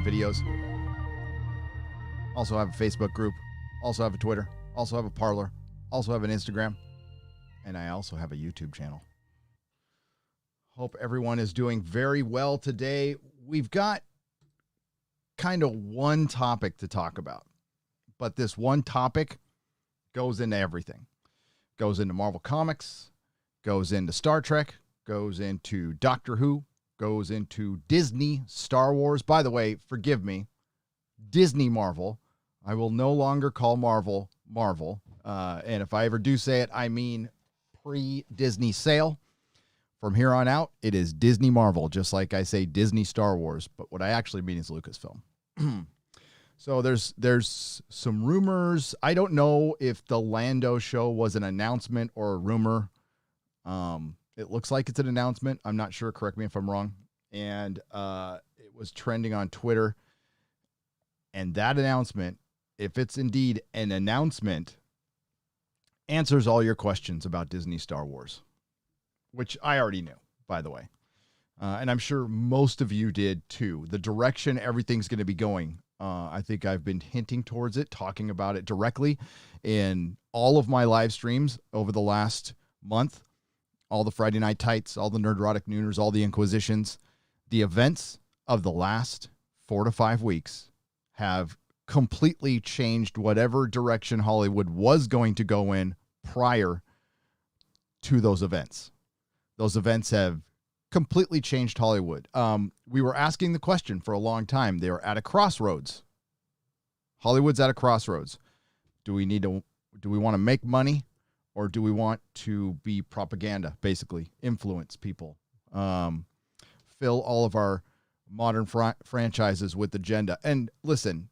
videos. Also have a Facebook group. Also have a Twitter. Also have a Parler. Also have an Instagram. And I also have a YouTube channel. Hope everyone is doing very well today. We've got kind of one topic to talk about. But this one topic goes into everything. Goes into Marvel Comics. Goes into Star Trek. Goes into Doctor Who. Goes into Disney, Star Wars. By the way, forgive me, Disney Marvel. I will no longer call Marvel Marvel. And if I ever do say it, I mean pre-Disney sale. From here on out, it is Disney Marvel, just like I say Disney Star Wars. But what I actually mean is Lucasfilm. So there's some rumors. I don't know if the Lando show was an announcement or a rumor. It looks like it's an announcement. I'm not sure. Correct me if I'm wrong. And it was trending on Twitter. And that announcement, if it's indeed an announcement, answers all your questions about Disney Star Wars, which I already knew, by the way. And I'm sure most of you did too. The direction everything's going to be going. I think I've been hinting towards it, talking about it directly in all of my live streams over the last month. All the Friday Night Tights, all the Nerdrotic Nooners, all the Inquisitions. The events of the last 4 to 5 weeks have completely changed whatever direction Hollywood was going to go in prior to those events. Those events have completely changed Hollywood. We were asking the question for a long time. They were at a crossroads. Hollywood's at a crossroads. Do we want to make money? Or do we want to be propaganda, basically, influence people, fill all of our modern franchises with agenda? And listen,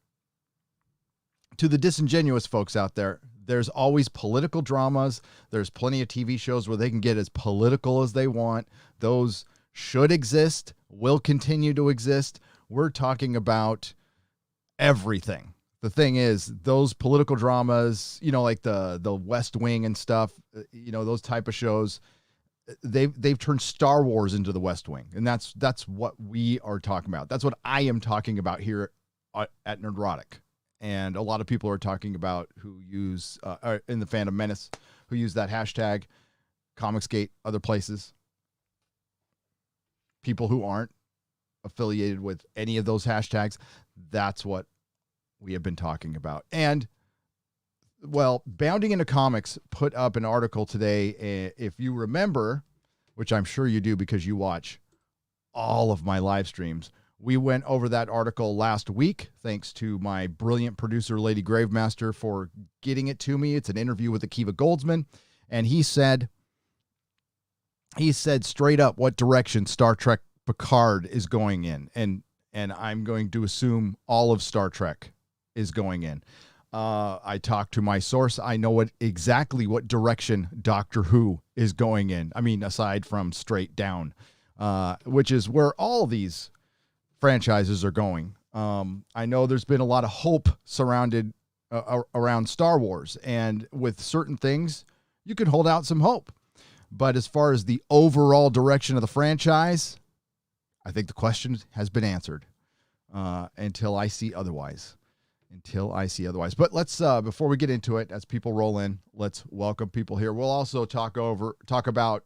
to the disingenuous folks out there, there's always political dramas. There's plenty of TV shows where they can get as political as they want. Those should exist, will continue to exist. We're talking about everything. The thing is, those political dramas, like the West Wing and stuff, those type of shows, they've turned Star Wars into the West Wing. And that's what we are talking about. That's what I am talking about here at Nerdrotic. And a lot of people are talking about who use, in the Phantom Menace, who use that hashtag, Comicsgate, other places. People who aren't affiliated with any of those hashtags, that's what we have been talking about. And, well, Bounding Into Comics put up an article today. If you remember, which I'm sure you do because you watch all of my live streams, we went over that article last week, thanks to my brilliant producer, Lady Gravemaster, for getting it to me. It's an interview with Akiva Goldsman. And he said straight up what direction Star Trek Picard is going in. And I'm going to assume all of Star Trek is going in. I talked to my source. I know exactly what direction Doctor Who is going in. I mean, aside from straight down, which is where all these franchises are going. I know there's been a lot of hope surrounded around Star Wars, and with certain things, you can hold out some hope. But as far as the overall direction of the franchise, I think the question has been answered until I see otherwise. But let's, before we get into it, as people roll in, let's welcome people here. We'll also talk about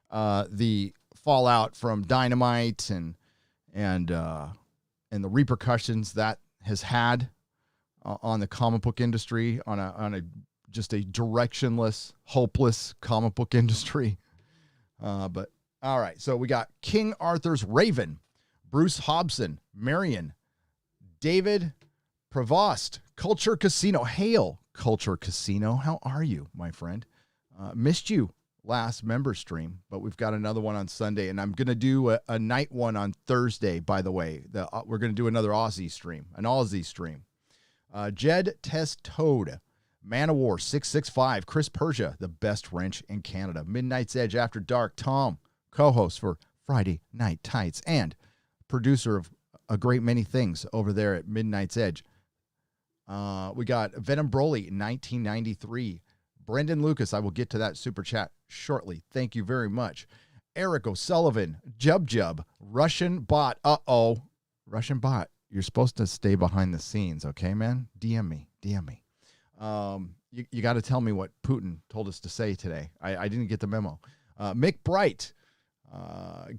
the fallout from Dynamite and the repercussions that has had on the comic book industry, on a just a directionless, hopeless comic book industry. But all right, so we got King Arthur's Raven, Bruce Hobson, Marion, David Prevost, Culture Casino. Hail, Culture Casino. How are you, my friend? Missed you last member stream, but we've got another one on Sunday, and I'm going to do a night one on Thursday, by the way. We're going to do another Aussie stream, an Aussie stream. Jed Test Toad, Man of War 665, Chris Persia, the best wrench in Canada, Midnight's Edge After Dark, Tom, co-host for Friday Night Tights, and producer of a great many things over there at Midnight's Edge. We got Venom Broly, 1993. Brendan Lucas, I will get to that super chat shortly. Thank you very much. Eric O'Sullivan, Jub, Russian Bot. Russian bot, you're supposed to stay behind the scenes, okay, man? DM me. You got to tell me what Putin told us to say today. I didn't get the memo. Mick Bright,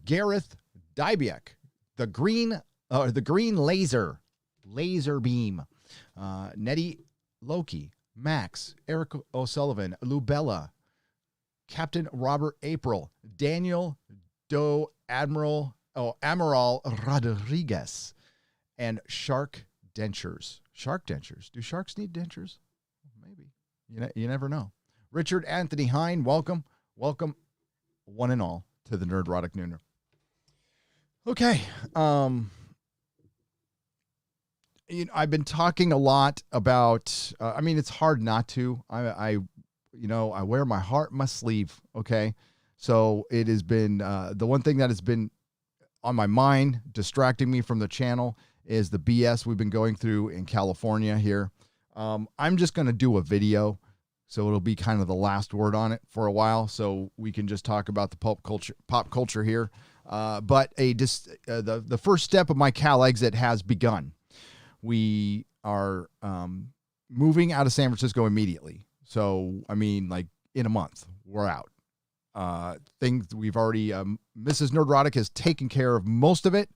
Gareth Dybiek, the green laser beam, Nettie Loki, Max, Eric O'Sullivan, Lubella, Captain Robert April, Daniel Doe, Amiral Rodriguez, and Shark Dentures. Shark Dentures. Do sharks need dentures? Maybe. You never know. Richard Anthony Hine, welcome, one and all, to the Nerdrotic Nooner. Okay. I've been talking a lot about. It's hard not to. I wear my heart on my sleeve. Okay, so it has been the one thing that has been on my mind, distracting me from the channel, is the BS we've been going through in California here. I'm just going to do a video, so it'll be kind of the last word on it for a while, so we can just talk about the pop culture here. But the first step of my Cal exit has begun. We are moving out of San Francisco immediately. So, in a month, we're out. Things we've already, Mrs. Nerdrotic has taken care of most of it,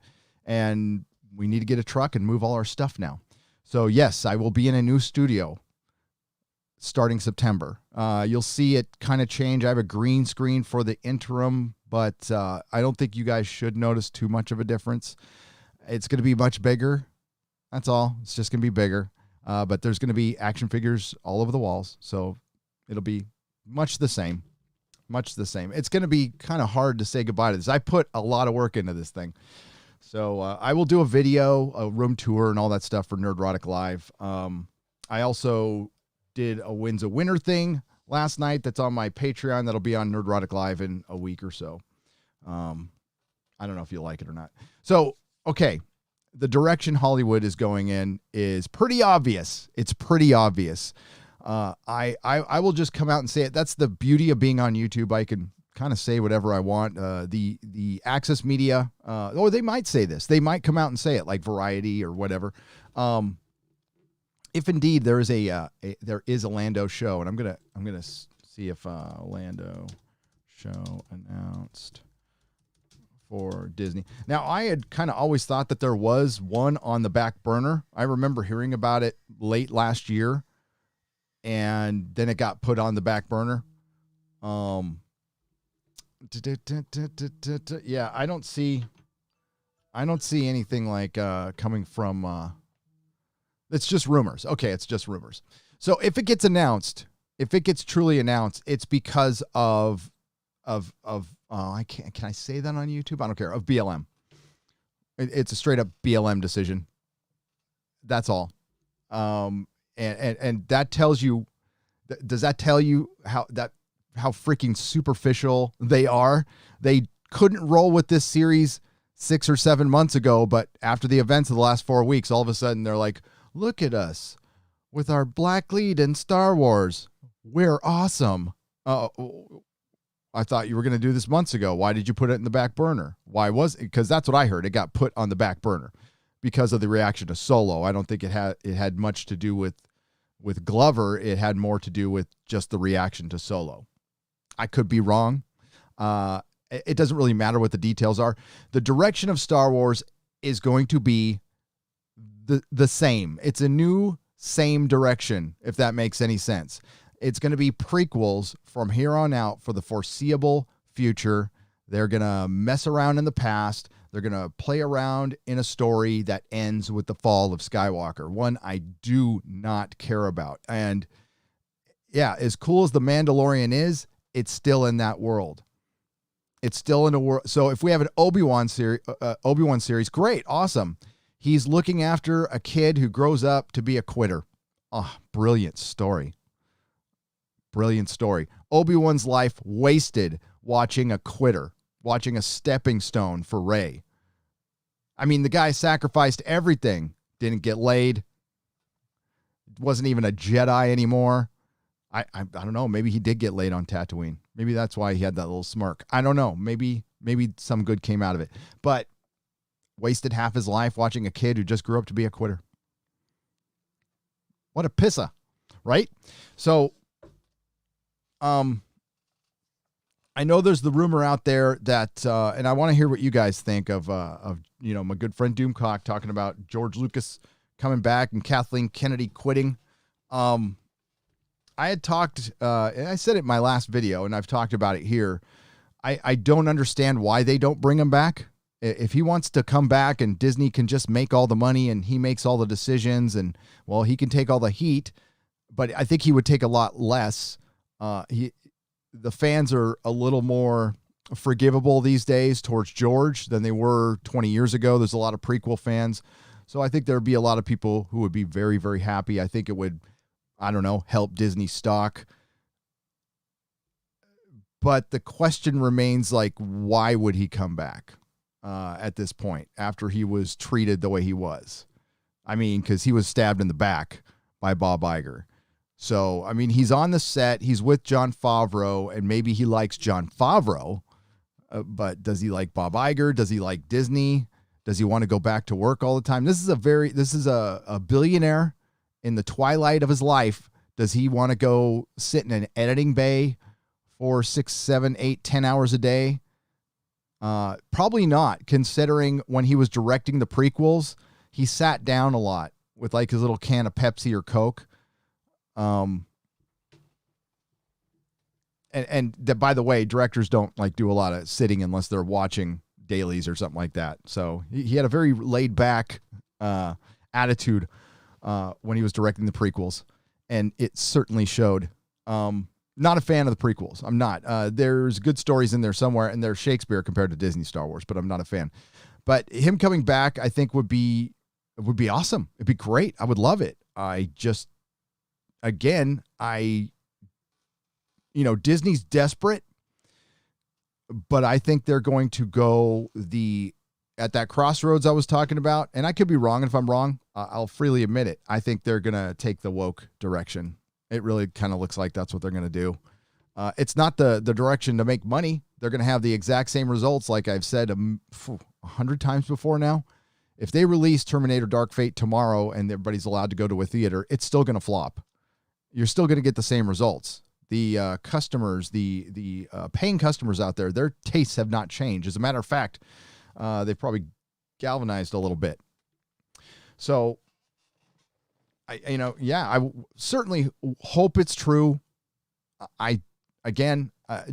and we need to get a truck and move all our stuff now. So, yes, I will be in a new studio starting September. You'll see it kind of change. I have a green screen for the interim, but I don't think you guys should notice too much of a difference. It's going to be much bigger. That's all. It's just going to be bigger. But there's going to be action figures all over the walls. So it'll be much the same. It's going to be kind of hard to say goodbye to this. I put a lot of work into this thing. So I will do a video, a room tour, and all that stuff for Nerdrotic Live. I also did a Wins a Winner thing last night that's on my Patreon. That'll be on Nerdrotic Live in a week or so. I don't know if you'll like it or not. So, okay. The direction Hollywood is going in is pretty obvious. It's pretty obvious. I will just come out and say it. That's the beauty of being on YouTube. I can kind of say whatever I want. The Access Media, or they might say this. They might come out and say it, like Variety or whatever. If indeed there is a Lando show, and I'm gonna see if Lando show announced for Disney. Now, I had kind of always thought that there was one on the back burner. I remember hearing about it late last year, and then it got put on the back burner. Yeah, I don't see anything like coming from. It's just rumors. Okay, it's just rumors. So if it gets announced, if it gets truly announced, it's because of can I say that on YouTube? I don't care. Of BLM. It's a straight up BLM decision. That's all. And that tells you, does that tell you how freaking superficial they are? They couldn't roll with this series 6 or 7 months ago, but after the events of the last 4 weeks, all of a sudden they're like, look at us with our black lead in Star Wars. We're awesome. I thought you were going to do this months ago. Why did you put it in the back burner? Why was it? Because that's what I heard. It got put on the back burner because of the reaction to Solo. I don't think it had much to do with Glover. It had more to do with just the reaction to Solo. I could be wrong. It doesn't really matter what the details are. The direction of Star Wars is going to be the same. It's a new same direction, if that makes any sense. It's going to be prequels from here on out for the foreseeable future. They're going to mess around in the past. They're going to play around in a story that ends with the fall of Skywalker, one I do not care about. And yeah, as cool as The Mandalorian is, it's still in that world. It's still in a world. So if we have an Obi-Wan series, great, awesome. He's looking after a kid who grows up to be a quitter. Oh, brilliant story. Brilliant story. Obi-Wan's life wasted watching a quitter, watching a stepping stone for Rey. I mean, the guy sacrificed everything. Didn't get laid. Wasn't even a Jedi anymore. I don't know. Maybe he did get laid on Tatooine. Maybe that's why he had that little smirk. I don't know. Maybe some good came out of it. But wasted half his life watching a kid who just grew up to be a quitter. What a pissa, right? So, I know there's the rumor out there that, and I want to hear what you guys think of my good friend Doomcock talking about George Lucas coming back and Kathleen Kennedy quitting. I had talked, and I said it in my last video, and I've talked about it here. I don't understand why they don't bring him back. If he wants to come back and Disney can just make all the money and he makes all the decisions and, well, he can take all the heat, but I think he would take a lot less. The fans are a little more forgivable these days towards George than they were 20 years ago. There's a lot of prequel fans. So I think there'd be a lot of people who would be very, very happy. I think it would, I don't know, help Disney stock. But the question remains, like, why would he come back at this point after he was treated the way he was? I mean, because he was stabbed in the back by Bob Iger. So, I mean, he's on the set. He's with Jon Favreau, and maybe he likes Jon Favreau. But does he like Bob Iger? Does he like Disney? Does he want to go back to work all the time? This is a billionaire in the twilight of his life. Does he want to go sit in an editing bay for 6, 7, 8, 10 hours a day? Probably not, considering when he was directing the prequels, he sat down a lot with like his little can of Pepsi or Coke. And that, by the way, directors don't like do a lot of sitting unless they're watching dailies or something like that. So he had a very laid back attitude when he was directing the prequels, and it certainly showed. Not a fan of the prequels. I'm not. There's good stories in there somewhere, and they're Shakespeare compared to Disney Star Wars, but I'm not a fan. But him coming back, I think would be awesome. It'd be great. I would love it. Disney's desperate, but I think they're going to go at that crossroads I was talking about, and I could be wrong. And if I'm wrong, I'll freely admit it. I think they're going to take the woke direction. It really kind of looks like that's what they're going to do. It's not the direction to make money. They're going to have the exact same results, like I've said 100 times before now. If they release Terminator Dark Fate tomorrow and everybody's allowed to go to a theater, it's still going to flop. You're still going to get the same results. The customers, the paying customers out there, their tastes have not changed. As a matter of fact, they've probably galvanized a little bit. So, I certainly hope it's true.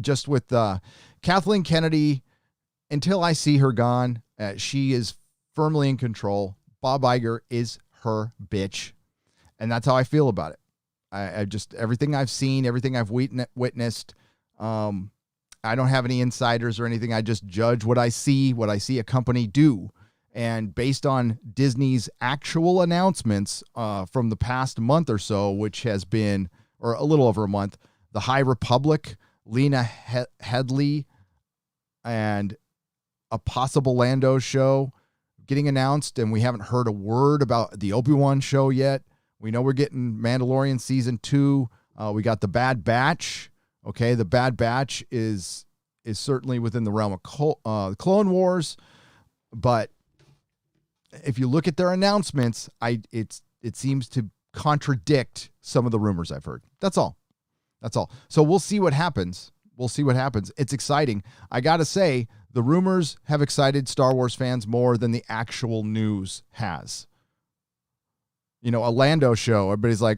Just with Kathleen Kennedy, until I see her gone, she is firmly in control. Bob Iger is her bitch. And that's how I feel about it. I just, everything I've seen, everything I've witnessed, I don't have any insiders or anything. I just judge what I see a company do. And based on Disney's actual announcements from the past month or so, which has been, or a little over a month, the High Republic, Lena Headey, and a possible Lando show getting announced, and we haven't heard a word about the Obi-Wan show yet. We know we're getting Mandalorian season 2. We got the Bad Batch. Okay, the Bad Batch is certainly within the realm of Clone Wars, but if you look at their announcements, it seems to contradict some of the rumors I've heard. That's all. So we'll see what happens. It's exciting. I got to say, the rumors have excited Star Wars fans more than the actual news has. A Lando show, everybody's like,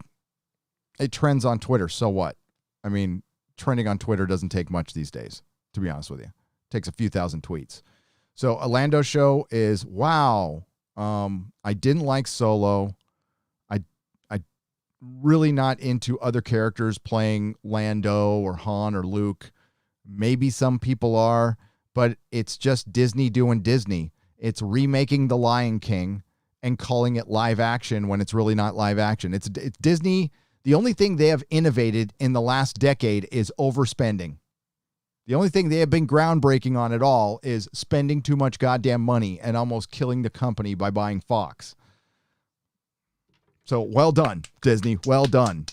it trends on Twitter. So what? I mean, trending on Twitter doesn't take much these days, to be honest with you. It takes a few thousand tweets. So a Lando show is, wow. I didn't like Solo. I really not into other characters playing Lando or Han or Luke. Maybe some people are, but it's just Disney doing Disney. It's remaking The Lion King and calling it live action when it's really not live action. It's Disney. The only thing they have innovated in the last decade is overspending. The only thing they have been groundbreaking on at all is spending too much goddamn money and almost killing the company by buying Fox. So well done, Disney. Well done.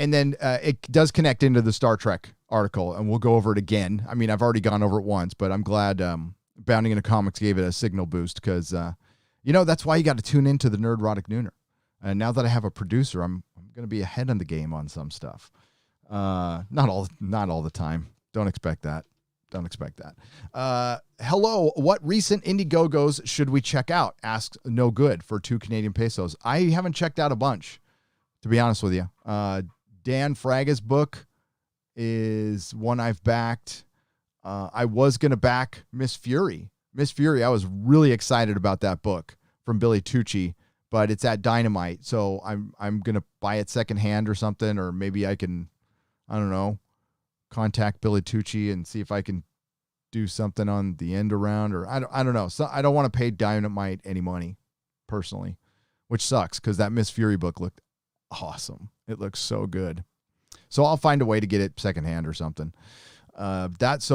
And then it does connect into the Star Trek article, and we'll go over it again. I mean, I've already gone over it once, but I'm glad Bounding into Comics gave it a signal boost because, that's why you got to tune into the Nerdrotic Nooner. And now that I have a producer, I'm going to be ahead on the game on some stuff. Not all the time. Don't expect that. Hello, what recent Indiegogos should we check out? Asks No Good for 2 Canadian pesos. I haven't checked out a bunch, to be honest with you. Dan Fraga's book is one I've backed. I was going to back Miss Fury. I was really excited about that book from Billy Tucci, but it's at Dynamite, so I'm going to buy it secondhand or something, or maybe I can, I don't know, contact Billy Tucci and see if I can do something on the end around, or I don't know. So I don't want to pay Dynamite any money personally, which sucks because that Miss Fury book looked awesome. It looks so good. So I'll find a way to get it secondhand or something. But that's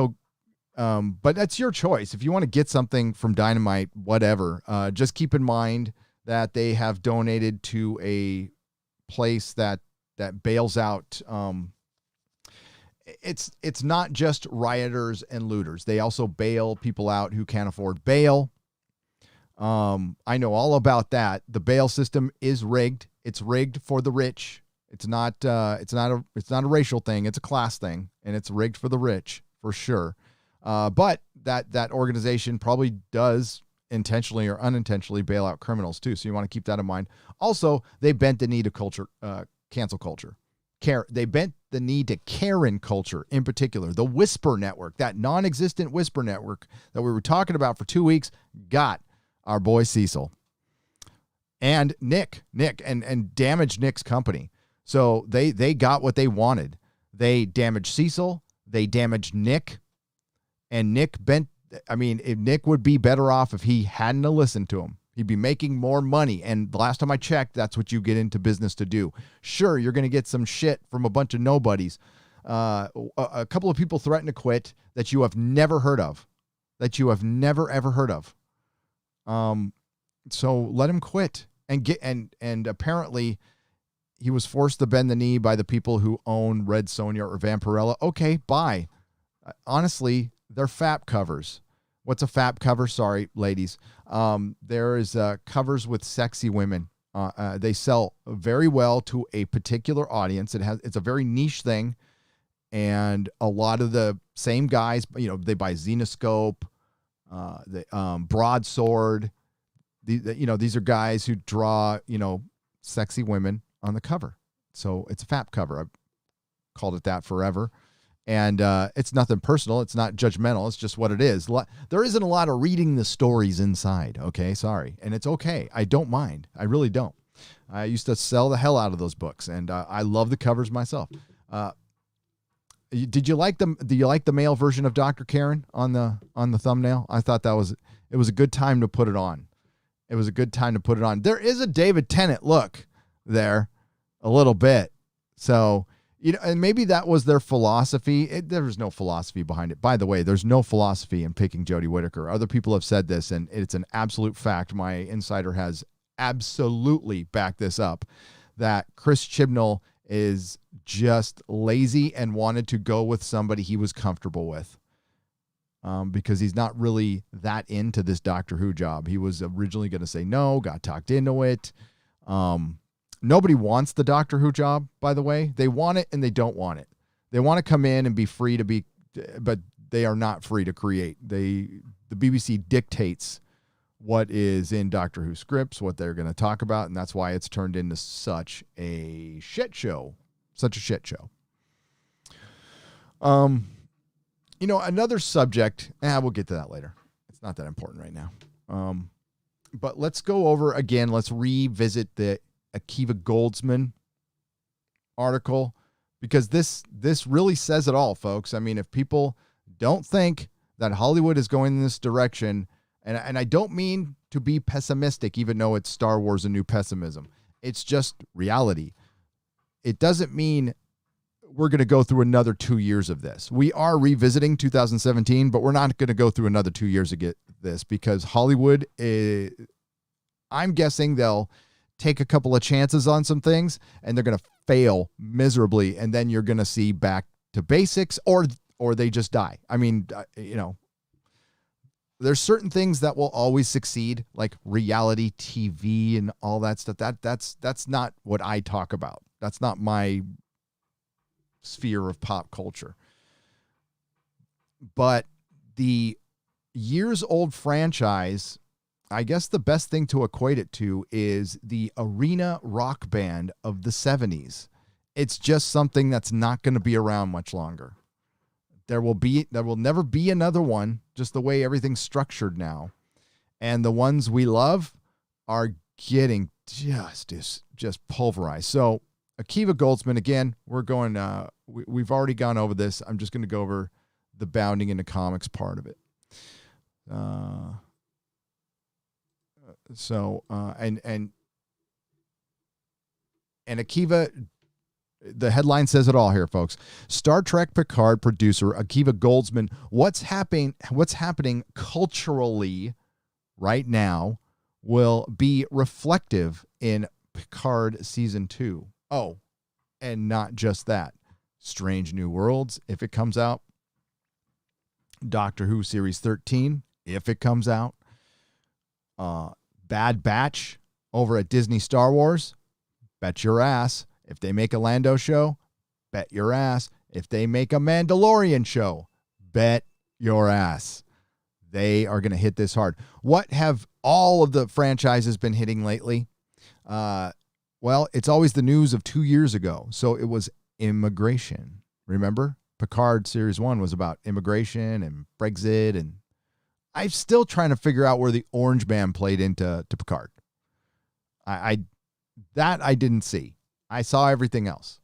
your choice. If you want to get something from Dynamite, whatever, just keep in mind that they have donated to a place that bails out, it's not just rioters and looters. They also bail people out who can't afford bail. I know all about that. The bail system is rigged. It's rigged for the rich. It's not a racial thing. It's a class thing, and it's rigged for the rich for sure. But that organization probably does intentionally or unintentionally bail out criminals too. So you want to keep that in mind. Also, they bent the knee to culture, cancel culture. They bent the knee to Karen culture in particular. The Whisper Network, that non-existent Whisper Network that we were talking about for 2 weeks, got our boy Cecil and Nick and damaged Nick's company. So they got what they wanted. They damaged Cecil. They damaged Nick. And Nick if Nick would be better off if he hadn't listened to him. He'd be making more money. And the last time I checked, that's what you get into business to do. Sure, you're going to get some shit from a bunch of nobodies. A couple of people threaten to quit that you have never heard of. That you have never, ever heard of. So let him quit. And apparently he was forced to bend the knee by the people who own Red Sonja or Vampirella. Okay, bye. Honestly, they're FAP covers. What's a FAP cover? Sorry, ladies. There is covers with sexy women. They sell very well to a particular audience. It's a very niche thing, and a lot of the same guys, they buy Xenoscope, Broadsword. These are guys who draw, sexy women on the cover. So it's a FAP cover. I've called it that forever. And it's nothing personal. It's not judgmental. It's just what it is. There isn't a lot of reading the stories inside. Okay, sorry. And it's okay. I don't mind. I really don't. I used to sell the hell out of those books, and I love the covers myself. Do you like the male version of Dr. Karen on the thumbnail? I thought it was a good time to put it on. It was a good time to put it on. There is a David Tennant look there a little bit. So, and maybe that was their philosophy. There was no philosophy behind it. By the way, there's no philosophy in picking Jodie Whittaker. Other people have said this, and it's an absolute fact. My insider has absolutely backed this up, that Chris Chibnall is just lazy and wanted to go with somebody he was comfortable with, because he's not really that into this Doctor Who job. He was originally going to say no, got talked into it. Nobody wants the Doctor Who job, by the way. They want it and they don't want it. They want to come in and be free to be, but they are not free to create. The BBC dictates what is in Doctor Who scripts, what they're going to talk about, and that's why it's turned into such a shit show. Such a shit show. Another subject, we'll get to that later. It's not that important right now. But let's go over again, let's revisit the Akiva Goldsman article, because this really says it all, folks. I mean, if people don't think that Hollywood is going in this direction, and I don't mean to be pessimistic, even though it's Star Wars: A New Pessimism. It's just reality. It doesn't mean we're going to go through another 2 years of this. We are revisiting 2017, but we're not going to go through another 2 years to get this, because Hollywood, I'm guessing they'll take a couple of chances on some things, and they're going to fail miserably, and then you're going to see back to basics, or they just die. I mean, there's certain things that will always succeed, like reality TV and all that stuff. That's not what I talk about. That's not my sphere of pop culture. But the years-old franchise, I guess the best thing to equate it to is the arena rock band of the 70s. It's just something that's not going to be around much longer. There will never be another one, just the way everything's structured now. And the ones we love are getting just pulverized. So Akiva Goldsman, again, we're going, we've already gone over this. I'm just going to go over the bounding into comics part of it. And Akiva, the headline says it all here, folks. Star Trek Picard producer Akiva Goldsman, what's happening culturally right now will be reflective in Picard season 2. Oh, and not just that. Strange New Worlds, if it comes out. Doctor Who Series 13, if it comes out. Bad Batch over at Disney Star Wars. Bet your ass. If they make a Lando show, bet your ass. If they make a Mandalorian show, bet your ass. They are going to hit this hard. What have all of the franchises been hitting lately? Well, it's always the news of 2 years ago. So it was immigration. Remember? Picard Series 1 was about immigration and Brexit, and I'm still trying to figure out where the Orange Man played into Picard. I didn't see. I saw everything else.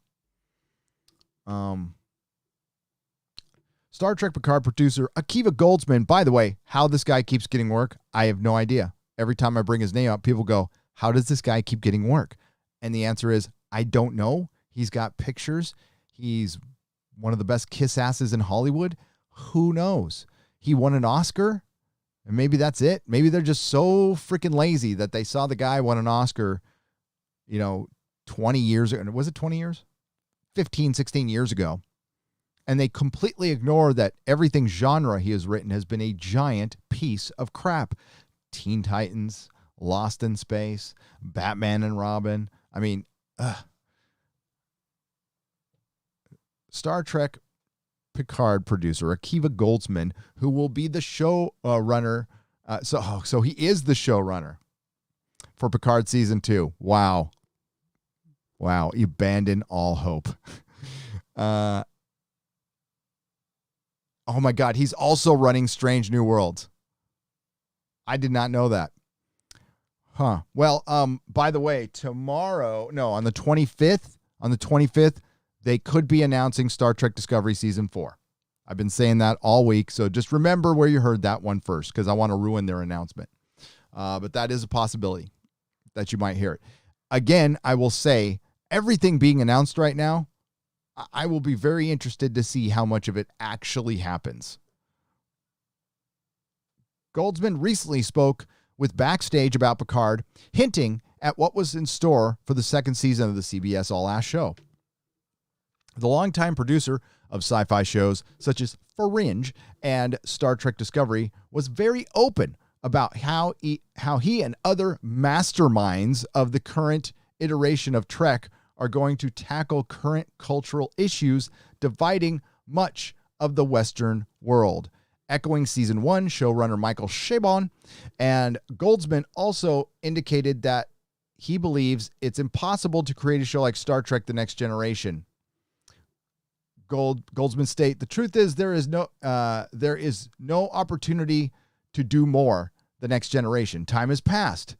Star Trek Picard producer Akiva Goldsman, by the way, how this guy keeps getting work, I have no idea. Every time I bring his name up, people go, how does this guy keep getting work? And the answer is, I don't know. He's got pictures. He's one of the best kiss asses in Hollywood. Who knows? He won an Oscar, and maybe that's it. Maybe they're just so freaking lazy that they saw the guy won an Oscar, 20 years ago. Was it 20 years? 15, 16 years ago. And they completely ignore that everything genre he has written has been a giant piece of crap. Teen Titans, Lost in Space, Batman and Robin. I mean, Star Trek Picard producer Akiva Goldsman, who will be the show runner. So he is the showrunner for Picard season 2. Wow. You abandon all hope. Oh my God. He's also running Strange New Worlds. I did not know that. Huh. Well, by the way, on the 25th, they could be announcing Star Trek Discovery Season 4. I've been saying that all week, so just remember where you heard that one first, because I want to ruin their announcement. But that is a possibility that you might hear it. Again, I will say, everything being announced right now, I will be very interested to see how much of it actually happens. Goldsman recently spoke with Backstage about Picard, hinting at what was in store for the second season of the CBS All Ash show. The longtime producer of sci-fi shows such as Fringe and Star Trek Discovery was very open about how he and other masterminds of the current iteration of Trek are going to tackle current cultural issues dividing much of the Western world. Echoing season 1 showrunner Michael Chabon, and Goldsman also indicated that he believes it's impossible to create a show like Star Trek The Next Generation. Goldsman state, the truth is there is no opportunity to do more The Next Generation. Time has passed,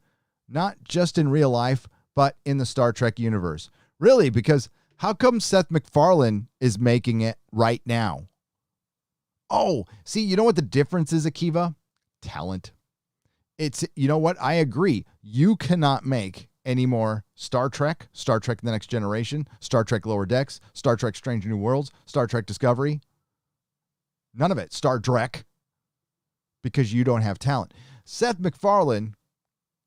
not just in real life, but in the Star Trek universe. Really, because how come Seth MacFarlane is making it right now? Oh, see, you know what the difference is, Akiva? Talent. You know what? I agree. You cannot make any more Star Trek The Next Generation, Star Trek Lower Decks, Star Trek Strange New Worlds, Star Trek Discovery. None of it. Star Trek. Because you don't have talent. Seth MacFarlane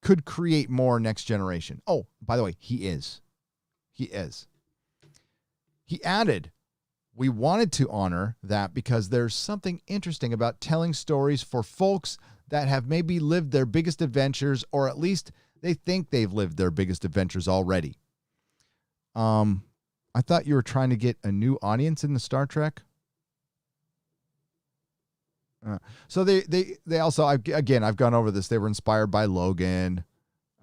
could create more Next Generation. Oh, by the way, he is. He added, we wanted to honor that because there's something interesting about telling stories for folks that have maybe lived their biggest adventures, or at least they think they've lived their biggest adventures already. I thought you were trying to get a new audience in the Star Trek. So they also, I've gone over this. They were inspired by Logan.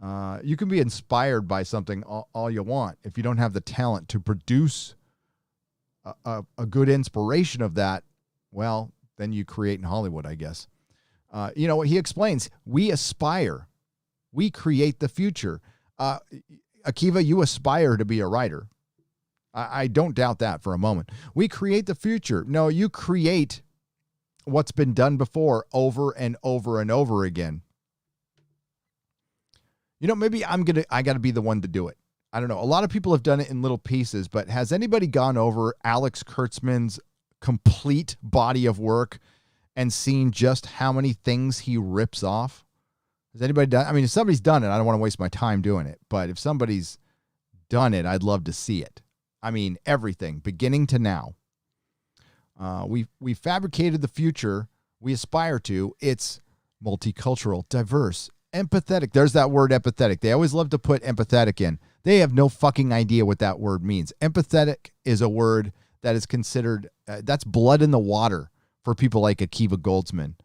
You can be inspired by something all you want. If you don't have the talent to produce a good inspiration of that, well, then you create in Hollywood, I guess. He explains, we aspire. We create the future. Akiva, you aspire to be a writer. I don't doubt that for a moment. We create the future. No, you create what's been done before over and over and over again. Maybe I got to be the one to do it. I don't know. A lot of people have done it in little pieces, but has anybody gone over Alex Kurtzman's complete body of work and seen just how many things he rips off? Has anybody done? I mean, if somebody's done it, I don't want to waste my time doing it. But if somebody's done it, I'd love to see it. I mean, everything, beginning to now. We fabricated the future we aspire to. It's multicultural, diverse, empathetic. There's that word, empathetic. They always love to put empathetic in. They have no fucking idea what that word means. Empathetic is a word that is considered, that's blood in the water for people like Akiva Goldsman.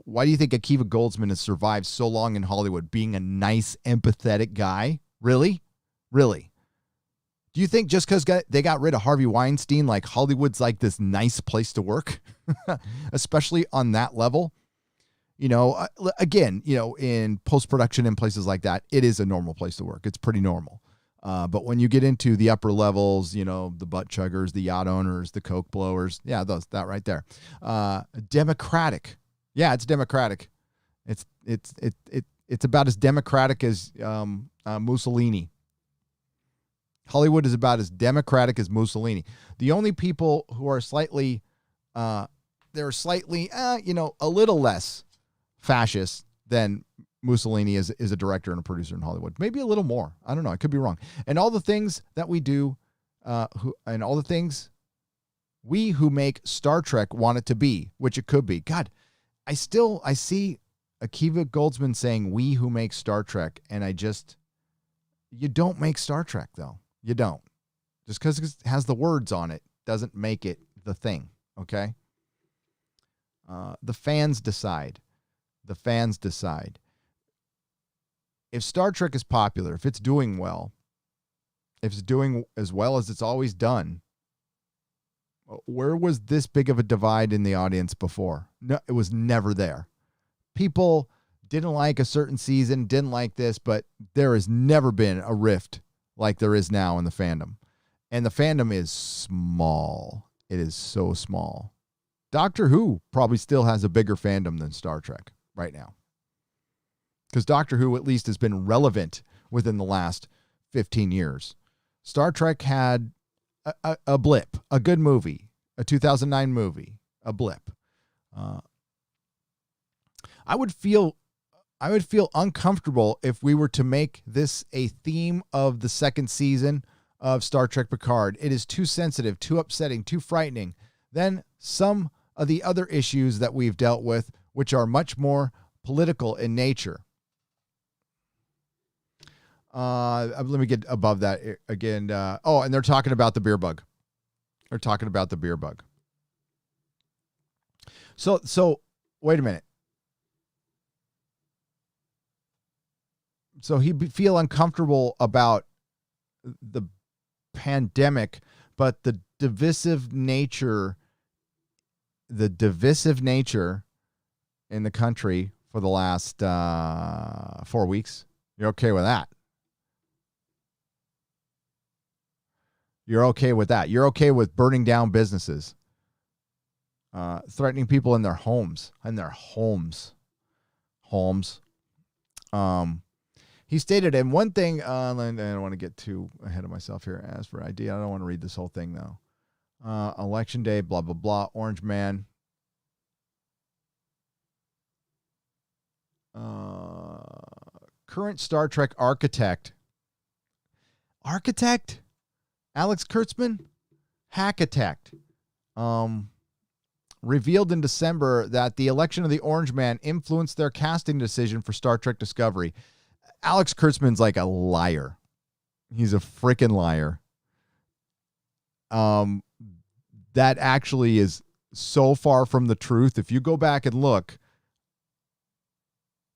Why do you think Akiva Goldsman has survived so long in Hollywood, being a nice, empathetic guy? Really? Really? Do you think just because they got rid of Harvey Weinstein, like Hollywood's like this nice place to work, especially on that level? Again, in post-production and places like that, it is a normal place to work. It's pretty normal. But when you get into the upper levels, the butt chuggers, the yacht owners, the coke blowers, yeah, that right there. Democratic. Yeah, it's democratic. It's about as democratic as Mussolini. Hollywood is about as democratic as Mussolini. The only people who are slightly, a little less fascist than Mussolini is a director and a producer in Hollywood. Maybe a little more. I don't know. I could be wrong. And all the things that we do, we who make Star Trek want it to be, which it could be. God, I see Akiva Goldsman saying we who make Star Trek, and you don't make Star Trek though. You don't. Just because it has the words on it doesn't make it the thing. Okay. The fans decide. The fans decide. If Star Trek is popular, if it's doing well, if it's doing as well as it's always done, where was this big of a divide in the audience before? No, it was never there. People didn't like a certain season, didn't like this, but there has never been a rift like there is now in the fandom. And the fandom is small. It is so small. Doctor Who probably still has a bigger fandom than Star Trek right now. Because Doctor Who at least has been relevant within the last 15 years. Star Trek had a blip, a good movie, a 2009 movie, a blip. I would feel uncomfortable if we were to make this a theme of the second season of Star Trek Picard. It is too sensitive, too upsetting, too frightening than some of the other issues that we've dealt with, which are much more political in nature. Let me get above that again. And they're talking about the beer bug. They're talking about the beer bug. So wait a minute. So he'd feel uncomfortable about the pandemic, but the divisive nature in the country for the last 4 weeks. You're okay with that? You're okay with that? You're okay with burning down businesses, threatening people in their homes, He stated, and one thing, I don't want to get too ahead of myself here. As for idea, I don't want to read this whole thing, though. Election day, blah, blah, blah, Orange Man. Current Star Trek architect? Alex Kurtzman? Hackatect revealed in December that the election of the Orange Man influenced their casting decision for Star Trek Discovery. Alex Kurtzman's like a liar. He's a freaking liar. That actually is so far from the truth. If you go back and look,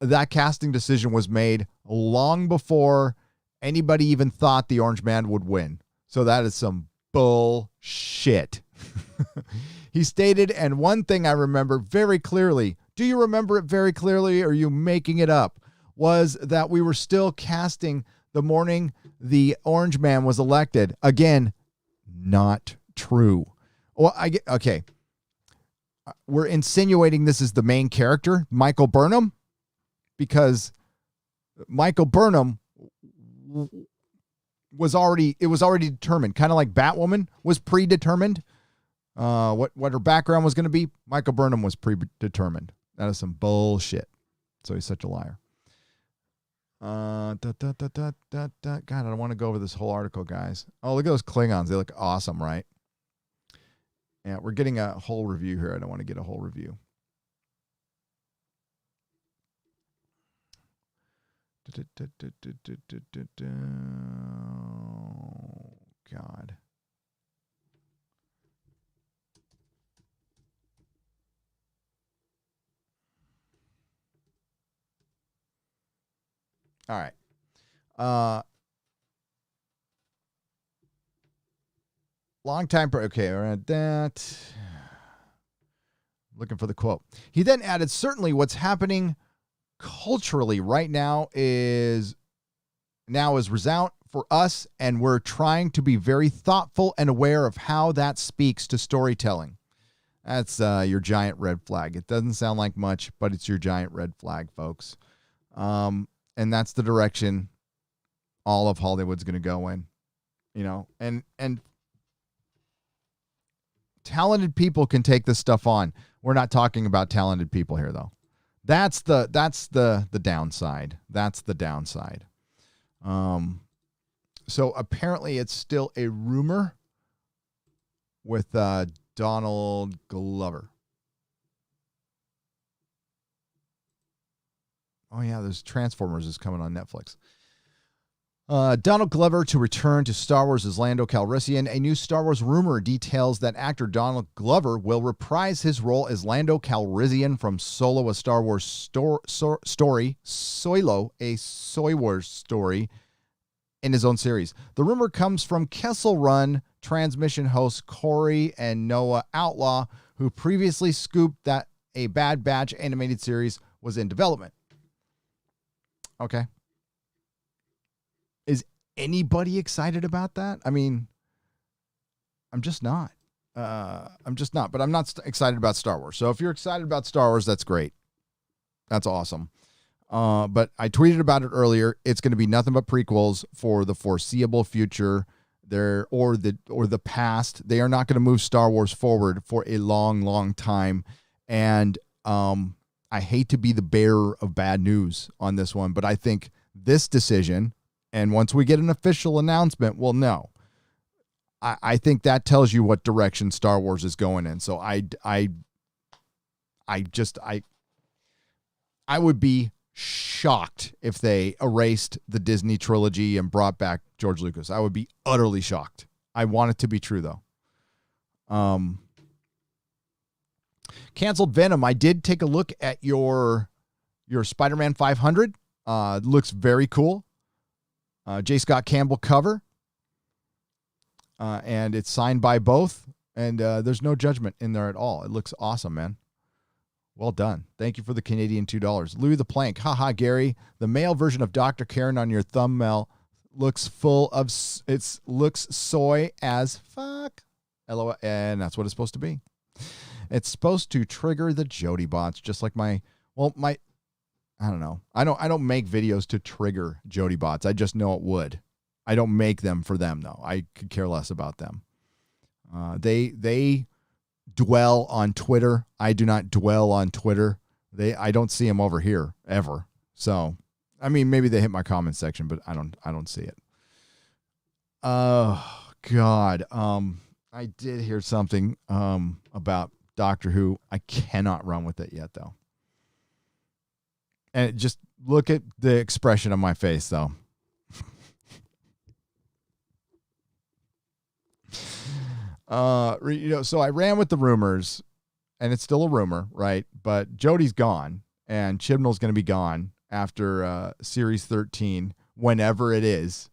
that casting decision was made long before anybody even thought the Orange Man would win. So that is some bullshit. He stated, and one thing I remember very clearly, do you remember it very clearly, or are you making it up, was that we were still casting the morning the Orange Man was elected. Again, not true. Well, okay. We're insinuating this is the main character, Michael Burnham, because Michael Burnham was already determined, kind of like Batwoman was predetermined. What her background was going to be, Michael Burnham was predetermined. That is some bullshit. So he's such a liar. God, I don't want to go over this whole article, guys. Oh, look at those Klingons. They look awesome, right? Yeah, we're getting a whole review here. I don't want to get a whole review. God. All right. Long time. Okay, around that. Looking for the quote. He then added, certainly what's happening culturally right now is resound for us, and we're trying to be very thoughtful and aware of how that speaks to storytelling. That's your giant red flag. It doesn't sound like much, but it's your giant red flag, folks. And that's the direction all of Hollywood's going to go in, and talented people can take this stuff on. We're not talking about talented people here, though. That's the downside. That's the downside. So apparently it's still a rumor with Donald Glover. Oh, yeah, there's Transformers is coming on Netflix. Donald Glover to return to Star Wars as Lando Calrissian. A new Star Wars rumor details that actor Donald Glover will reprise his role as Lando Calrissian from Solo, a Star Wars story, Solo, a Soy Wars story, in his own series. The rumor comes from Kessel Run transmission hosts Corey and Noah Outlaw, who previously scooped that a Bad Batch animated series was in development. Okay. Is anybody excited about that? I mean, I'm just not. But I'm not excited about Star Wars. So if you're excited about Star Wars, that's great. That's awesome. But I tweeted about it earlier. It's going to be nothing but prequels for the foreseeable future there or the past. They are not going to move Star Wars forward for a long, long time. And I hate to be the bearer of bad news on this one, but I think this decision, and once we get an official announcement, we'll know. I think that tells you what direction Star Wars is going in. So I would be shocked if they erased the Disney trilogy and brought back George Lucas. I would be utterly shocked. I want it to be true, though. Canceled Venom. I did take a look at your Spider-Man 500. It looks very cool. J. Scott Campbell cover. And it's signed by both. And there's no judgment in there at all. It looks awesome, man. Well done. Thank you for the Canadian $2. Louis the Plank. Haha, Gary. The male version of Dr. Karen on your thumbnail looks full of... It looks soy as fuck. LOL. And that's what it's supposed to be. It's supposed to trigger the Jody bots, just like I don't know. I don't make videos to trigger Jody bots. I just know it would. I don't make them for them, though. I could care less about them. They dwell on Twitter. I do not dwell on Twitter. I don't see them over here ever. So, I mean, maybe they hit my comment section, but I don't see it. Oh God. I did hear something about Doctor Who. I cannot run with it yet, though. And just look at the expression on my face, though. So I ran with the rumors, and it's still a rumor, right? But Jodie's gone, and Chibnall's going to be gone after Series 13, whenever it is.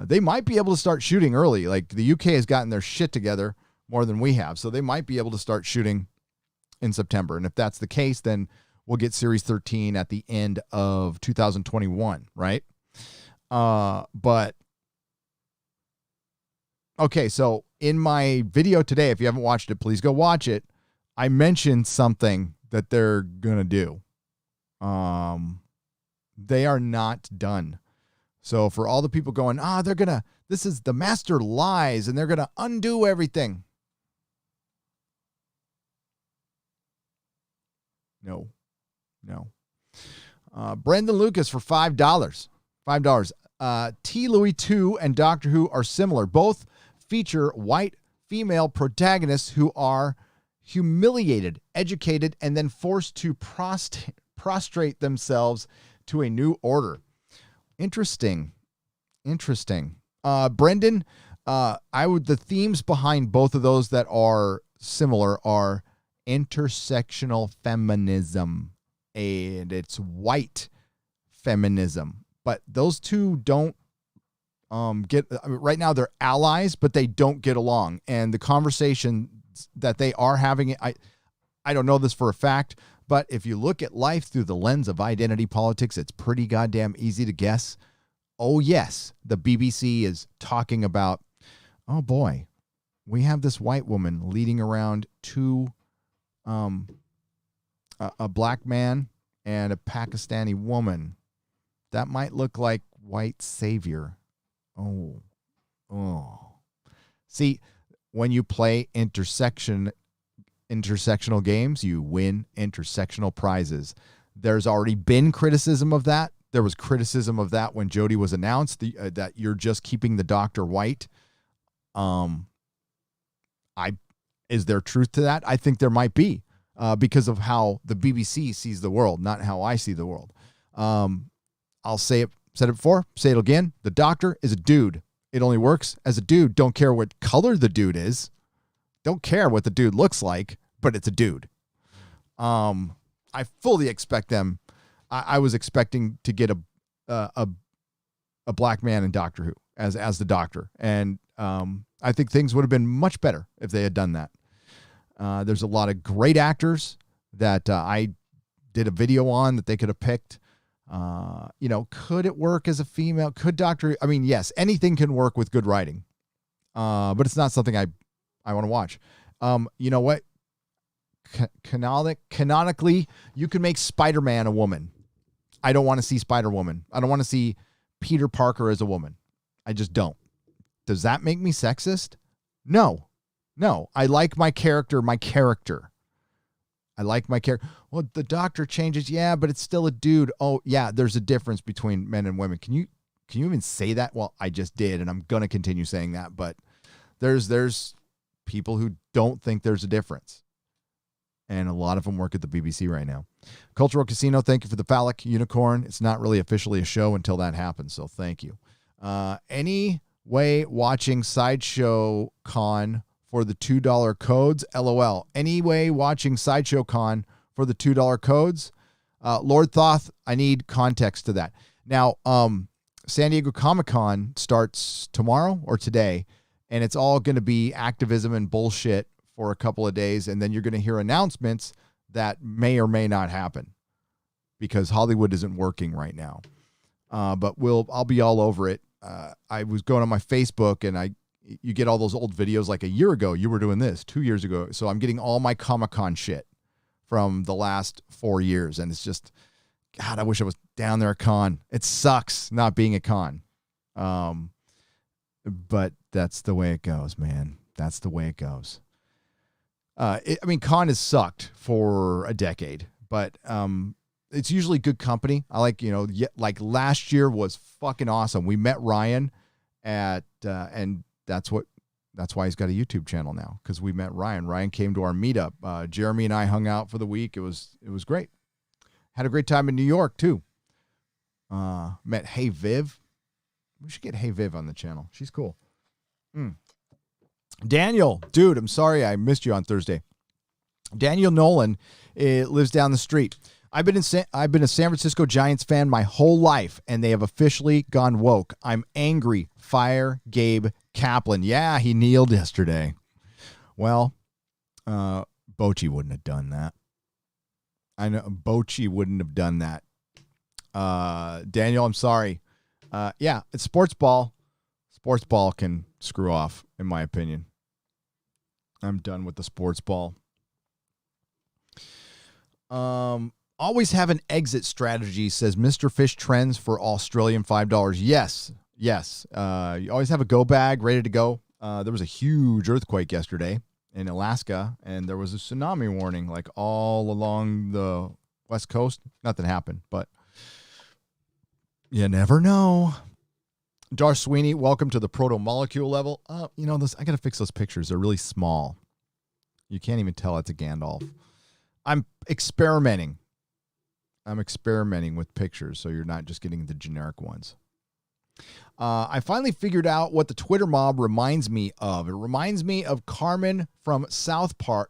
They might be able to start shooting early. Like, the UK has gotten their shit together more than we have, so they might be able to start shooting in September. And if that's the case, then we'll get Series 13 at the end of 2021, right? But okay, so in my video today, if you haven't watched it, please go watch it. I mentioned something that they're gonna do. They are not done. So for all the people going, this is the master lies, and they're gonna undo everything. No. Brendan Lucas for $5. T. Louis 2 and Doctor Who are similar. Both feature white female protagonists who are humiliated, educated, and then forced to prostrate themselves to a new order. Interesting. Brendan, the themes behind both of those that are similar are intersectional feminism, and it's white feminism. But those two don't right now they're allies, but they don't get along. And the conversation that they are having, I don't know this for a fact, but if you look at life through the lens of identity politics, it's pretty goddamn easy to guess. Oh yes, the BBC is talking about, oh boy, we have this white woman leading around two, a black man and a Pakistani woman. That might look like white savior. Oh. See, when you play intersectional games, you win intersectional prizes. There's already been criticism of that. There was criticism of that when Jodie was announced, that you're just keeping the Doctor white. Is there truth to that? I think there might be, because of how the BBC sees the world, not how I see the world. I'll said it before, say it again. The Doctor is a dude. It only works as a dude. Don't care what color the dude is. Don't care what the dude looks like, but it's a dude. I fully expect them. I was expecting to get a black man in Doctor Who as the Doctor, and I think things would have been much better if they had done that. There's a lot of great actors that I did a video on that they could have picked. Could it work as a female? Could Doctor? I mean, yes, anything can work with good writing, but it's not something I want to watch. You know what? Canonically, you can make Spider-Man a woman. I don't want to see Spider-Woman. I don't want to see Peter Parker as a woman. I just don't. Does that make me sexist? No. I like my character. I like my character. Well, the Doctor changes. Yeah, but it's still a dude. Oh, yeah, there's a difference between men and women. Can you even say that? Well, I just did, and I'm going to continue saying that. But there's people who don't think there's a difference. And a lot of them work at the BBC right now. Cultural Casino, thank you for the phallic unicorn. It's not really officially a show until that happens, so thank you. Anyway, watching Sideshow Con for the $2 codes? LOL. Anyway, watching Sideshow Con for the $2 codes? Lord Thoth, I need context to that. Now, San Diego Comic-Con starts tomorrow or today, and it's all going to be activism and bullshit for a couple of days, and then you're going to hear announcements that may or may not happen because Hollywood isn't working right now. But I'll be all over it. I was going on my Facebook, and you get all those old videos like a year ago. You were doing this 2 years ago. So I'm getting all my Comic-Con shit from the last 4 years, and it's just, God, I wish I was down there at con. It sucks not being at con. But that's the way it goes, man. That's the way it goes. Con has sucked for a decade, but it's usually good company. I like last year was fucking awesome. We met Ryan and that's what That's why he's got a YouTube channel now, because we met Ryan. Ryan came to our meetup. Jeremy and I hung out for the week. It was great. Had a great time in New York, too. Met Hey Viv. We should get Hey Viv on the channel. She's cool. Daniel, dude, I'm sorry I missed you on Thursday. Daniel Nolan lives down the street. I've been a San Francisco Giants fan my whole life, and they have officially gone woke. I'm angry. Fire Gabe Kaplan. Yeah, he kneeled yesterday. Well, Bochy wouldn't have done that. I know Bochy wouldn't have done that. Daniel, I'm sorry. Yeah, it's sports ball. Sports ball can screw off, in my opinion. I'm done with the sports ball. Always have an exit strategy, says Mr. Fish Trends for Australian $5. Yes. You always have a go bag ready to go. There was a huge earthquake yesterday in Alaska, and there was a tsunami warning like all along the west coast. Nothing happened, but you never know. Darth Sweeney, welcome to the proto-molecule level. I got to fix those pictures. They're really small. You can't even tell it's a Gandalf. I'm experimenting with pictures, so you're not just getting the generic ones. I finally figured out what the Twitter mob reminds me of. It reminds me of Carmen from South Park.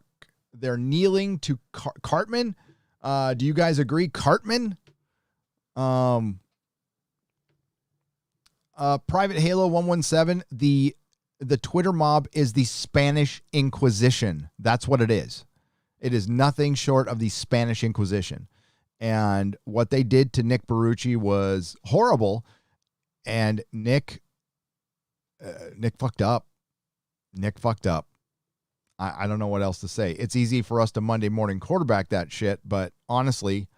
They're kneeling to Cartman. Do you guys agree? Cartman? Private Halo 117, the Twitter mob is the Spanish Inquisition. That's what it is. It is nothing short of the Spanish Inquisition. And what they did to Nick Barucci was horrible. And Nick fucked up. Nick fucked up. I don't know what else to say. It's easy for us to Monday morning quarterback that shit, but honestly,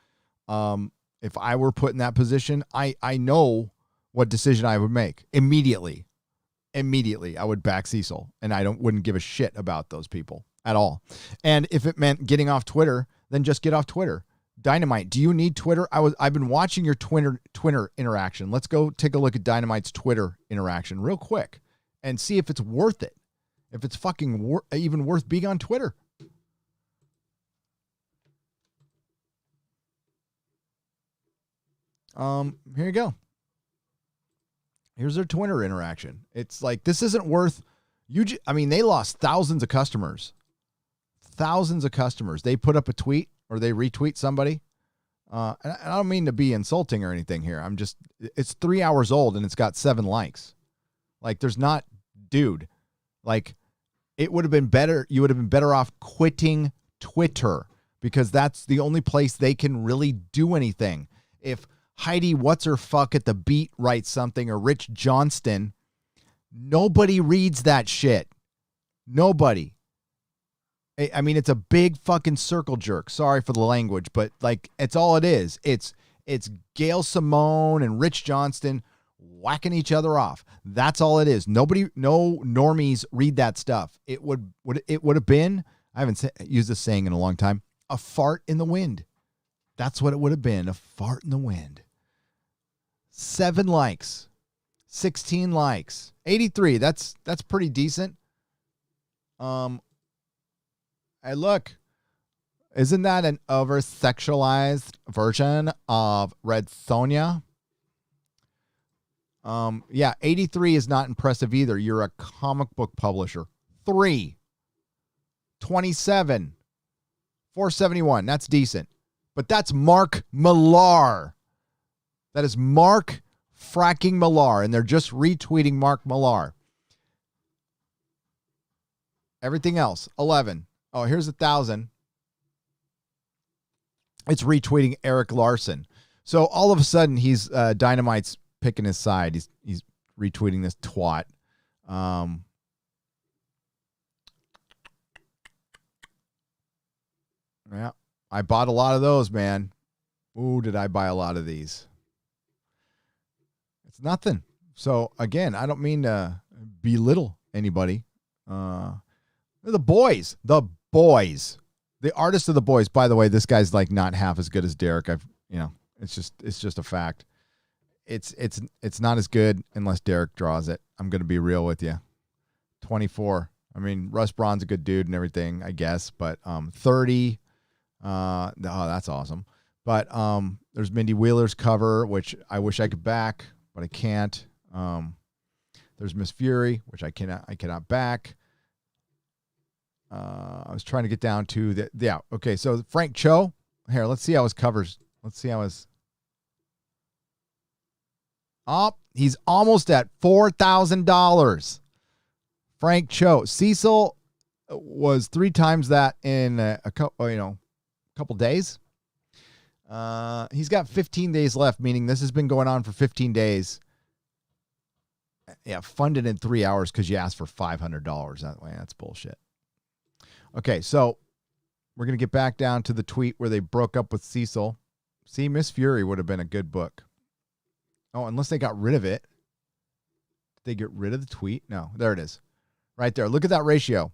if I were put in that position, I know what decision I would make immediately. I would back Cecil, and I wouldn't give a shit about those people at all. And if it meant getting off Twitter, then just get off Twitter. Dynamite, do you need Twitter? I've been watching your Twitter interaction. Let's go take a look at Dynamite's Twitter interaction real quick and see if it's worth it. If it's fucking even worth being on Twitter. Here you go. Here's their Twitter interaction. It's like, this isn't worth they lost thousands of customers. They put up a tweet or they retweet somebody. And I don't mean to be insulting or anything here. It's 3 hours old and it's got 7 likes. Like, it would have been better. You would have been better off quitting Twitter, because that's the only place they can really do anything. If Heidi What's-Her-Fuck at the Beat writes something, or Rich Johnston, nobody reads that shit. Nobody. I mean, it's a big fucking circle jerk. Sorry for the language, but like, it's all it is. It's Gail Simone and Rich Johnston whacking each other off. That's all it is. No normies read that stuff. It would have been, I haven't used this saying in a long time, a fart in the wind. That's what it would have been, a fart in the wind. 7 likes, 16 likes, 83. That's pretty decent. Hey, look, isn't that an over-sexualized version of Red Sonja? Yeah, 83 is not impressive either. You're a comic book publisher. 3, 27, 471. That's decent. But that's Mark Millar. That is Mark fracking Millar, and they're just retweeting Mark Millar. Everything else, 11. Oh, here's 1,000. It's retweeting Eric Larson. So all of a sudden, he's Dynamite's picking his side. He's retweeting this twat. Yeah, I bought a lot of those, man. Ooh, did I buy a lot of these? It's nothing. So again, I don't mean to belittle anybody. The boys, the artist of the boys. By the way, this guy's like not half as good as Derek. It's just a fact. It's not as good unless Derek draws it. I'm going to be real with you. 24. I mean, Russ Braun's a good dude and everything, I guess, but 30. Oh, that's awesome. But there's Mindy Wheeler's cover, which I wish I could back, but I can't. There's Miss Fury, which I cannot back. I was trying to get down to the yeah. Okay, so Frank Cho. Here, let's see how his covers. Let's see how his. Oh, he's almost at $4,000. Frank Cho. Cecil was 3 times that in a couple days. He's got 15 days left, meaning this has been going on for 15 days. Yeah, funded in 3 hours because you asked for $500 that way. That's bullshit. Okay, so we're going to get back down to the tweet where they broke up with Cecil. See, Miss Fury would have been a good book. Oh, unless they got rid of it. Did they get rid of the tweet? No, there it is. Right there. Look at that ratio.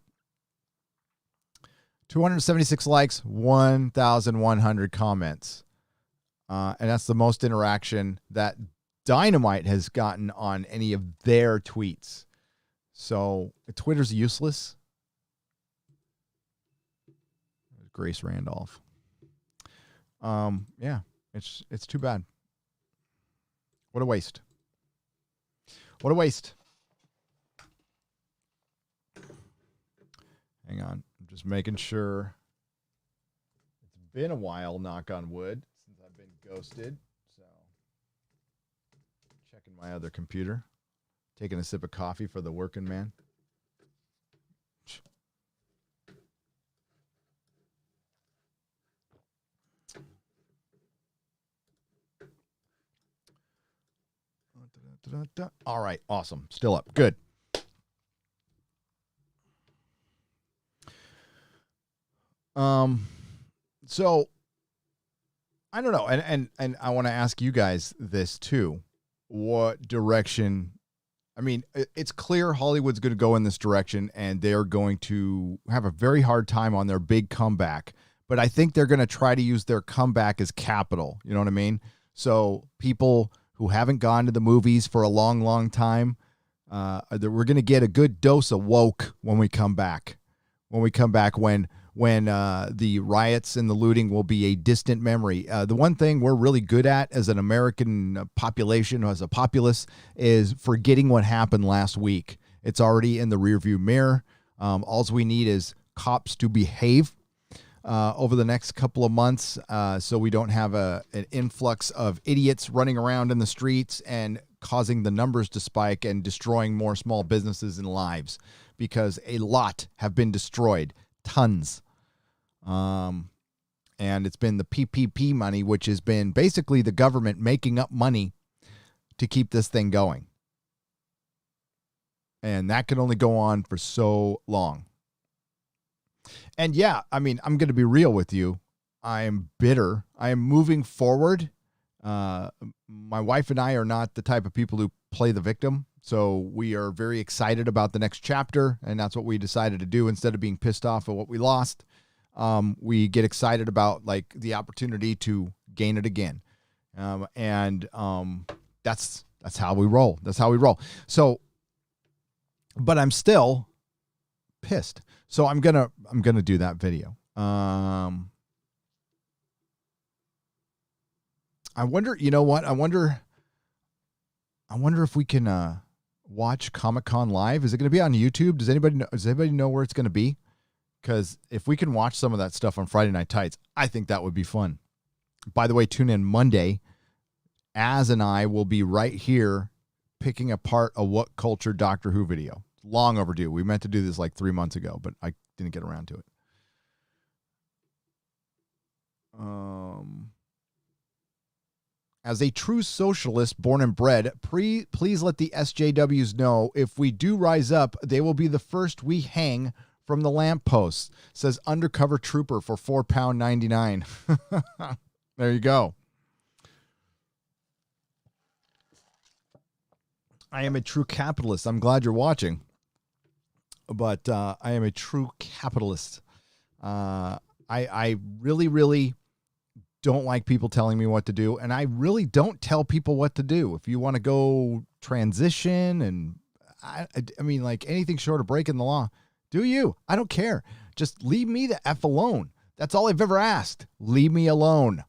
276 likes, 1,100 comments. And that's the most interaction that Dynamite has gotten on any of their tweets. So Twitter's useless. Grace Randolph. Yeah, it's too bad. What a waste. What a waste. Hang on. I'm just making sure. It's been a while, knock on wood, since I've been ghosted. So, checking my other computer. Taking a sip of coffee for the working man. All right, awesome. Still up. Good. So I don't know, and I want to ask you guys this too. What direction? I mean, it's clear Hollywood's going to go in this direction, and they're going to have a very hard time on their big comeback. But I think they're going to try to use their comeback as capital. You know what I mean? So people who haven't gone to the movies for a long, long time, we're going to get a good dose of woke when we come back. When the riots and the looting will be a distant memory. The one thing we're really good at as an American population, as a populace, is forgetting what happened last week. It's already in the rearview mirror. All we need is cops to behave over the next couple of months, so we don't have an influx of idiots running around in the streets and causing the numbers to spike and destroying more small businesses and lives, because a lot have been destroyed. Tons. And it's been the PPP money, which has been basically the government making up money to keep this thing going. And that can only go on for so long. And yeah, I mean, I'm going to be real with you. I am bitter. I am moving forward. My wife and I are not the type of people who play the victim. So we are very excited about the next chapter, and that's what we decided to do. Instead of being pissed off at what we lost, we get excited about like the opportunity to gain it again. That's how we roll. That's how we roll. So, but I'm still pissed. So I'm gonna do that video. I wonder, you know what? I wonder if we can watch Comic-Con live. Is it going to be on YouTube? Does anybody know where it's going to be? Because if we can watch some of that stuff on Friday Night Tights, I think that would be fun. By the way, tune in Monday. Az and I will be right here picking apart a What Culture Doctor Who video. Long overdue. We meant to do this like 3 months ago, but I didn't get around to it. As a true socialist born and bred, please let the SJWs know if we do rise up, they will be the first we hang from the lampposts, says undercover trooper for £4.99. There you go. I am a true capitalist. I'm glad you're watching. But I am a true capitalist. I really, really don't like people telling me what to do, and I really don't tell people what to do. If you want to go transition, and I mean, like anything short of breaking the law, do you? I don't care. Just leave me the F alone. That's all I've ever asked. Leave me alone.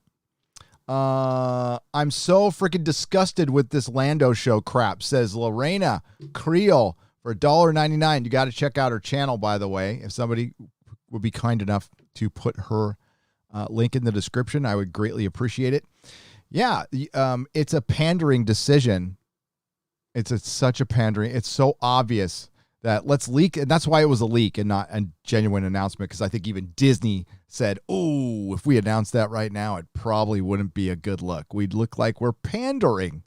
I'm so freaking disgusted with this Lando show crap, says Lorena Creel for $1.99. You got to check out her channel, by the way. If somebody would be kind enough to put her link in the description, I would greatly appreciate it. Yeah, it's a pandering decision. It's such a pandering. It's so obvious that let's leak. And that's why it was a leak and not a genuine announcement, because I think even Disney said, oh, if we announced that right now, it probably wouldn't be a good look. We'd look like we're pandering.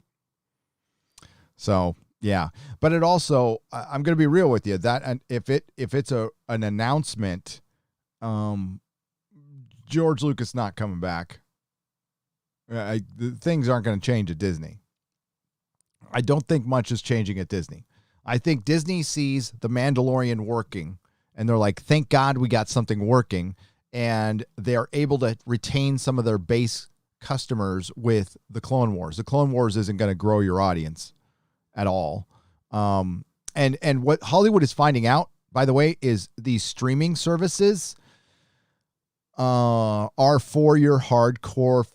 So, yeah. But it also, I'm going to be real with you, that if it's an announcement, George Lucas not coming back, things aren't going to change at Disney. I don't think much is changing at Disney. I think Disney sees The Mandalorian working, and they're like, thank God we got something working, and they are able to retain some of their base customers with the Clone Wars. The Clone Wars isn't going to grow your audience at all. And what Hollywood is finding out, by the way, is these streaming services are for your hardcore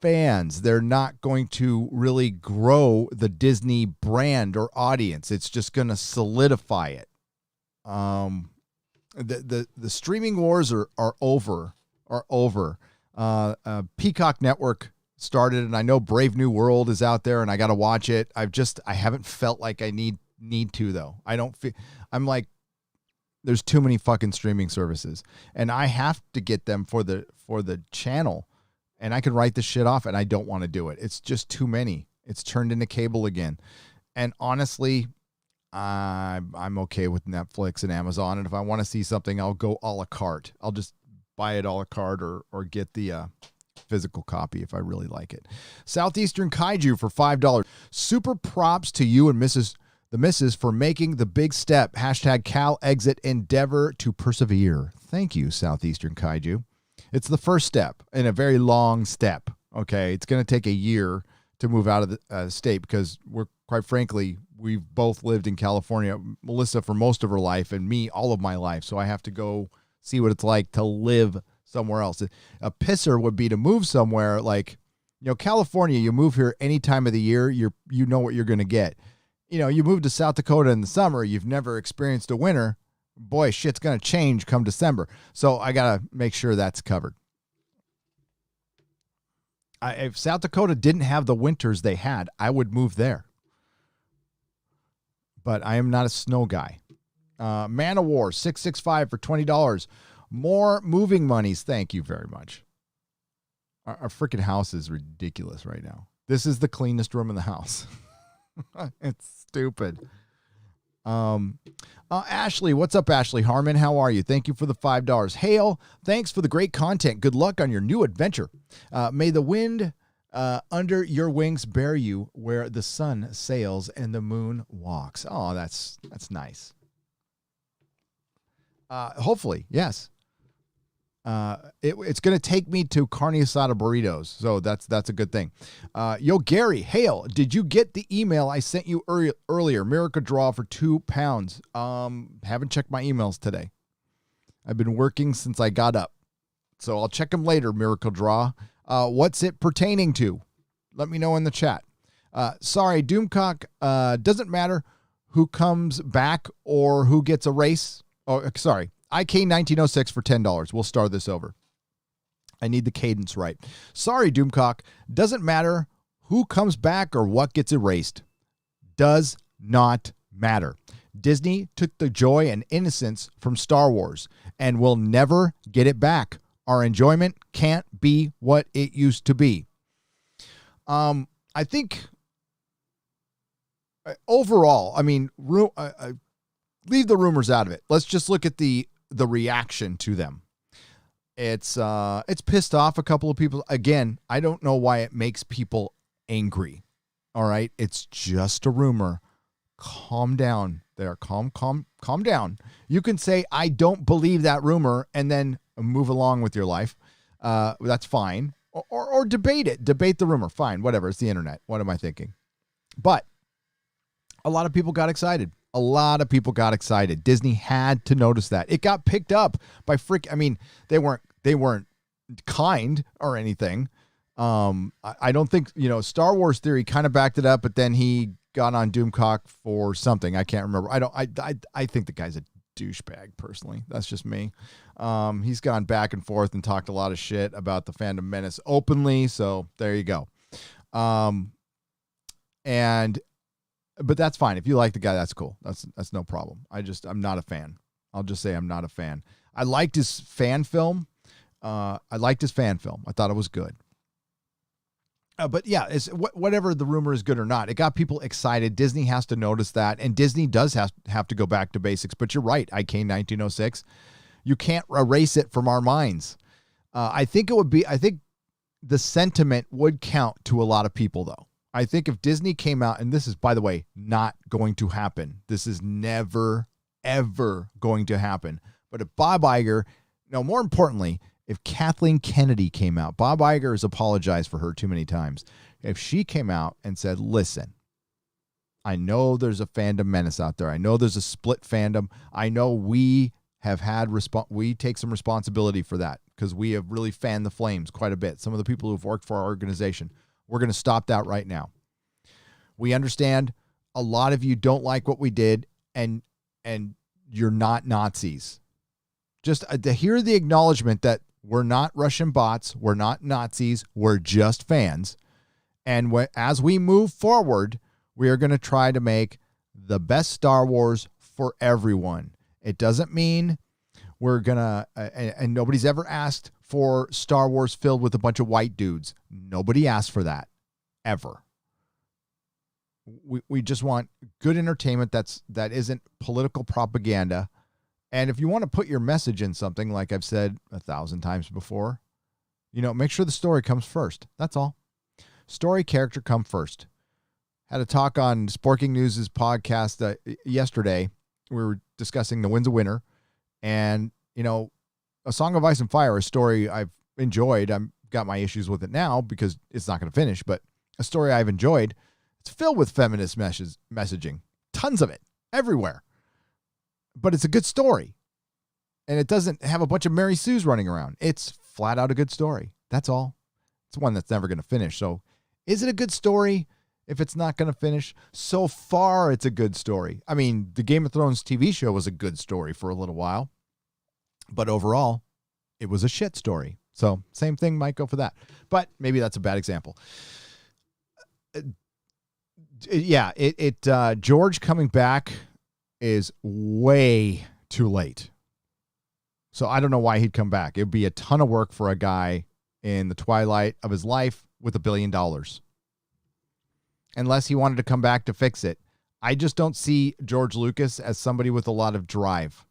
fans. They're not going to really grow the Disney brand or audience. It's just going to solidify it. The streaming wars are over. Peacock Network started, and I know Brave New World is out there, and I got to watch it. I haven't felt like I need to, though. I'm like, there's too many fucking streaming services, and I have to get them for the channel. And I can write this shit off, and I don't want to do it. It's just too many. It's turned into cable again. And honestly, I'm okay with Netflix and Amazon. And if I want to see something, I'll go a la carte. I'll just buy it a la carte or get the physical copy if I really like it. Southeastern Kaiju for $5. Super props to you and the missus for making the big step. Hashtag Cal Exit Endeavor to persevere. Thank you, Southeastern Kaiju. It's the first step in a very long step. Okay. It's going to take a year to move out of the state, because quite frankly, we've both lived in California, Melissa for most of her life and me all of my life. So I have to go see what it's like to live somewhere else. A pisser would be to move somewhere like, California, you move here any time of the year, you know what you're going to get. You move to South Dakota in the summer, you've never experienced a winter. Boy, shit's going to change come December. So I got to make sure that's covered. If South Dakota didn't have the winters they had, I would move there. But I am not a snow guy. Man of War, 665 for $20. More moving monies. Thank you very much. Our freaking house is ridiculous right now. This is the cleanest room in the house. It's stupid. Ashley, what's up, Ashley Harmon? How are you? Thank you for the $5. Hale, thanks for the great content. Good luck on your new adventure. May the wind under your wings bear you where the sun sails and the moon walks. Oh, that's nice. Hopefully, yes. It's going to take me to carne asada burritos, so that's a good thing. Yo, Gary, Hale, did you get the email I sent you earlier? Miracle Draw for £2. Haven't checked my emails today. I've been working since I got up, so I'll check them later, Miracle Draw. What's it pertaining to? Let me know in the chat. Sorry, Doomcock, doesn't matter who comes back or who gets a race. Oh, sorry. IK 1906 for $10. We'll start this over. I need the cadence right. Sorry, Doomcock. Doesn't matter who comes back or what gets erased. Does not matter. Disney took the joy and innocence from Star Wars and will never get it back. Our enjoyment can't be what it used to be. I think overall, I mean, leave the rumors out of it. Let's just look at the reaction to them. It's pissed off a couple of people. Again, I don't know why it makes people angry. All right. It's just a rumor. Calm down there. Calm down. You can say, I don't believe that rumor, and then move along with your life. That's fine. Or debate it. Debate the rumor. Fine. Whatever. It's the internet. What am I thinking? But a lot of people got excited. A lot of people got excited. Disney had to notice that. It got picked up by they weren't kind or anything. I don't think, Star Wars Theory kind of backed it up, but then he got on Doomcock for something. I can't remember. I think the guy's a douchebag personally. That's just me. He's gone back and forth and talked a lot of shit about the fandom menace openly. So there you go. But that's fine. If you like the guy, that's cool. That's no problem. I'm not a fan. I'll just say I'm not a fan. I liked his fan film. I thought it was good. But yeah, it's whatever the rumor is good or not. It got people excited. Disney has to notice that, and Disney does have to go back to basics. But you're right, IK 1906. You can't erase it from our minds. I think the sentiment would count to a lot of people, though. I think if Disney came out, and this is, by the way, not going to happen. This is never, ever going to happen. But if Bob Iger, more importantly, if Kathleen Kennedy came out, Bob Iger has apologized for her too many times. If she came out and said, listen, I know there's a fandom menace out there. I know there's a split fandom. I know we have we take some responsibility for that because we have really fanned the flames quite a bit. Some of the people who've worked for our organization. We're going to stop that right now. We understand a lot of you don't like what we did, and you're not Nazis. Just to hear the acknowledgement that we're not Russian bots, we're not Nazis, we're just fans. And as we move forward, we are going to try to make the best Star Wars for everyone. It doesn't mean we're going to, and nobody's ever asked for Star Wars filled with a bunch of white dudes. Nobody asked for that, ever. We just want good entertainment that isn't political propaganda. And if you want to put your message in something, like I've said 1,000 times before, make sure the story comes first. That's all. Story, character come first. Had a talk on Sporking News' podcast yesterday. We were discussing The Winds of Winter. And, A Song of Ice and Fire, a story I've enjoyed. I've got my issues with it now because it's not going to finish, but a story I've enjoyed. It's filled with feminist messaging. Tons of it. Everywhere. But it's a good story. And it doesn't have a bunch of Mary Sues running around. It's flat out a good story. That's all. It's one that's never going to finish. So is it a good story if it's not going to finish? So far, it's a good story. I mean, the Game of Thrones TV show was a good story for a little while. But overall, it was a shit story. So same thing might go for that. But maybe that's a bad example. George coming back is way too late. So I don't know why he'd come back. It would be a ton of work for a guy in the twilight of his life with $1 billion. Unless he wanted to come back to fix it. I just don't see George Lucas as somebody with a lot of drive.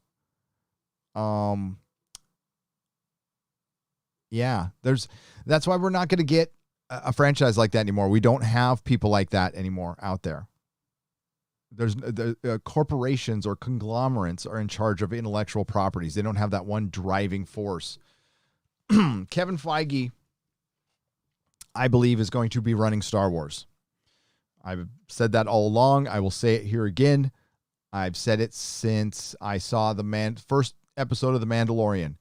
That's why we're not going to get a franchise like that anymore. We don't have people like that anymore out there. There's corporations or conglomerates are in charge of intellectual properties. They don't have that one driving force. Kevin Feige, I believe, is going to be running Star Wars. I've said that all along. I will say it here again. I've said it since I saw the first episode of The Mandalorian.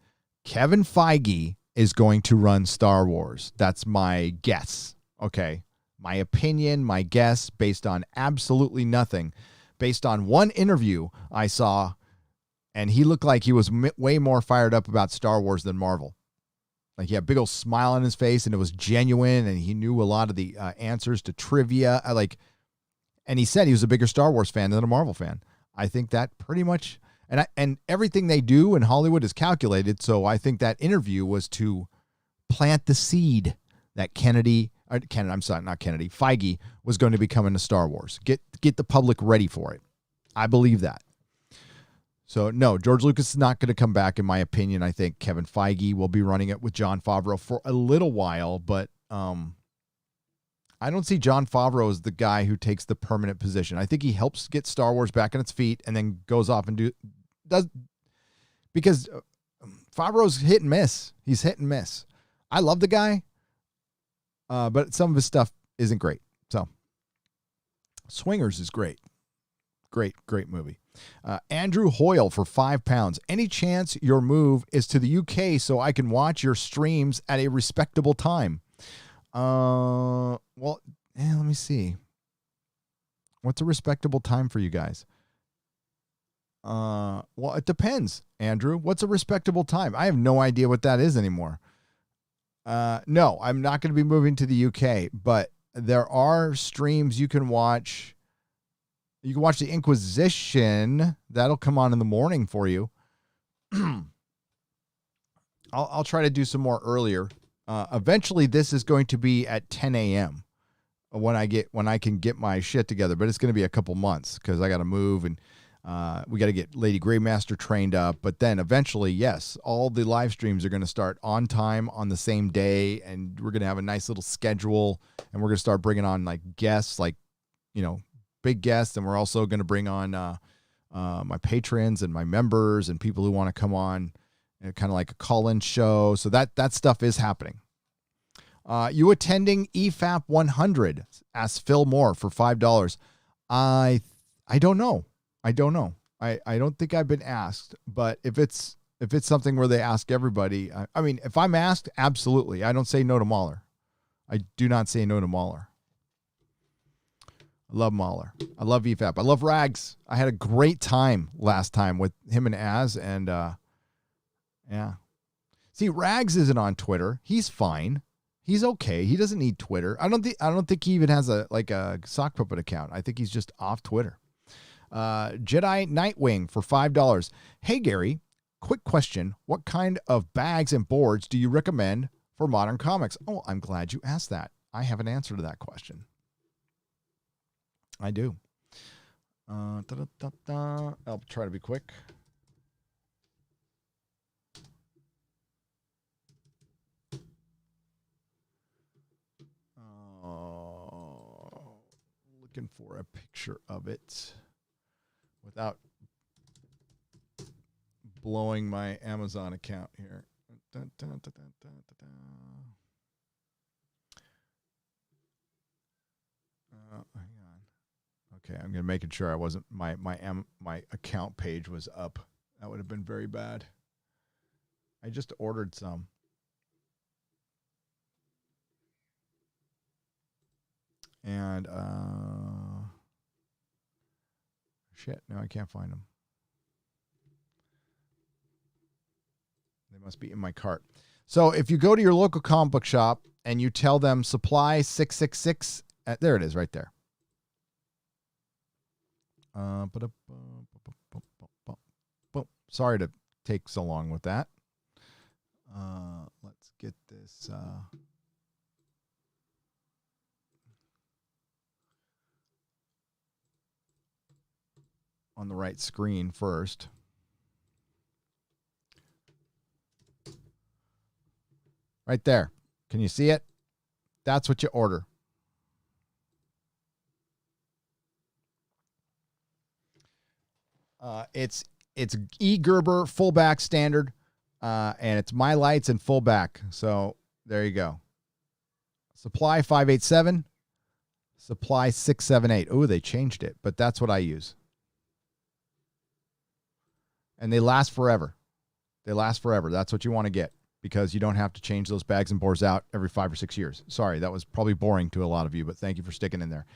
Kevin Feige is going to run Star Wars. That's my guess. Okay. My opinion, my guess, based on absolutely nothing. Based on one interview I saw, and he looked like he was way more fired up about Star Wars than Marvel. Like he had a big old smile on his face, and it was genuine, and he knew a lot of the answers to trivia. And he said he was a bigger Star Wars fan than a Marvel fan. I think that pretty much, and everything they do in Hollywood is calculated. So I think that interview was to plant the seed that Feige was going to be coming to Star Wars. Get the public ready for it. I believe that. So no, George Lucas is not going to come back, in my opinion. I think Kevin Feige will be running it with Jon Favreau for a little while, but I don't see Jon Favreau as the guy who takes the permanent position. I think he helps get Star Wars back on its feet and then goes off and does, because Favreau's hit and miss. He's hit and miss. I love the guy. But some of his stuff isn't great. So, Swingers is great. Great movie. Andrew Hoyle for £5. Any chance your move is to the UK so I can watch your streams at a respectable time? Let me see. What's a respectable time for you guys? Well, it depends, Andrew. What's a respectable time? I have no idea what that is anymore. No, I'm not going to be moving to the UK, but there are streams you can watch. You can watch the Inquisition. That'll come on in the morning for you. I'll try to do some more earlier. Eventually, this is going to be at 10 a.m. when I can get my shit together, but it's going to be a couple months because I got to move and we got to get Lady Greymaster trained up. But then eventually, yes, all the live streams are going to start on time on the same day, and we're going to have a nice little schedule, and we're going to start bringing on like guests, like, big guests, and we're also going to bring on my patrons and my members and people who want to come on, kind of like a call-in show. So that stuff is happening. You attending EFAP 100? Asks Phil Moore for $5. I don't know. I don't think I've been asked, but if it's something where they ask everybody, I mean, if I'm asked, absolutely. I don't say no to Mahler. I do not say no to Mahler. I love Mahler. I love EFAP. I love Rags. I had a great time last time with him and Az, and yeah. See, Rags isn't on Twitter. He's fine. He's okay. He doesn't need Twitter. I don't think he even has a sock puppet account. I think he's just off Twitter. Jedi Nightwing for $5. Hey Gary, quick question. What kind of bags and boards do you recommend for modern comics? Oh, I'm glad you asked that. I have an answer to that question. I do. I'll try to be quick. Looking for a picture of it without blowing my Amazon account here. Hang on. Okay, I'm gonna making sure I wasn't my account page was up. That would have been very bad. I just ordered some. And shit, no, I can't find them. They must be in my cart. So if you go to your local comic book shop and you tell them supply 666, there it is right there. Sorry to take so long with that. Let's get this on the right screen first. Right there. Can you see it? That's what you order. It's E. Gerber fullback standard, and it's My Lights and fullback. So there you go. Supply 587, supply 678. Oh, they changed it, but that's what I use. And they last forever. They last forever. That's what you want to get because you don't have to change those bags and boards out every 5 or 6 years. Sorry, that was probably boring to a lot of you, but thank you for sticking in there.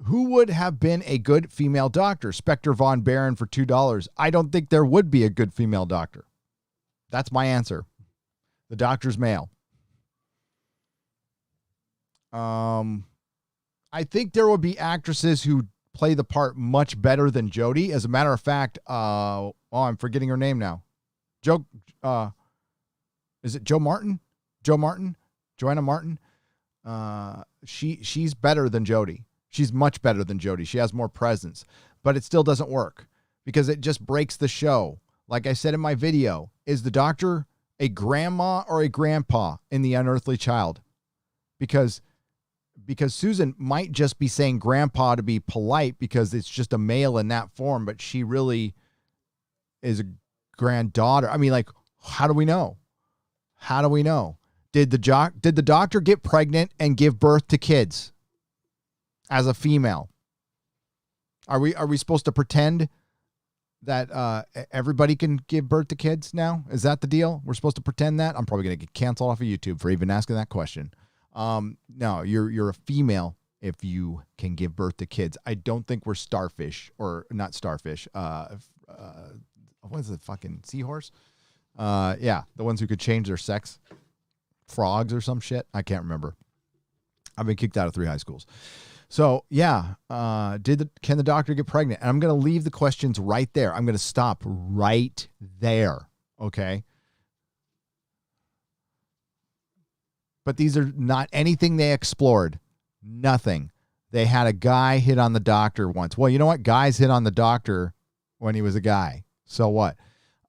Who would have been a good female doctor? Spectre Von Baron for $2. I don't think there would be a good female doctor. That's my answer. The doctor's male. I think there would be actresses who play the part much better than Jodie. As a matter of fact, I'm forgetting her name now. Is it Joe Martin? Joanna Martin? She's better than Jodie. She's much better than Jodie. She has more presence, but it still doesn't work because it just breaks the show. Like I said in my video, is the doctor a grandma or a grandpa in The Unearthly Child? Because Susan might just be saying grandpa to be polite because it's just a male in that form, but she really is a granddaughter. I mean, like, how do we know? How do we know? Did the doctor get pregnant and give birth to kids as a female? Are we supposed to pretend that everybody can give birth to kids now? Is that the deal? We're supposed to pretend that? I'm probably going to get canceled off of YouTube for even asking that question. No, you're a female if you can give birth to kids. I don't think we're starfish, or not starfish. What is it? Fucking seahorse? Yeah, the ones who could change their sex. Frogs or some shit. I can't remember. I've been kicked out of 3 high schools. So yeah, can the doctor get pregnant? And I'm going to leave the questions right there. I'm going to stop right there. Okay. But these are not anything they explored. Nothing. They had a guy hit on the doctor once. Well, you know what? Guys hit on the doctor when he was a guy. So what?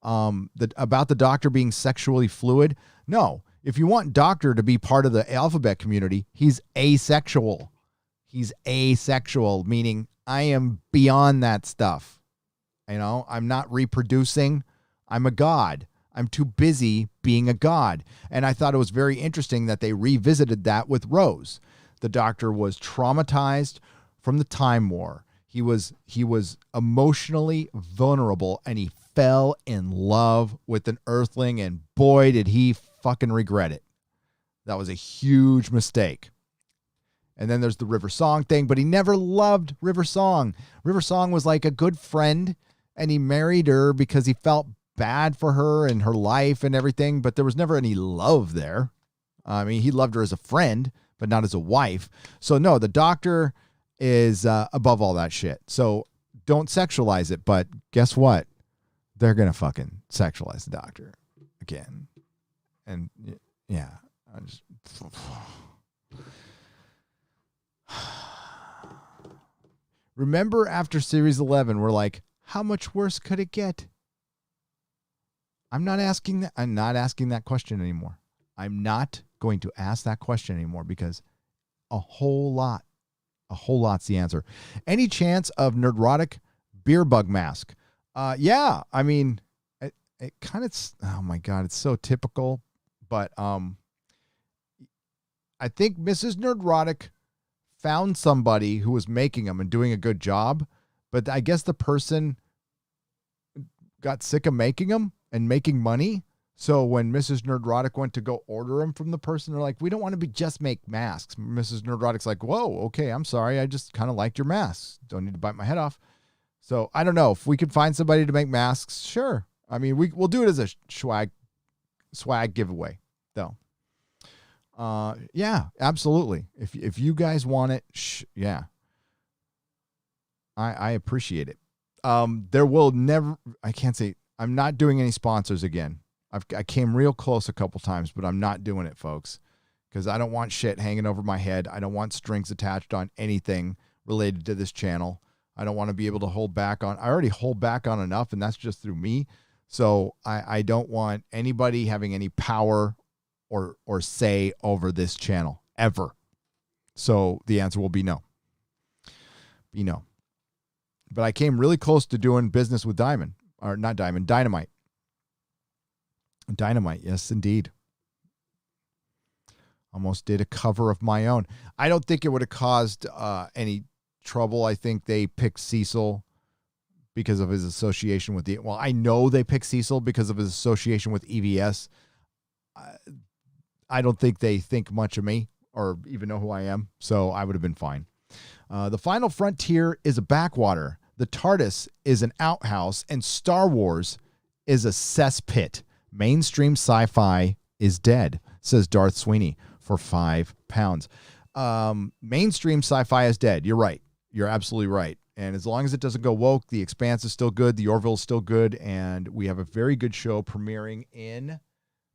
About the doctor being sexually fluid? No. If you want doctor to be part of the alphabet community, he's asexual. He's asexual, meaning I am beyond that stuff. You know, I'm not reproducing. I'm a god. I'm too busy being a god. And I thought it was very interesting that they revisited that with Rose. The doctor was traumatized from the Time War. He was emotionally vulnerable, and he fell in love with an Earthling, and boy, did he fucking regret it. That was a huge mistake. And then there's the River Song thing, but he never loved River Song. River Song was like a good friend, and he married her because he felt bad for her and her life and everything, but there was never any love there. I mean, he loved her as a friend, but not as a wife. So no, the doctor is above all that shit. So don't sexualize it, but guess what? They're going to fucking sexualize the doctor again. And yeah, I just... Remember after Series 11, we're like, how much worse could it get? I'm not asking that question anymore. I'm not going to ask that question anymore because a whole lot's the answer. Any chance of Nerdrotic beer bug mask? Yeah, I mean, it kind of, oh my God, it's so typical, but I think Mrs. Nerdrotic found somebody who was making them and doing a good job, but I guess the person got sick of making them and making money. So when Mrs. Nerdrotic went to go order them from the person, they're like, we don't want to just make masks. Mrs. Nerdrotic's like, whoa, okay, I'm sorry. I just kind of liked your masks. Don't need to bite my head off. So I don't know if we could find somebody to make masks. Sure. I mean, we'll do it as a swag giveaway though. Yeah, absolutely. If you guys want it, yeah, I appreciate it. There will never, I can't say, I'm not doing any sponsors again. I came real close a couple times, but I'm not doing it, folks, because I don't want shit hanging over my head. I don't want strings attached on anything related to this channel. I don't want to be able to hold back on, I already hold back on enough, and that's just through me. So I don't want anybody having any power or say over this channel ever. So the answer will be no. Be no. But I came really close to doing business with Dynamite. Dynamite, yes, indeed. Almost did a cover of my own. I don't think it would have caused any trouble. I think they picked Cecil because of his association with I know they picked Cecil because of his association with EVS. I don't think they think much of me or even know who I am, so I would have been fine. The final frontier is a backwater. The TARDIS is an outhouse, and Star Wars is a cesspit. Mainstream sci-fi is dead, says Darth Sweeney for £5. Mainstream sci-fi is dead. You're right. You're absolutely right. And as long as it doesn't go woke, The Expanse is still good. The Orville is still good. And we have a very good show premiering in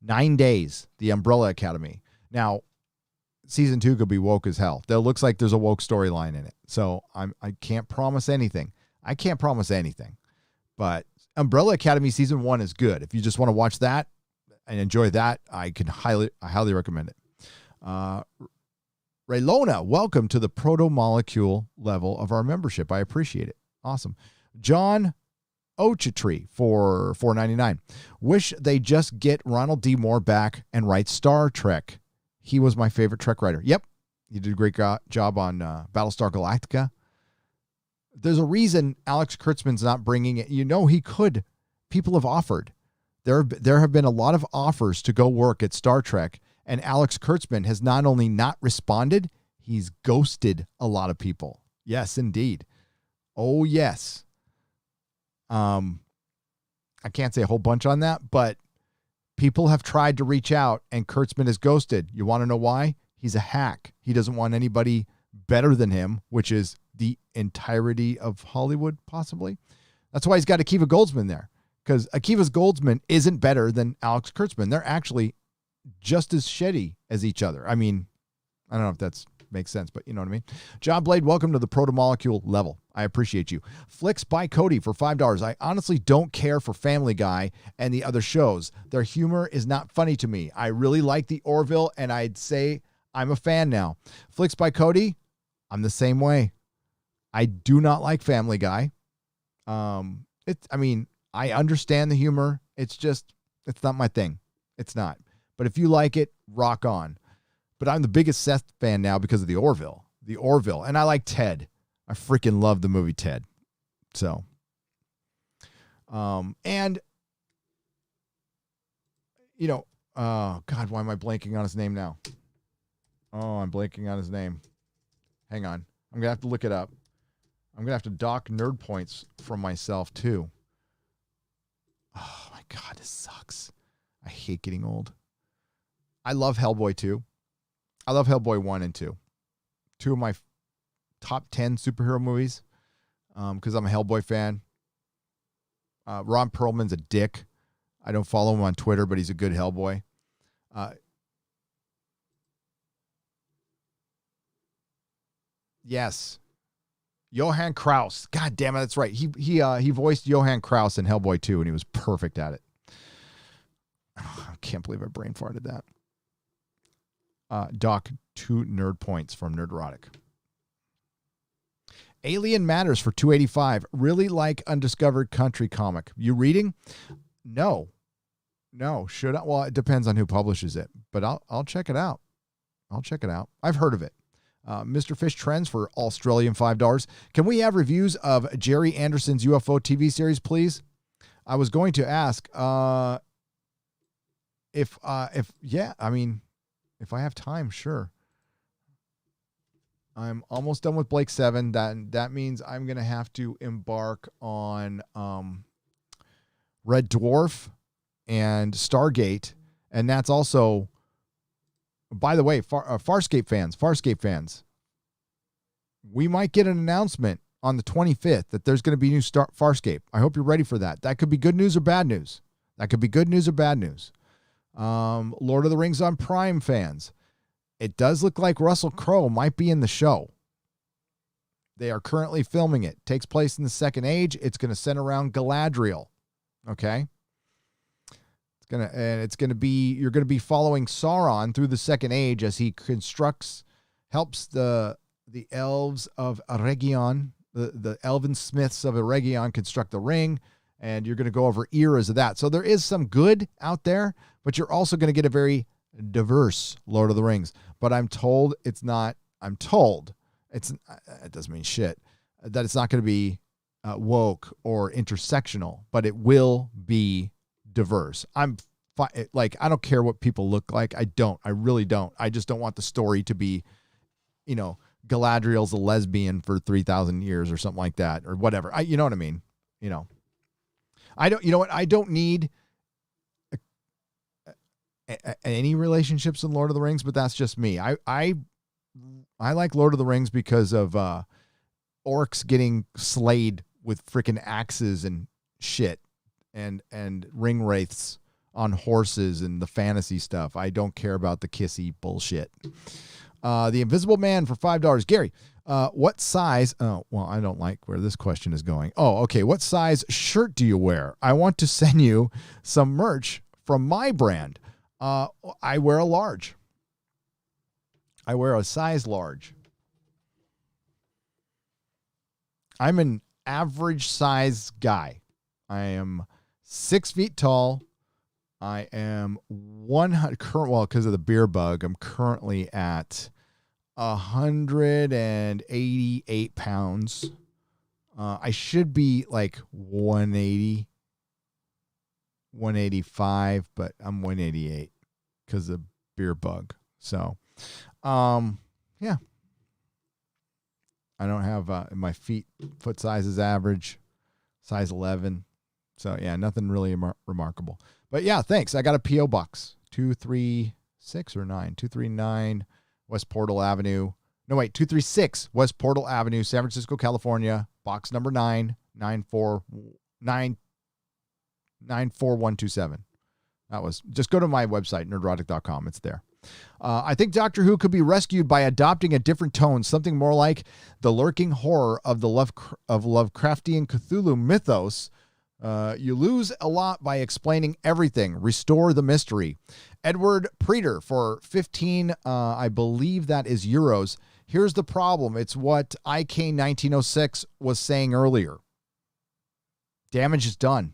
9 days, The Umbrella Academy. Now, season 2 could be woke as hell. There looks like there's a woke storyline in it. So I can't promise anything. But Umbrella Academy season 1 is good. If you just want to watch that and enjoy that, I highly recommend it. Raylona, welcome to the proto-molecule level of our membership. I appreciate it. Awesome. John Ochitri for $4.99. Wish they just get Ronald D. Moore back and write Star Trek. He was my favorite Trek writer. Yep. He did a great job on Battlestar Galactica. There's a reason Alex Kurtzman's not bringing it. You know, he could. People have offered. There have been a lot of offers to go work at Star Trek, and Alex Kurtzman has not only not responded, he's ghosted a lot of people. Yes, indeed. Oh, yes. I can't say a whole bunch on that, but people have tried to reach out, and Kurtzman is ghosted. You want to know why? He's a hack. He doesn't want anybody better than him, which is the entirety of Hollywood, possibly. That's why he's got Akiva Goldsman there, because Akiva Goldsman isn't better than Alex Kurtzman. They're actually just as shitty as each other. I mean, I don't know if that makes sense, but you know what I mean. John Blade, welcome to the Proto-Molecule level. I appreciate you. Flicks by Cody for $5. I honestly don't care for Family Guy and the other shows. Their humor is not funny to me. I really like the Orville, and I'd say I'm a fan now. Flicks by Cody, I'm the same way. I do not like Family Guy. I mean, I understand the humor. It's not my thing. It's not. But if you like it, rock on. But I'm the biggest Seth fan now because of the Orville. And I like Ted. I freaking love the movie Ted. So, and, you know, oh, God, why am I blanking on his name now? Oh, I'm blanking on his name. Hang on. I'm going to have to look it up. I'm going to have to dock nerd points from myself, too. Oh, my God, this sucks. I hate getting old. I love Hellboy 2. I love Hellboy 1 and 2. Two of my top 10 superhero movies because I'm a Hellboy fan. Ron Perlman's a dick. I don't follow him on Twitter, but he's a good Hellboy. Yes. Johann Kraus. God damn it, that's right. He voiced Johann Kraus in Hellboy 2, and he was perfect at it. Oh, I can't believe I brain farted that. Doc, 2 nerd points from Nerdrotic. Alien Matters for $2.85. Really like Undiscovered Country comic. You reading? No. Should I? Well, it depends on who publishes it, but I'll check it out. I've heard of it. Mr. Fish Trends for Australian $5. Can we have reviews of Jerry Anderson's UFO TV series, please? I was going to ask if I have time, sure. I'm almost done with Blake 7. That means I'm going to have to embark on Red Dwarf and Stargate. And that's also, by the way, Farscape fans, we might get an announcement on the 25th that there's going to be new Farscape. I hope you're ready for that. That could be good news or bad news. Lord of the Rings on Prime fans. It does look like Russell Crowe might be in the show. They are currently filming it. Takes place in the Second Age. It's going to center around Galadriel. Okay? You're going to be following Sauron through the Second Age as he helps the elves of Eregion, the elven smiths of Eregion construct the ring, and you're going to go over eras of that. So there is some good out there, but you're also going to get a very diverse Lord of the Rings. But it doesn't mean shit, that it's not going to be woke or intersectional, but it will be diverse. I don't care what people look like. I really don't. I just don't want the story to be, Galadriel's a lesbian for 3,000 years or something like that, or whatever. You know what I mean? I don't need any relationships in Lord of the Rings, but that's just me. I like Lord of the Rings because of orcs getting slayed with freaking axes and shit, and ring wraiths on horses and the fantasy stuff. I don't care about the kissy bullshit. The Invisible Man for $5. Gary, what size? Oh, well, I don't like where this question is going. Oh, okay. What size shirt do you wear? I want to send you some merch from my brand. I wear a large. I wear a size large. I'm an average size guy. I am 6 feet tall. I am 100 because of the beer bug, I'm currently at 188 pounds. I should be like 180, 185, but I'm 188 because of beer bug. So, yeah. I don't have my foot size is average, size 11. So, yeah, nothing really remarkable. But, yeah, thanks. I got a P.O. Box, 236 or 9, 239 West Portal Avenue. No, wait, 236 West Portal Avenue, San Francisco, California, box number 94127. That was, just go to my website, nerdrotic.com. It's there. I think Doctor Who could be rescued by adopting a different tone, something more like the lurking horror of the Lovecraftian Cthulhu mythos. You lose a lot by explaining everything. Restore the mystery. Edward Preeter for 15, I believe that is euros. Here's the problem. It's what IK1906 was saying earlier. Damage is done.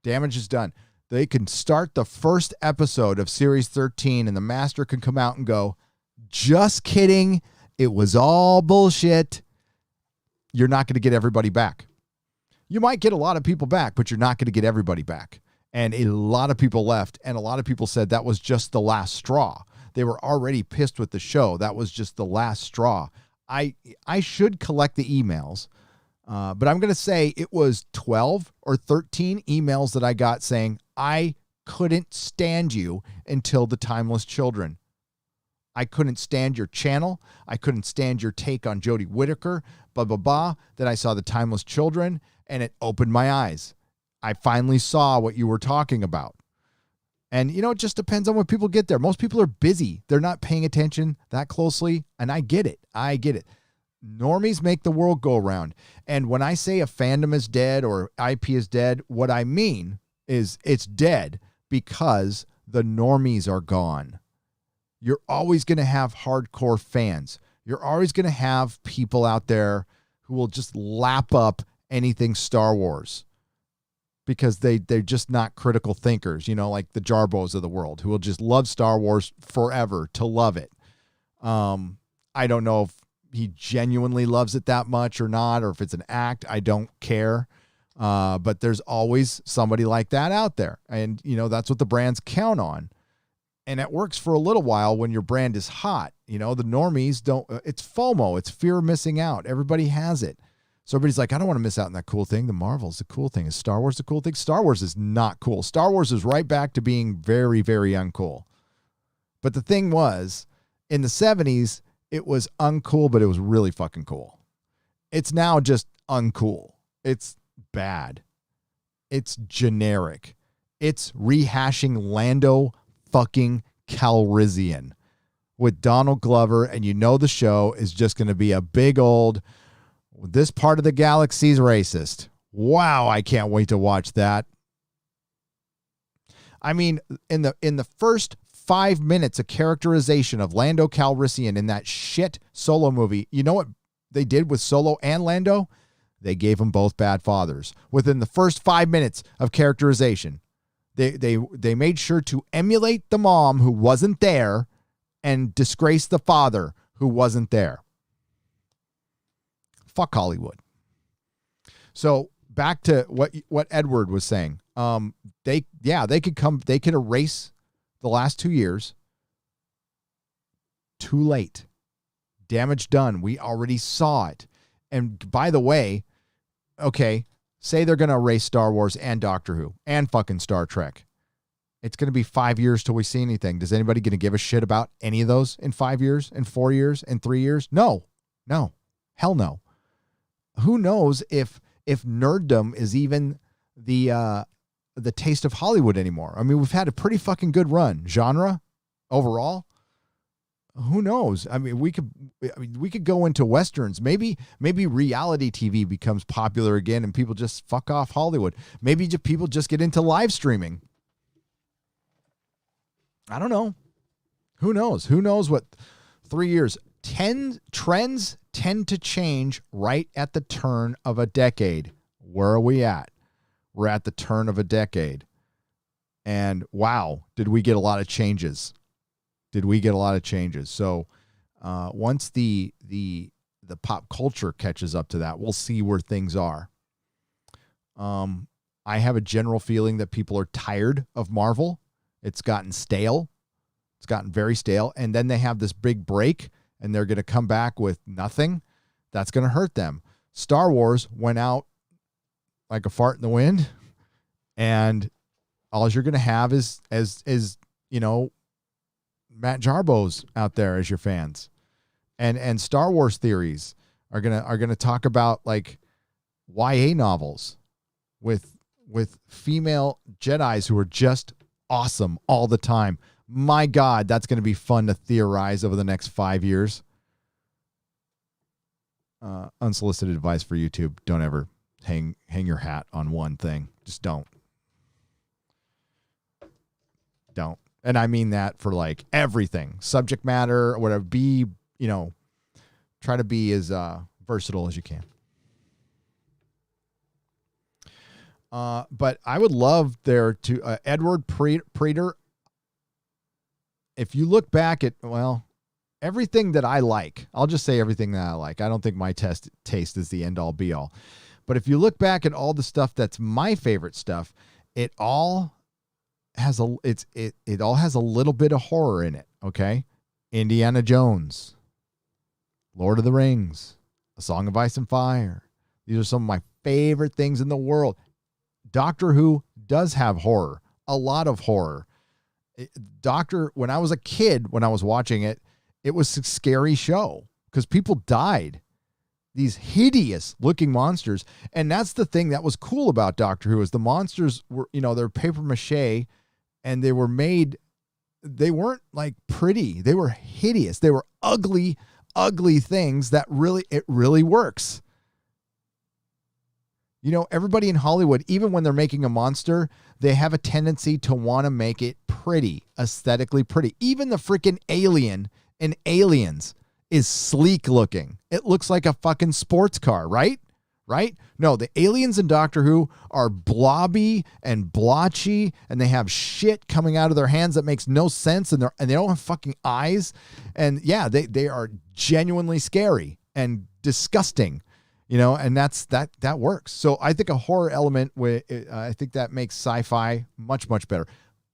Damage is done. They can start the first episode of Series 13 and the Master can come out and go, just kidding. It was all bullshit. You're not going to get everybody back. You might get a lot of people back, but you're not going to get everybody back. And a lot of people left, and a lot of people said that was just the last straw. They were already pissed with the show. That was just the last straw. I should collect the emails. But I'm going to say it was 12 or 13 emails that I got saying, I couldn't stand you until the Timeless Children. I couldn't stand your channel. I couldn't stand your take on Jodie Whittaker, blah, blah, blah. Then I saw the Timeless Children, and it opened my eyes. I finally saw what you were talking about. And, you know, it just depends on when people get there. Most people are busy. They're not paying attention that closely, and I get it. I get it. Normies make the world go around. And when I say a fandom is dead or IP is dead, what I mean is it's dead because the normies are gone. You're always going to have hardcore fans. You're always going to have people out there who will just lap up anything Star Wars because they're just not critical thinkers, you know, like the Jarbos of the world who will just love Star Wars forever to love it. I don't know if he genuinely loves it that much or not, or if it's an act. I don't care. But there's always somebody like that out there. And, you know, that's what the brands count on. And it works for a little while when your brand is hot. You know, the normies don't, it's FOMO. It's fear of missing out. Everybody has it. So everybody's like, I don't want to miss out on that cool thing. The Marvel's the cool thing. Is Star Wars the cool thing? Star Wars is not cool. Star Wars is right back to being very, very uncool. But the thing was, in the 70s, it was uncool, but it was really fucking cool. It's now just uncool. It's bad. It's generic. It's rehashing Lando fucking Calrissian with Donald Glover, and you know the show is just going to be a big old, this part of the galaxy's racist. Wow, I can't wait to watch that. I mean, in the first 5 minutes of characterization of Lando Calrissian in that shit Solo movie, you know what they did with Solo and Lando? They gave them both bad fathers. Within the first 5 minutes of characterization, they made sure to emulate the mom who wasn't there and disgrace the father who wasn't there. Fuck Hollywood. So back to what Edward was saying. They could erase the last 2 years. Too late. Damage done. We already saw it. And by the way, okay, say they're going to erase Star Wars and Doctor Who and fucking Star Trek. It's going to be 5 years till we see anything. Does anybody going to give a shit about any of those in 5 years, in 4 years, in 3 years? No. Hell no. Who knows if nerddom is even the taste of Hollywood anymore? I mean, we've had a pretty fucking good run. Genre overall, who knows? I mean, we could go into Westerns. Maybe reality TV becomes popular again and people just fuck off Hollywood. Maybe people just get into live streaming. I don't know. Who knows? Who knows what 3 years? Trends tend to change right at the turn of a decade. Where are we at? We're at the turn of a decade. And wow, did we get a lot of changes? So once the the pop culture catches up to that, we'll see where things are. I have a general feeling that people are tired of Marvel. It's gotten stale. It's gotten very stale. And then they have this big break and they're going to come back with nothing. That's going to hurt them. Star Wars went out like a fart in the wind, and all you're going to have is you know, Matt Jarbo's out there as your fans. And Star Wars theories are going to talk about like YA novels with female Jedis who are just awesome all the time. My God, that's going to be fun to theorize over the next 5 years. Unsolicited advice for YouTube. Don't ever hang your hat on one thing. Just don't. Don't. And I mean that for like everything. Subject matter or whatever. Be, you know, try to be as versatile as you can. But I would love there to Edward Prater. If you look back at, well, everything that I like, I'll just say everything that I like. I don't think my taste is the end all be all. But if you look back at all the stuff that's my favorite stuff, it all has it all has a little bit of horror in it, okay? Indiana Jones, Lord of the Rings, A Song of Ice and Fire. These are some of my favorite things in the world. Doctor Who does have horror, a lot of horror. When I was a kid, when I was watching it, it was a scary show because people died. These hideous looking monsters. And that's the thing that was cool about Doctor Who is the monsters were, you know, they're paper mache and they were made, they weren't like pretty. They were hideous. They were ugly, ugly things that it really works. You know, everybody in Hollywood, even when they're making a monster, they have a tendency to want to make it pretty, aesthetically pretty. Even the freaking alien in Aliens is sleek looking. It looks like a fucking sports car, right? Right? No, the aliens in Doctor Who are blobby and blotchy, and they have shit coming out of their hands that makes no sense, and they don't have fucking eyes. And yeah, they are genuinely scary and disgusting. You know, and that works. So I think a horror element, I think that makes sci-fi much, much better.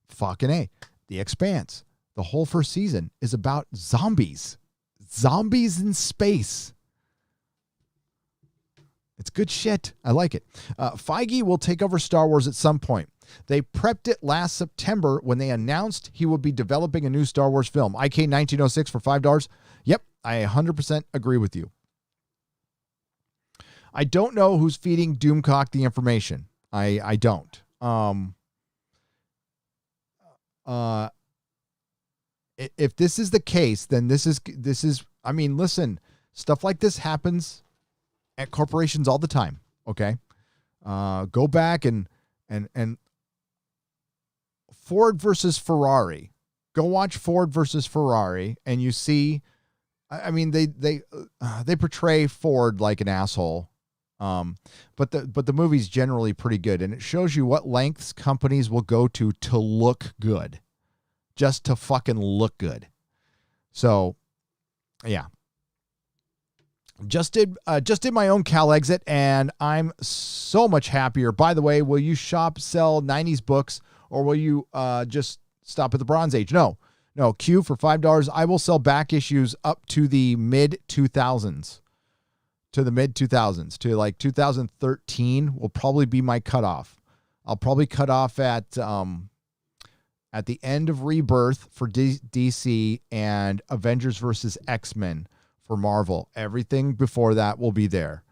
Fucking A. The Expanse. The whole first season is about zombies. Zombies in space. It's good shit. I like it. Feige will take over Star Wars at some point. They prepped it last September when they announced he would be developing a new Star Wars film. IK 1906 for $5. Yep, I 100% agree with you. I don't know who's feeding Doomcock the information. I don't. If this is the case, then this is. I mean, listen, stuff like this happens at corporations all the time. Okay, go back and Ford versus Ferrari. Go watch Ford versus Ferrari, and you see. I mean, they portray Ford like an asshole. But the movie's generally pretty good, and it shows you what lengths companies will go to look good, just to fucking look good. So, yeah, just did my own Cal exit, and I'm so much happier. By the way, will you sell 90s books, or will you just stop at the Bronze Age? No, Q for $5. I will sell back issues up to the mid 2000s. To the mid 2000s, to like 2013 will probably be my cutoff. I'll probably cut off at the end of Rebirth for DC and Avengers versus X-Men for Marvel. Everything before that will be there.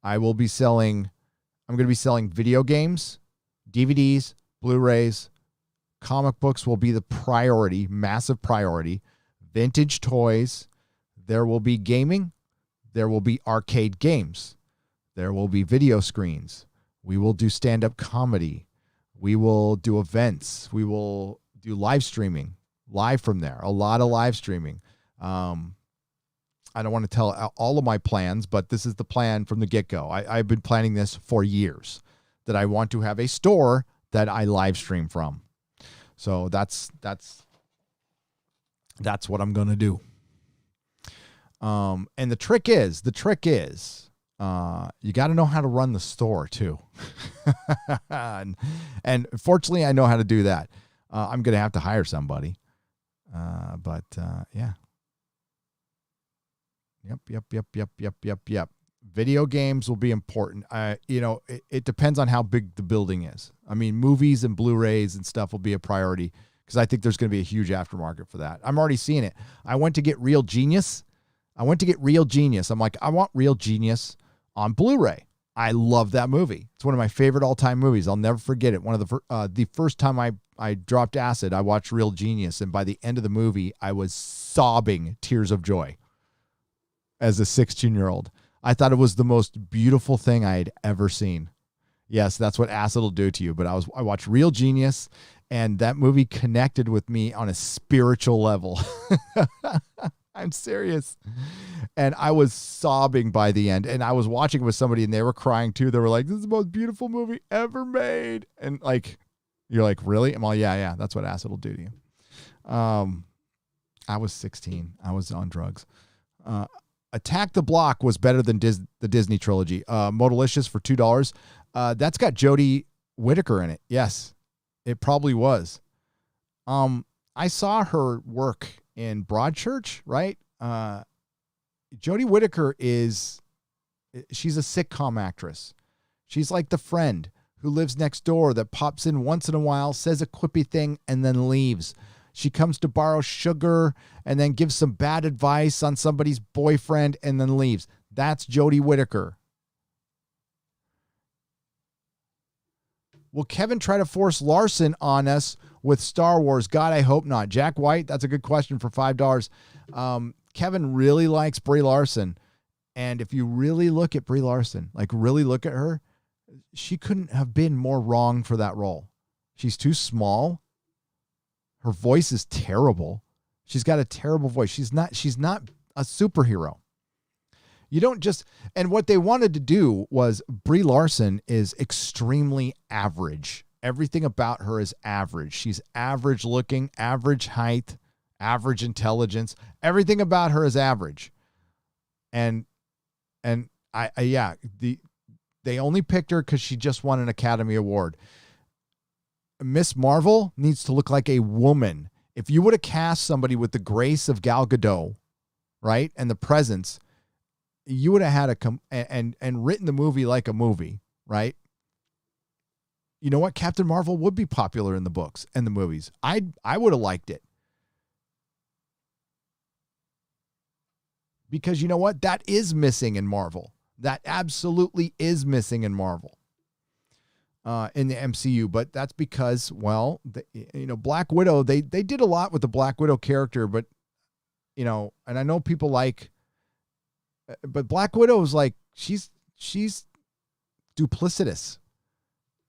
I'm going to be selling video games, DVDs, Blu-rays, comic books will be the priority, massive priority. Vintage toys. There will be gaming. There will be arcade games. There will be video screens. We will do stand-up comedy. We will do events. We will do live streaming, live from there. A lot of live streaming. I don't want to tell all of my plans, but this is the plan from the get-go. I've been planning this for years, that I want to have a store that I live stream from. So that's what I'm going to do. And the trick is, you got to know how to run the store too. and fortunately, I know how to do that. I'm going to have to hire somebody. But yeah. Yep. Video games will be important. It depends on how big the building is. I mean, movies and Blu-rays and stuff will be a priority because I think there's going to be a huge aftermarket for that. I'm already seeing it. I went to get Real Genius. I'm like, I want Real Genius on Blu-ray. I love that movie. It's one of my favorite all-time movies. I'll never forget it. One of the first time I dropped acid, I watched Real Genius, and by the end of the movie, I was sobbing tears of joy as a 16-year-old. I thought it was the most beautiful thing I had ever seen. Yes, that's what acid will do to you. But I watched Real Genius, and that movie connected with me on a spiritual level. I'm serious. And I was sobbing by the end. And I was watching with somebody, and they were crying too. They were like, "This is the most beautiful movie ever made." And like, you're like, "Really?" I'm like, yeah. That's what acid will do to you. I was 16. I was on drugs. Attack the Block was better than the Disney trilogy. Modalicious for $2. That's got Jodie Whittaker in it. Yes, it probably was. I saw her work in Broadchurch, right? Jodie Whittaker she's a sitcom actress. She's like the friend who lives next door that pops in once in a while, says a quippy thing, and then leaves. She comes to borrow sugar and then gives some bad advice on somebody's boyfriend and then leaves. That's Jodie Whittaker. Will Kevin try to force Larson on us with Star Wars? God, I hope not. Jack White, that's a good question for $5. Kevin really likes Brie Larson. And if you really look at Brie Larson, like really look at her, she couldn't have been more wrong for that role. She's too small. Her voice is terrible. She's got a terrible voice. She's not a superhero. You don't just, and what they wanted to do was Brie Larson is extremely average. Everything about her is average. She's average looking, average height, average intelligence. Everything about her is average. And they only picked her because she just won an Academy Award. Miss Marvel needs to look like a woman. If you would have cast somebody with the grace of Gal Gadot, right, and the presence, you would have had and written the movie like a movie, right? You know what? Captain Marvel would be popular in the books and the movies. I would have liked it. Because you know what? That is missing in Marvel. That absolutely is missing in Marvel. In the MCU, but that's because, well, Black Widow, they did a lot with the Black Widow character, but, and I know people but Black Widow is like, she's duplicitous.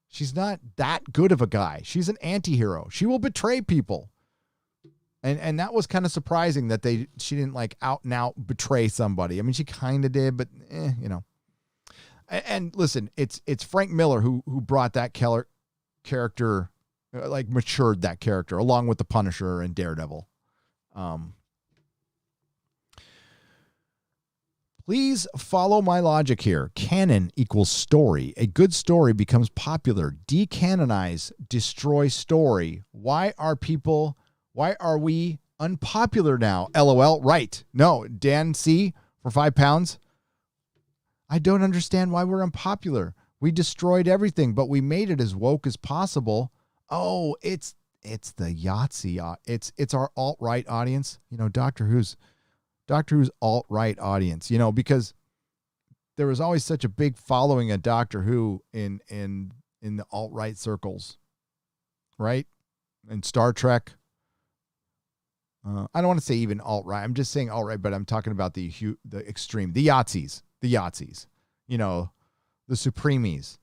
She's not that good of a guy. She's an anti-hero. She will betray people. And that was kind of surprising that she didn't like out and out betray somebody. I mean, she kind of did, but And listen, it's Frank Miller who brought that character, like matured that character along with the Punisher and Daredevil. Please follow my logic here. Canon equals story. A good story becomes popular. Decanonize, destroy story. Why are we unpopular now? LOL. Right. No, Dan C for £5. I don't understand why we're unpopular. We destroyed everything, but we made it as woke as possible. Oh, it's the Yahtzee. It's our alt-right audience. Doctor Who's alt-right audience. Because there was always such a big following of Doctor Who in the alt-right circles, right? And Star Trek. I don't want to say even alt-right. I'm just saying alt-right, but I'm talking about the extreme, the Yahtzees. The Yahtzees, the Supremes.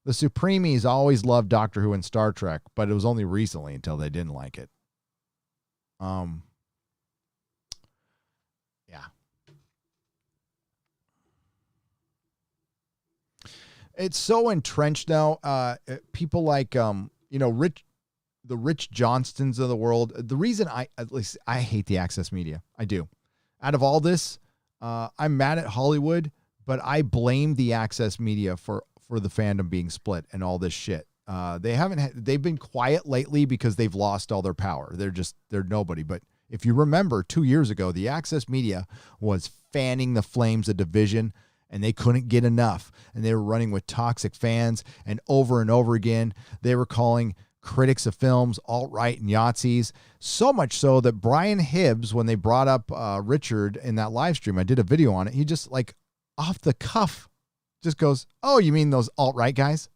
The Supremes always loved Doctor Who and Star Trek, but it was only recently until they didn't like it. Yeah. It's so entrenched now. People like, the Rich Johnstons of the world. The reason I hate the Access media. I do. Out of all this, I'm mad at Hollywood, but I blame the access media for the fandom being split and all this shit. They've been quiet lately because they've lost all their power. They're nobody. But if you remember 2 years ago, the access media was fanning the flames of division, and they couldn't get enough. And they were running with toxic fans, and over again, they were calling critics of films alt-right and Yahtzees. So much so that Brian Hibbs, when they brought up Richard in that live stream, I did a video on it, he just like off the cuff just goes, "Oh, you mean those alt-right guys?"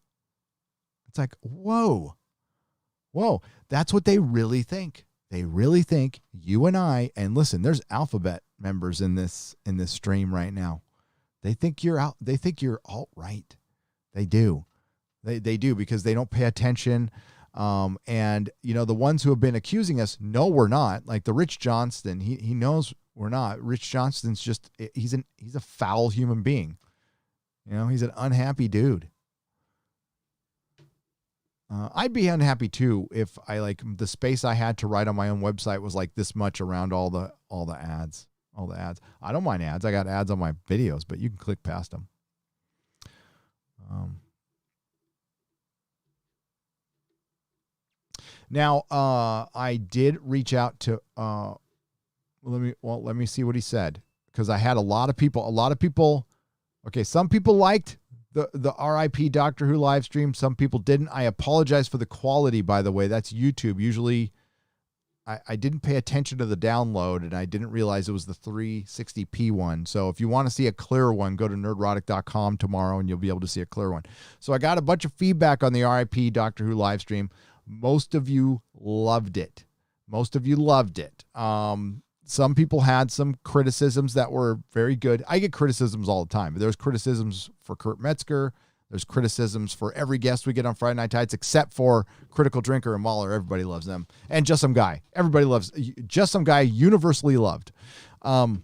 It's like, whoa, that's what they really think. They really think you and I, and listen, there's Alphabet members in this stream right now. They think you're out. They think you're alt-right. They do. They do, because they don't pay attention. And you know, the ones who have been accusing us, no, we're not. Like the Rich Johnston, he knows we're not. Rich Johnston's just, he's a foul human being. You know, he's an unhappy dude. I'd be unhappy too if I the space I had to write on my own website was like this much around all the ads. I don't mind ads. I got ads on my videos, but you can click past them. Now, I did reach out to let me see what he said, because I had a lot of people. Okay, some people liked the RIP Doctor Who live stream. Some people didn't. I apologize for the quality, by the way. That's YouTube. Usually I didn't pay attention to the download, and I didn't realize it was the 360p one. So if you want to see a clearer one, go to nerdrotic.com tomorrow and you'll be able to see a clear one. So I got a bunch of feedback on the RIP Doctor Who live stream. Most of you loved it. Some people had some criticisms that were very good. I get criticisms all the time. There's criticisms for Kurt Metzger. There's criticisms for every guest we get on Friday Night Tights, except for Critical Drinker and Mahler. Everybody loves them. And Just Some Guy. Everybody loves Just Some Guy, universally loved. I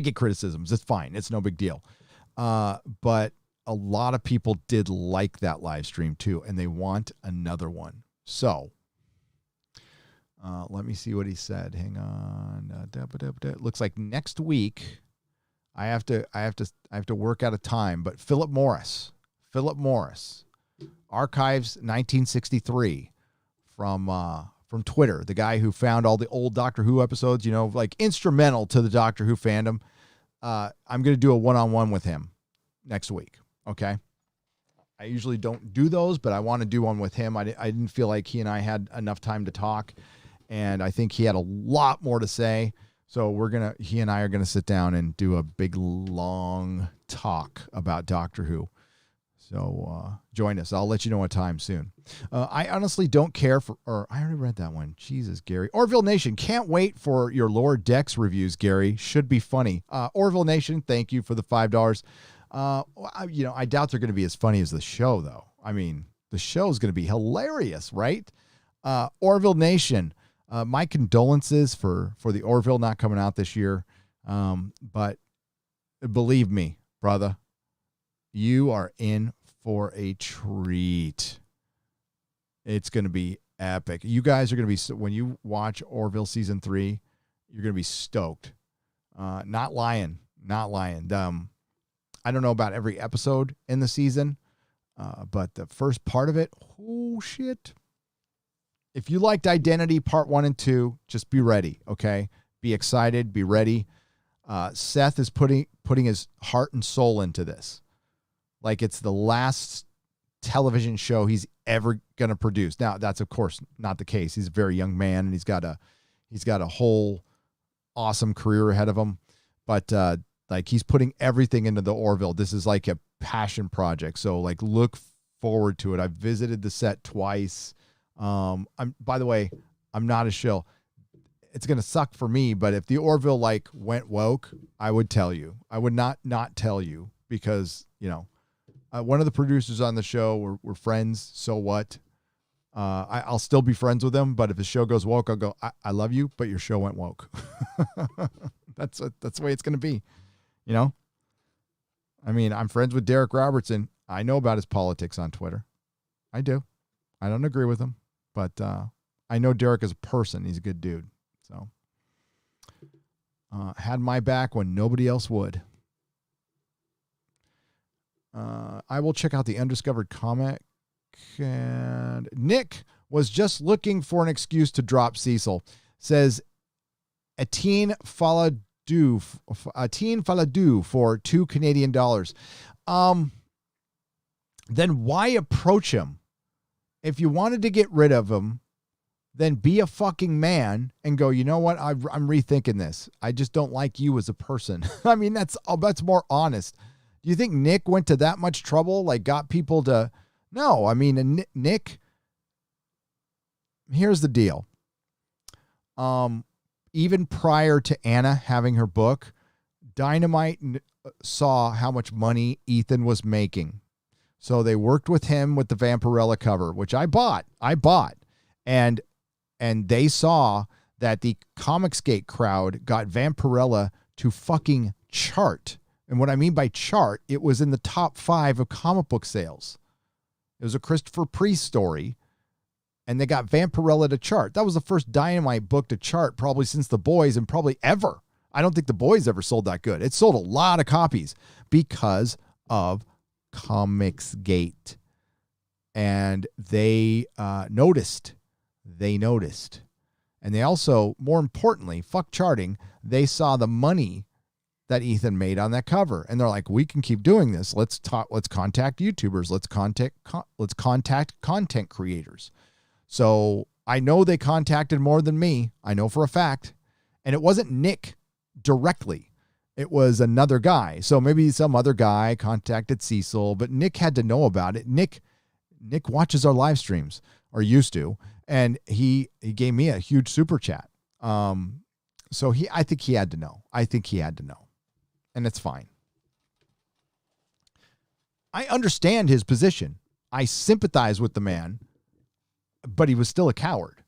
get criticisms. It's fine. It's no big deal. But a lot of people did like that live stream too, and they want another one. So let me see what he said. Hang on. Looks like next week I have to work out a time, but Philip Morris, archives 1963 from Twitter, the guy who found all the old Doctor Who episodes, you know, like instrumental to the Doctor Who fandom. I'm going to do a one-on-one with him next week. Okay. I usually don't do those, but I want to do one with him. I didn't feel like he and I had enough time to talk, and I think he had a lot more to say. So he and I are going to sit down and do a big, long talk about Doctor Who. So join us. I'll let you know what time soon. I honestly don't care I already read that one. Jesus, Gary. Orville Nation, can't wait for your Lower Decks reviews, Gary. Should be funny. Orville Nation, thank you for the $5. I doubt they're going to be as funny as the show, though. I mean, the show is going to be hilarious, right? Orville Nation, my condolences for the Orville not coming out this year. But believe me, brother, you are in for a treat. It's going to be epic. You guys are going to be, when you watch Orville season 3, you're going to be stoked. Not lying. I don't know about every episode in the season, but the first part of it, oh shit. If you liked Identity Part 1 and 2, just be ready, okay? Be excited, be ready. Seth is putting his heart and soul into this. Like it's the last television show he's ever going to produce. Now, that's of course not the case. He's a very young man, and he's got a whole awesome career ahead of him. But like he's putting everything into the Orville. This is like a passion project. So like look forward to it. I've visited the set twice. By the way, I'm not a shill. It's going to suck for me, but if the Orville like went woke, I would tell you. I would not tell you, because, you know, one of the producers on the show, we're friends. So what? I'll still be friends with him, but if the show goes woke, I'll go, I love you, but your show went woke. That's the way it's going to be. You know, I mean, I'm friends with Derek Robertson. I know about his politics on Twitter. I do. I don't agree with him, but I know Derek as a person. He's a good dude. So Had my back when nobody else would. I will check out the undiscovered comic. And Nick was just looking for an excuse to drop Cecil. Says a teen followed for $2 Canadian. Then why approach him? If you wanted to get rid of him, then be a fucking man and go, you know what? I'm rethinking this. I just don't like you as a person. I mean, that's more honest. Do you think Nick went to that much trouble? Like got people to, no, I mean, Nick, here's the deal. Even prior to Anna having her book, Dynamite saw how much money Ethan was making. So they worked with him with the Vampirella cover, which I bought. And they saw that the Comicsgate crowd got Vampirella to fucking chart. And what I mean by chart, it was in the top 5 of comic book sales. It was a Christopher Priest story, and they got Vampirella to chart. That was the first Dynamite book to chart probably since The Boys and probably ever. I don't think The Boys ever sold that good. It sold a lot of copies because of Comicsgate. And they noticed. And they also, more importantly, fuck charting, they saw the money that Ethan made on that cover. And they're like, we can keep doing this. Let's contact YouTubers. Let's contact content creators. So I know they contacted more than me. I know for a fact. And it wasn't Nick directly. It was another guy. So maybe some other guy contacted Cecil, but Nick had to know about it. Nick watches our live streams, or used to, and he gave me a huge super chat. So I think he had to know. And it's fine. I understand his position. I sympathize with the man, but he was still a coward.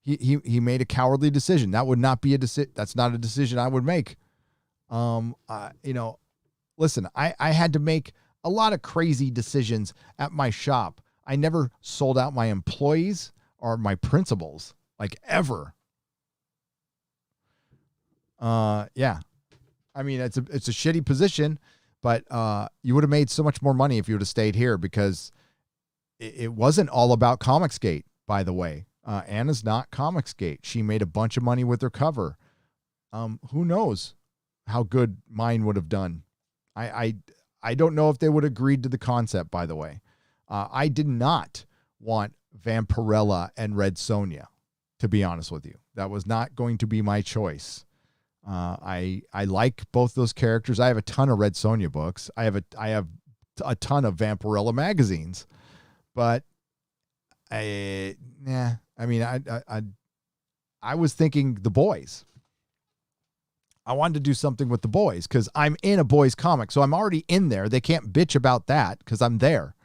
He made a cowardly decision. That would not be a decision. That's not a decision I would make. Listen, I had to make a lot of crazy decisions at my shop. I never sold out my employees or my principals, like ever. Yeah. I mean, it's a shitty position, but you would have made so much more money if you would have stayed here, because it wasn't all about Comicsgate, by the way. Anna's not Comicsgate. She made a bunch of money with her cover. Who knows how good mine would have done. I don't know if they would have agreed to the concept, by the way. I did not want Vampirella and Red Sonja, to be honest with you. That was not going to be my choice. I like both those characters. I have a ton of Red Sonja books. I have a ton of Vampirella magazines, but I was thinking The Boys. I wanted to do something with The Boys because I'm in a Boys comic, so I'm already in there. They can't bitch about that because I'm there.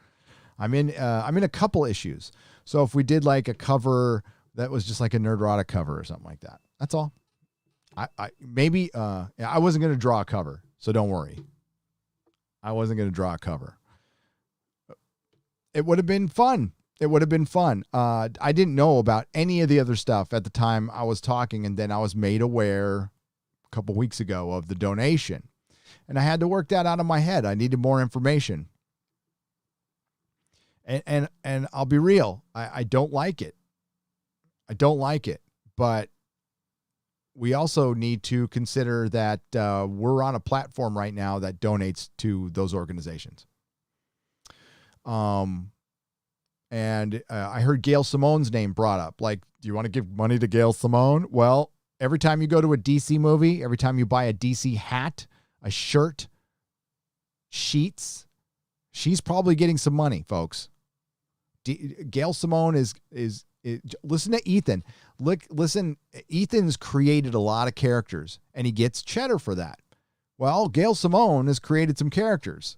I'm in a couple issues. So if we did like a cover that was just like a Nerdrotic cover or something like that, that's all. I wasn't going to draw a cover, so don't worry. I wasn't going to draw a cover. It would have been fun. I didn't know about any of the other stuff at the time I was talking, and then I was made aware a couple weeks ago of the donation, and I had to work that out of my head. I needed more information. And I'll be real. I don't like it. But we also need to consider that we're on a platform right now that donates to those organizations. And I heard Gail Simone's name brought up. Like, do you want to give money to Gail Simone? Well, every time you go to a DC movie, every time you buy a DC hat, a shirt, sheets, she's probably getting some money, folks. Gail Simone is listen to Ethan. Listen, Ethan's created a lot of characters, and he gets cheddar for that. Well, Gail Simone has created some characters.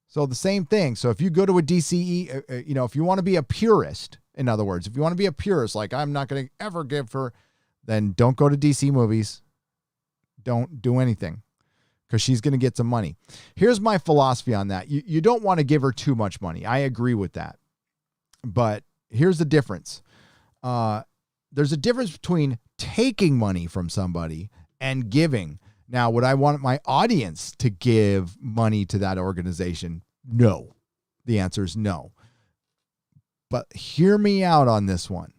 So the same thing. So if you go to a DCE, if you want to be a purist, in other words, if you want to be a purist, like I'm not going to ever give her, then don't go to DC movies. Don't do anything, because she's going to get some money. Here's my philosophy on that. You don't want to give her too much money. I agree with that. But here's the difference. There's a difference between taking money from somebody and giving. Now, would I want my audience to give money to that organization? No. The answer is no. But hear me out on this one.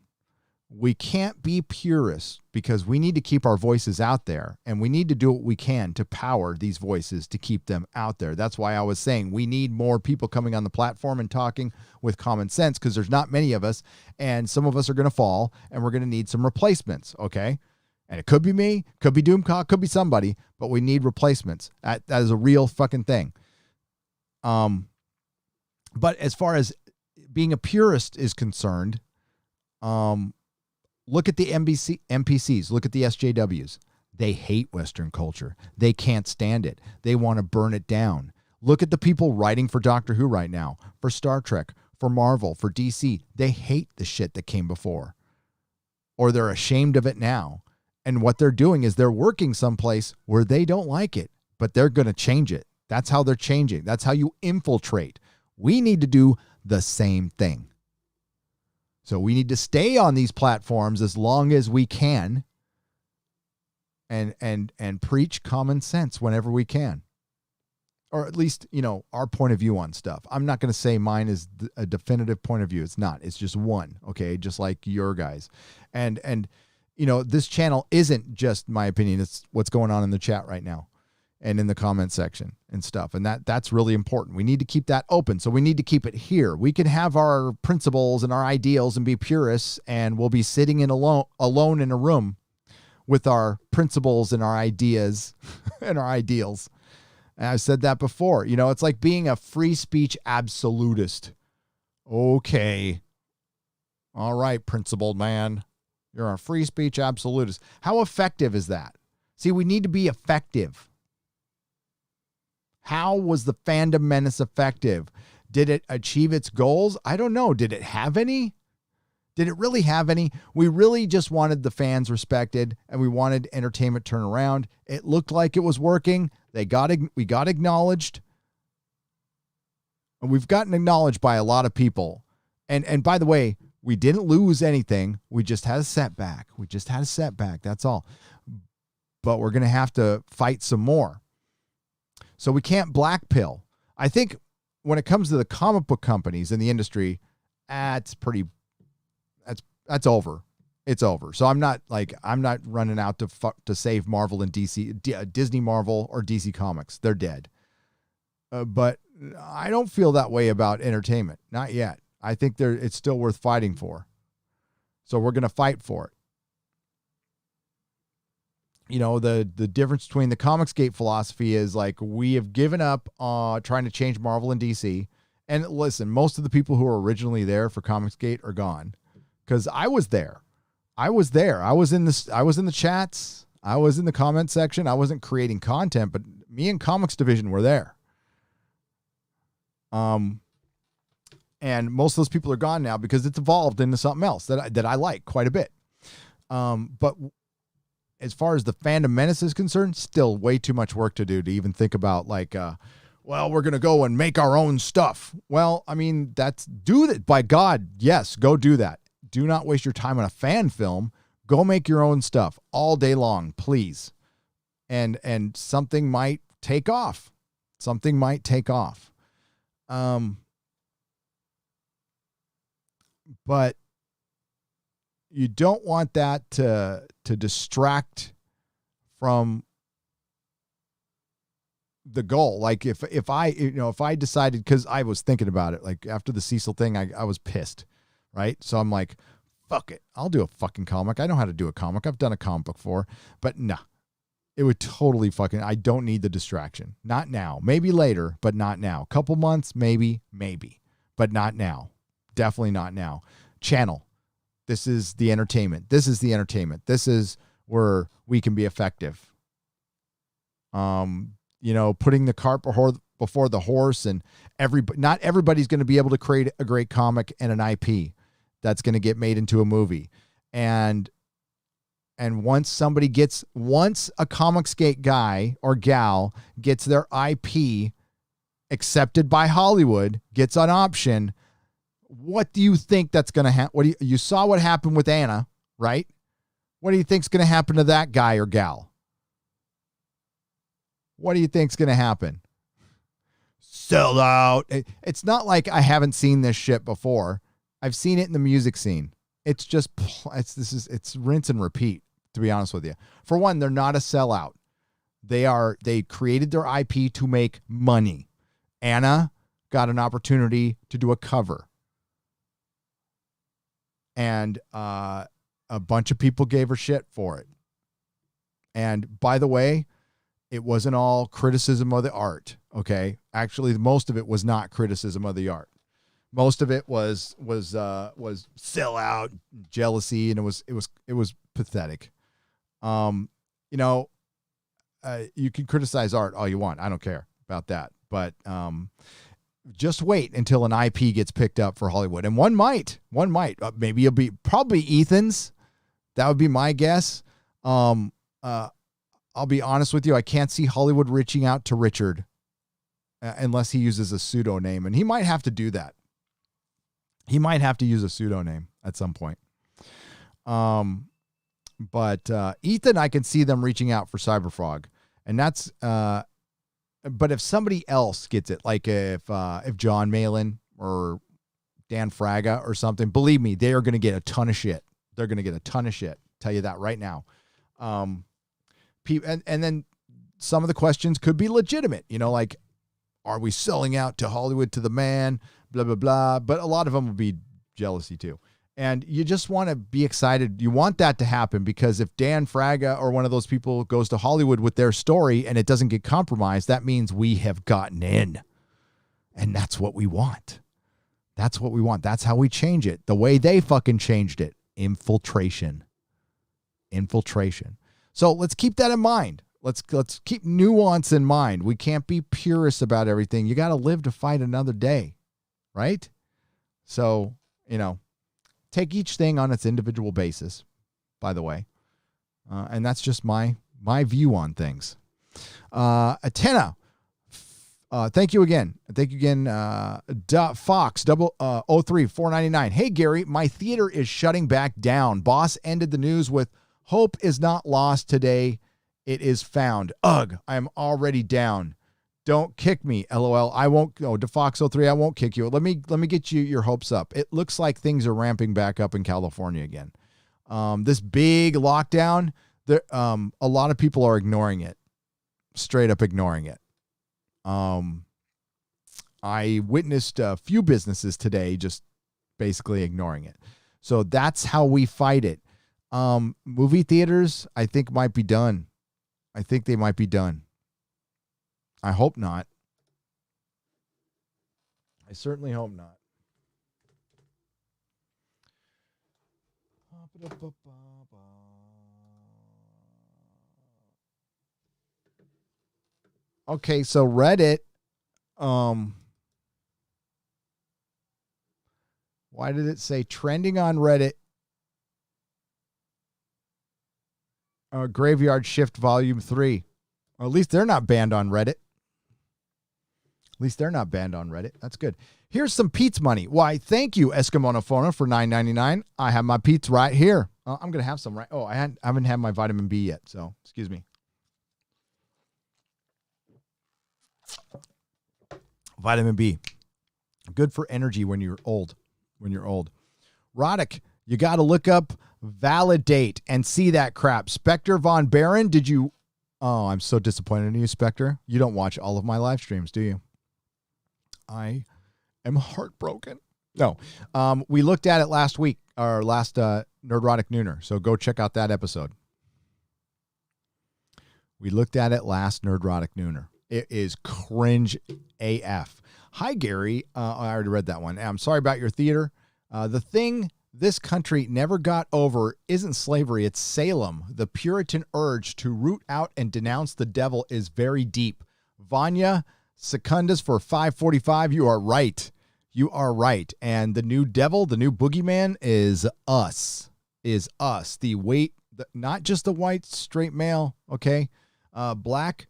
We can't be purists because we need to keep our voices out there, and we need to do what we can to power these voices to keep them out there. That's why I was saying we need more people coming on the platform and talking with common sense, because there's not many of us, and some of us are going to fall, and we're going to need some replacements, okay? And it could be me, could be Doomcock, could be somebody, but we need replacements. That is a real fucking thing. But as far as being a purist is concerned, look at the NPCs. Look at the SJWs. They hate Western culture. They can't stand it. They want to burn it down. Look at the people writing for Doctor Who right now, for Star Trek, for Marvel, for DC. They hate the shit that came before, or they're ashamed of it now. And what they're doing is they're working someplace where they don't like it, but they're going to change it. That's how they're changing. That's how you infiltrate. We need to do the same thing. So we need to stay on these platforms as long as we can and preach common sense whenever we can. Or at least, our point of view on stuff. I'm not going to say mine is a definitive point of view. It's not. It's just one, okay? Just like your guys. And this channel isn't just my opinion. It's what's going on in the chat right now and in the comment section and stuff. And that's really important. We need to keep that open. So we need to keep it here. We can have our principles and our ideals and be purists, and we'll be sitting alone in a room with our principles and our ideas and our ideals. And I've said that before. It's like being a free speech absolutist. Okay. All right, principled man. You're a free speech absolutist. How effective is that? See, we need to be effective. How was the Fandom Menace effective? Did it achieve its goals? I don't know. Did it have any? Did it really have any? We really just wanted the fans respected, and we wanted entertainment turn around. It looked like it was working. We got acknowledged. And we've gotten acknowledged by a lot of people. And by the way, we didn't lose anything. We just had a setback. That's all. But we're going to have to fight some more. So we can't black pill. I think when it comes to the comic book companies in the industry, that's that's over. It's over. So I'm not running out to save Marvel and DC, Disney Marvel or DC Comics. They're dead. But I don't feel that way about entertainment. Not yet. I think it's still worth fighting for. So we're going to fight for it. The difference between the Comicsgate philosophy is like we have given up trying to change Marvel and DC. And listen, most of the people who were originally there for Comicsgate are gone, because I was there. I was in the chats. I was in the comment section. I wasn't creating content, but me and Comics Division were there. And most of those people are gone now because it's evolved into something else that I like quite a bit. But as far as the Fandom Menace is concerned, still way too much work to do to even think about we're going to go and make our own stuff. Well, I mean, do that. By God, yes, go do that. Do not waste your time on a fan film. Go make your own stuff all day long, please. And something might take off. But you don't want that to distract from the goal. Like if I decided, because I was thinking about it, like after the Cecil thing, I was pissed, right? So I'm like, fuck it, I'll do a fucking comic. I know how to do a comic. I've done a comic book before, but nah, it would totally I don't need the distraction. Not now. Maybe later, but not now. Couple months, maybe, but not now. Definitely not now. Channel. This is the entertainment. This is where we can be effective. Putting the cart before the horse, and not everybody's going to be able to create a great comic and an IP that's going to get made into a movie. And once a Comicsgate guy or gal gets their IP accepted by Hollywood, gets an option, what do you think that's going to happen? You saw what happened with Anna, right? What do you think's going to happen to that guy or gal? what do you think's going to happen? Sell out. It's not like I haven't seen this shit before. I've seen it in the music scene. It's just, it's rinse and repeat, to be honest with you. For one, they're not a sellout. They created their IP to make money. Anna got an opportunity to do a cover. And a bunch of people gave her shit for it. And by the way, it wasn't all criticism of the art, okay? Actually, most of it was not criticism of the art. Most of it was sellout, jealousy, and it was pathetic. You can criticize art all you want. I don't care about that. But just wait until an IP gets picked up for Hollywood. And one might. Maybe it'll be probably Ethan's. That would be my guess. I'll be honest with you. I can't see Hollywood reaching out to Richard unless he uses a pseudonym. And he might have to do that. He might have to use a pseudonym at some point. But Ethan, I can see them reaching out for Cyberfrog. And that's... but if somebody else gets it, like if John Malin or Dan Fraga or something, believe me, they are going to get a ton of shit. They're going to get a ton of shit. Tell you that right now. And then some of the questions could be legitimate, like, are we selling out to Hollywood to the man, blah, blah, blah. But a lot of them will be jealousy too. And you just want to be excited. You want that to happen because if Dan Fraga or one of those people goes to Hollywood with their story and it doesn't get compromised, that means we have gotten in. And that's what we want. That's what we want. That's how we change it. The way they fucking changed it. Infiltration. So let's keep that in mind. Let's keep nuance in mind. We can't be purists about everything. You got to live to fight another day. Right? So, take each thing on its individual basis, by the way. And that's just my view on things. Atena, thank you again. Fox 03499. Hey, Gary, my theater is shutting back down. Boss ended the news with, hope is not lost today. It is found. Ugh, I am already down. Don't kick me, LOL. I won't go to Fox 03. I won't kick you. Let me get you your hopes up. It looks like things are ramping back up in California again. This big lockdown, there a lot of people are ignoring it. Straight up ignoring it. I witnessed a few businesses today just basically ignoring it. So that's how we fight it. Movie theaters, I think might be done. I think they might be done. I hope not. I certainly hope not. Okay, so Reddit. Why did it say trending on Reddit? Graveyard Shift Volume 3. Or at least they're not banned on Reddit. That's good. Here's some Pete's money. Why, thank you, Eskimonophona, for $9.99. I have my Pete's right here. I'm going to have some right. Oh, I haven't had my vitamin B yet, so excuse me. Vitamin B. Good for energy when you're old. Roddick, you got to look up Validate and see that crap. Spectre Von Baron, did you... Oh, I'm so disappointed in you, Spectre. You don't watch all of my live streams, do you? I am heartbroken. No. We looked at it last week, our last Nerdrotic Nooner, so go check out that episode. We looked at it last Nerdrotic Nooner. It is cringe AF. Hi, Gary. I already read that one. I'm sorry about your theater. The thing this country never got over isn't slavery, it's Salem. The Puritan urge to root out and denounce the devil is very deep. Vanya Secundus for 545. You are right. And the new devil, the new boogeyman is us. Not just the white straight male, okay? Black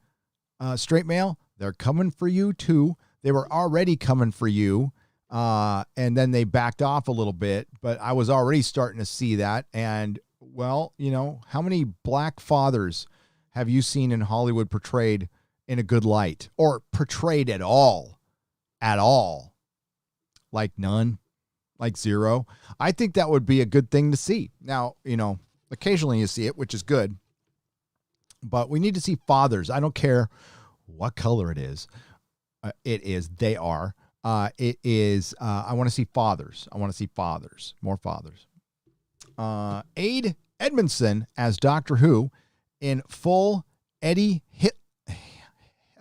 straight male, they're coming for you too. They were already coming for you. And then they backed off a little bit, but I was already starting to see that. And well, how many black fathers have you seen in Hollywood portrayed in a good light or portrayed at all, like none, like zero. I think that would be a good thing to see. Now, occasionally you see it, which is good, but we need to see fathers. I don't care what color it is. They are. It is, I want to see fathers. More fathers. Aid Edmondson as Doctor Who in full Eddie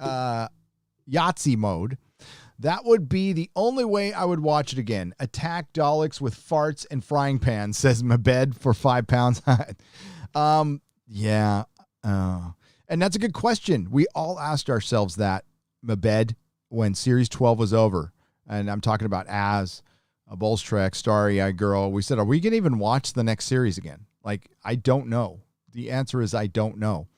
Yahtzee mode. That would be the only way I would watch it again. Attack Daleks with farts and frying pans, says Mabed for £5. Yeah. And that's a good question. We all asked ourselves that, Mabed, when Series 12 was over. And I'm talking about as a Bolstrek, Starry-Eyed Girl. We said, are we going to even watch the next series again? Like, I don't know. The answer is I don't know.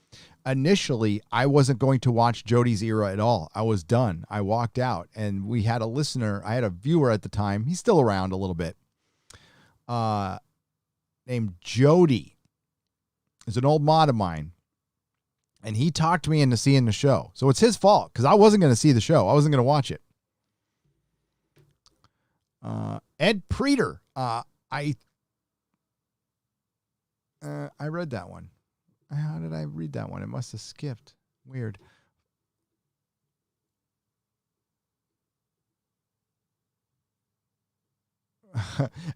Initially, I wasn't going to watch Jodie's era at all. I was done. I walked out, and we had a listener. I had a viewer at the time. He's still around a little bit. Named Jody. Is an old mod of mine. And he talked me into seeing the show. So it's his fault, because I wasn't going to see the show. I wasn't going to watch it. Ed Preeter. I read that one. How did I read that one? It must have skipped. Weird.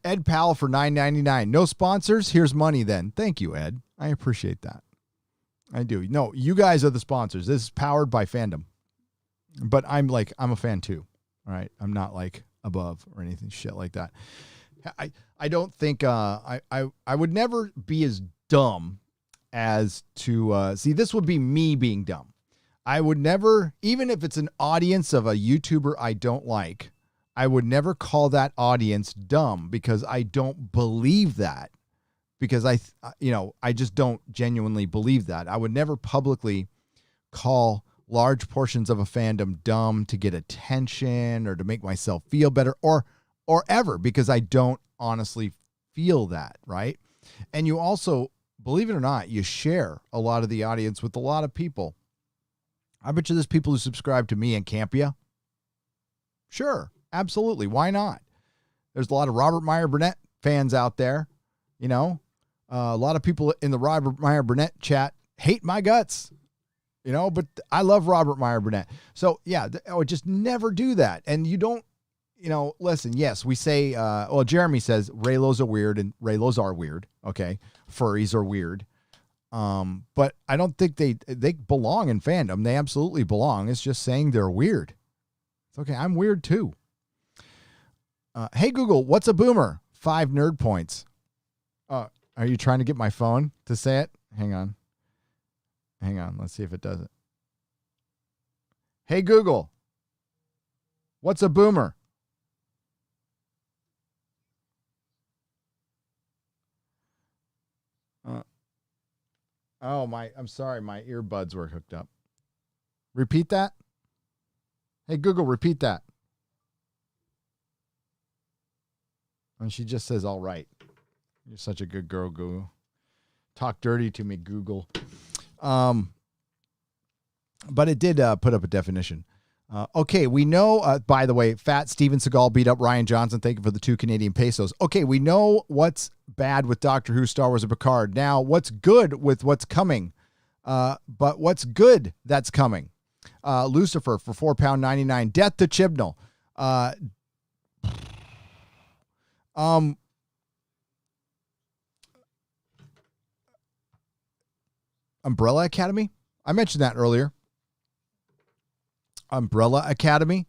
Ed Powell for $9.99. No sponsors? Here's money then. Thank you, Ed. I appreciate that. I do. No, you guys are the sponsors. This is powered by fandom. But I'm a fan too. All right. I'm not like above or anything shit like that. I don't think I would never be as dumb as to see, this would be me being dumb. I would never, even if it's an audience of a YouTuber I don't like, I would never call that audience dumb, because I don't believe that, because I just don't genuinely believe that. I would never publicly call large portions of a fandom dumb to get attention or to make myself feel better or ever, because I don't honestly feel that, right? And you also, believe it or not, you share a lot of the audience with a lot of people. I bet you there's people who subscribe to me and Campia. Sure, absolutely. Why not? There's a lot of Robert Meyer Burnett fans out there. A lot of people in the Robert Meyer Burnett chat hate my guts. But I love Robert Meyer Burnett. So yeah, I would just never do that. And you don't, listen, yes, we say, Jeremy says Raylos are weird, and Raylos are weird. Okay. Furries are weird. But I don't think they belong in fandom. They absolutely belong. It's just saying they're weird. It's okay. I'm weird too. Hey Google, what's a boomer? 5 nerd points. Are you trying to get my phone to say it? Hang on. Let's see if it does it. Hey Google, what's a boomer? I'm sorry. My earbuds were hooked up. Repeat that. Hey Google, repeat that. And she just says, all right. You're such a good girl, Google. Talk dirty to me, Google. But it did put up a definition. Okay, we know, by the way, Fat Steven Seagal beat up Ryan Johnson. Thank you for the 2 Canadian pesos. Okay, we know what's bad with Doctor Who, Star Wars, and Picard. Now, what's good with what's coming? But what's good that's coming? Lucifer for £4.99. Death to Chibnall. Umbrella Academy. I mentioned that earlier. Umbrella Academy.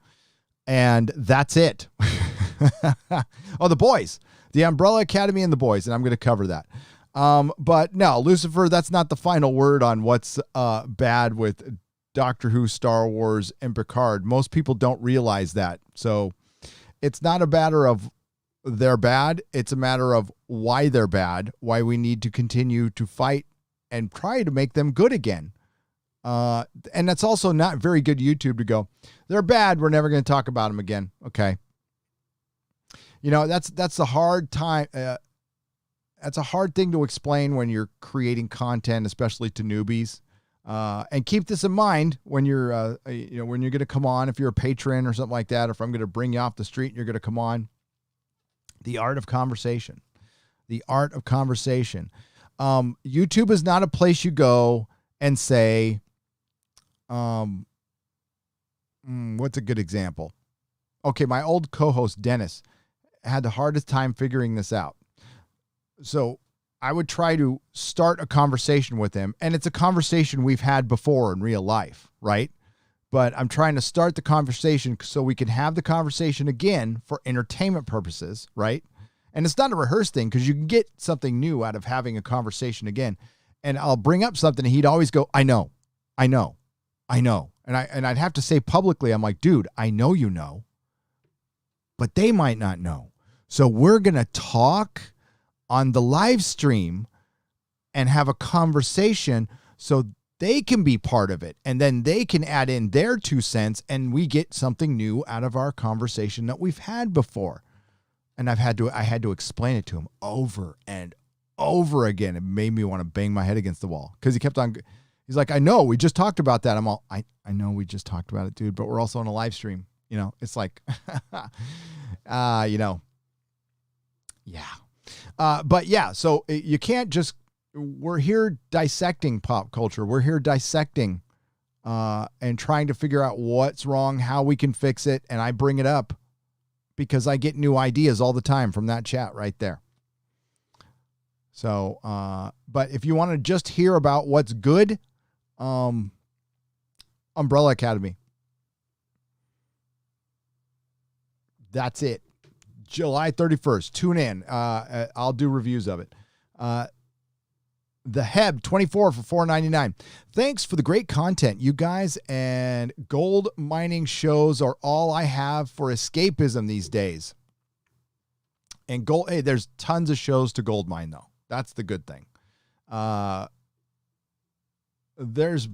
And that's it. Oh, The Boys. The Umbrella Academy and The Boys. And I'm going to cover that. But no, Lucifer, that's not the final word on what's bad with Doctor Who, Star Wars, and Picard. Most people don't realize that. So it's not a matter of they're bad. It's a matter of why they're bad, why we need to continue to fight and try to make them good again. And that's also not very good YouTube to go, they're bad, we're never going to talk about them again. Okay. That's the hard time. That's a hard thing to explain when you're creating content, especially to newbies. And keep this in mind when you're, when you're going to come on, if you're a patron or something like that, or if I'm going to bring you off the street and you're going to come on. The art of conversation. The art of conversation. YouTube is not a place you go and say, what's a good example? Okay, my old co-host, Dennis, had the hardest time figuring this out. So I would try to start a conversation with him, and it's a conversation we've had before in real life, right? But I'm trying to start the conversation so we can have the conversation again for entertainment purposes, right? And it's not a rehearsed thing because you can get something new out of having a conversation again. And I'll bring up something and he'd always go, I know. And I'd have to say publicly, I'm like, dude, I know you know, but they might not know. So we're going to talk on the live stream and have a conversation so they can be part of it. And then they can add in their 2 cents and we get something new out of our conversation that we've had before. And I had to explain it to him over and over again. It made me want to bang my head against the wall because he kept on. He's like, I know, we just talked about that. I'm all, I know we just talked about it, dude, but we're also on a live stream. It's like, yeah. But yeah, so you can't just, we're here dissecting pop culture. We're here dissecting and trying to figure out what's wrong, how we can fix it. And I bring it up because I get new ideas all the time from that chat right there. So, but if you want to just hear about what's good, Umbrella Academy. That's it. July 31st. Tune in. I'll do reviews of it. The Heb 24 for $4.99. Thanks for the great content, you guys, and gold mining shows are all I have for escapism these days. And gold, hey, there's tons of shows to gold mine though. That's the good thing. There's,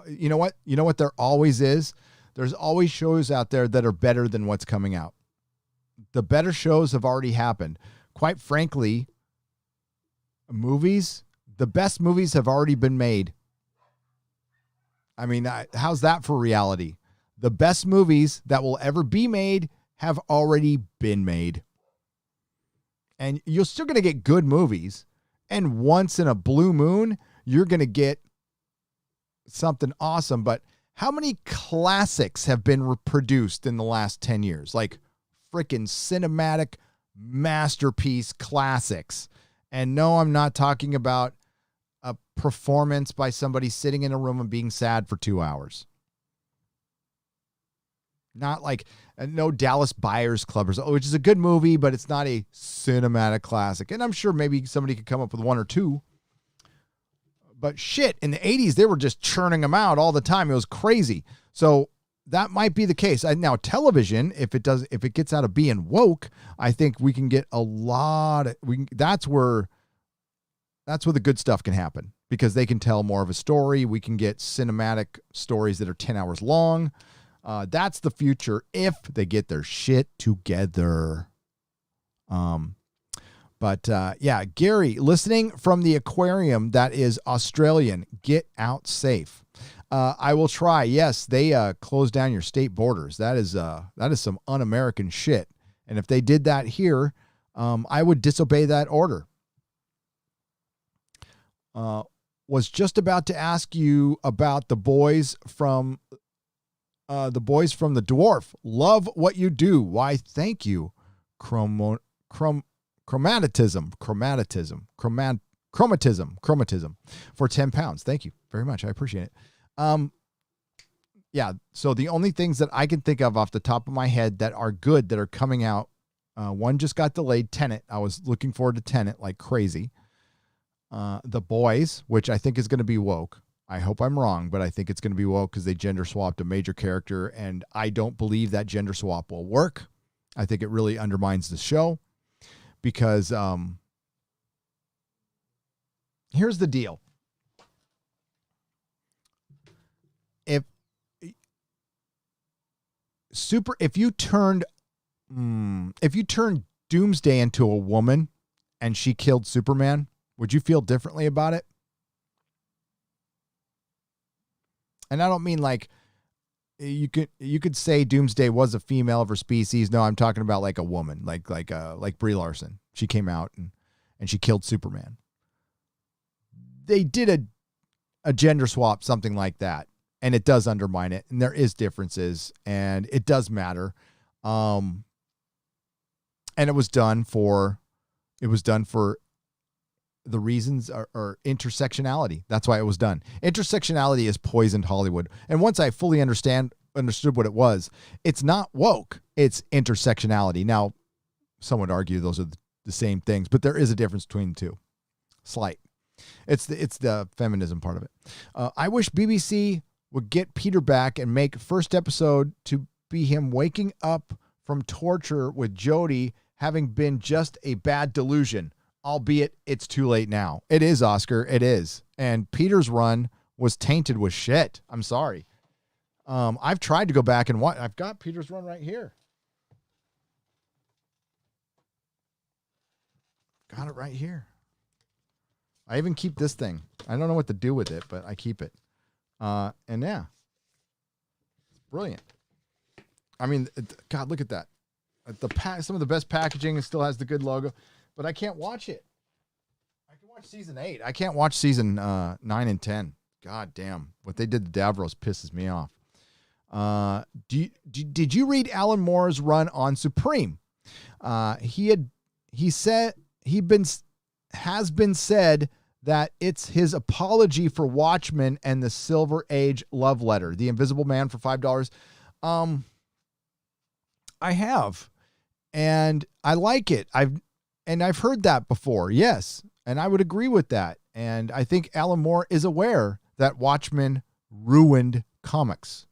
you know what there always is? There's always shows out there that are better than what's coming out. The better shows have already happened. Quite frankly, the best movies have already been made. I mean, how's that for reality? The best movies that will ever be made have already been made. And you're still going to get good movies. And once in a blue moon, you're going to get something awesome. But how many classics have been reproduced in the last 10 years? Like freaking cinematic masterpiece classics. And no, I'm not talking about a performance by somebody sitting in a room and being sad for 2 hours. Not like no Dallas Buyers Club, which is a good movie, but it's not a cinematic classic. And I'm sure maybe somebody could come up with one or two. But shit, in the 80s, they were just churning them out all the time. It was crazy. So that might be the case. Now, television, if it gets out of being woke, I think we can get a lot. That's where the good stuff can happen because they can tell more of a story. We can get cinematic stories that are 10 hours long. That's the future if they get their shit together. But yeah, Gary, listening from the aquarium that is Australian. Get out safe. I will try. Yes, they closed down your state borders. That is some un-American shit. And if they did that here, I would disobey that order. Was just about to ask you about the boys from the dwarf. Love what you do. Why? Thank you. Chromatism for 10 pounds. Thank you very much. I appreciate it. Yeah. So the only things that I can think of off the top of my head that are good, that are coming out, one just got delayed, Tenet. I was looking forward to Tenet like crazy. The Boys, which I think is going to be woke. I hope I'm wrong, but I think it's going to be woke because they gender swapped a major character, and I don't believe that gender swap will work. I think it really undermines the show because here's the deal. If you turned Doomsday into a woman and she killed Superman, would you feel differently about it? And I don't mean like you could say Doomsday was a female of her species. No, I'm talking about like a woman, like Brie Larson. She came out and she killed Superman. They did a gender swap, something like that, and it does undermine it. And there is differences, and it does matter. And it was done for the reasons are intersectionality. That's why it was done. Intersectionality has poisoned Hollywood. And once I fully understood what it was, it's not woke, it's intersectionality. Now, some would argue those are the same things, but there is a difference between the two. Slight. It's the feminism part of it. I wish BBC would get Peter back and make first episode to be him waking up from torture with Jodie having been just a bad delusion. Albeit it's too late now. It is, Oscar. It is. And Peter's run was tainted with shit. I'm sorry. I've tried to go back and watch. I've got Peter's run right here. Got it right here. I even keep this thing. I don't know what to do with it, but I keep it. And yeah, it's brilliant. I mean, God, look at that. Some of the best packaging. It still has the good logo. But I can't watch it. I can watch season 8. I can't watch season 9 and 10. God damn. What they did to Davros pisses me off. Did you read Alan Moore's run on Supreme? He has been said that it's his apology for Watchmen and the Silver Age love letter, The Invisible Man for $5. I have, and I like it. I've heard that before, yes, and I would agree with that. And I think Alan Moore is aware that Watchmen ruined comics.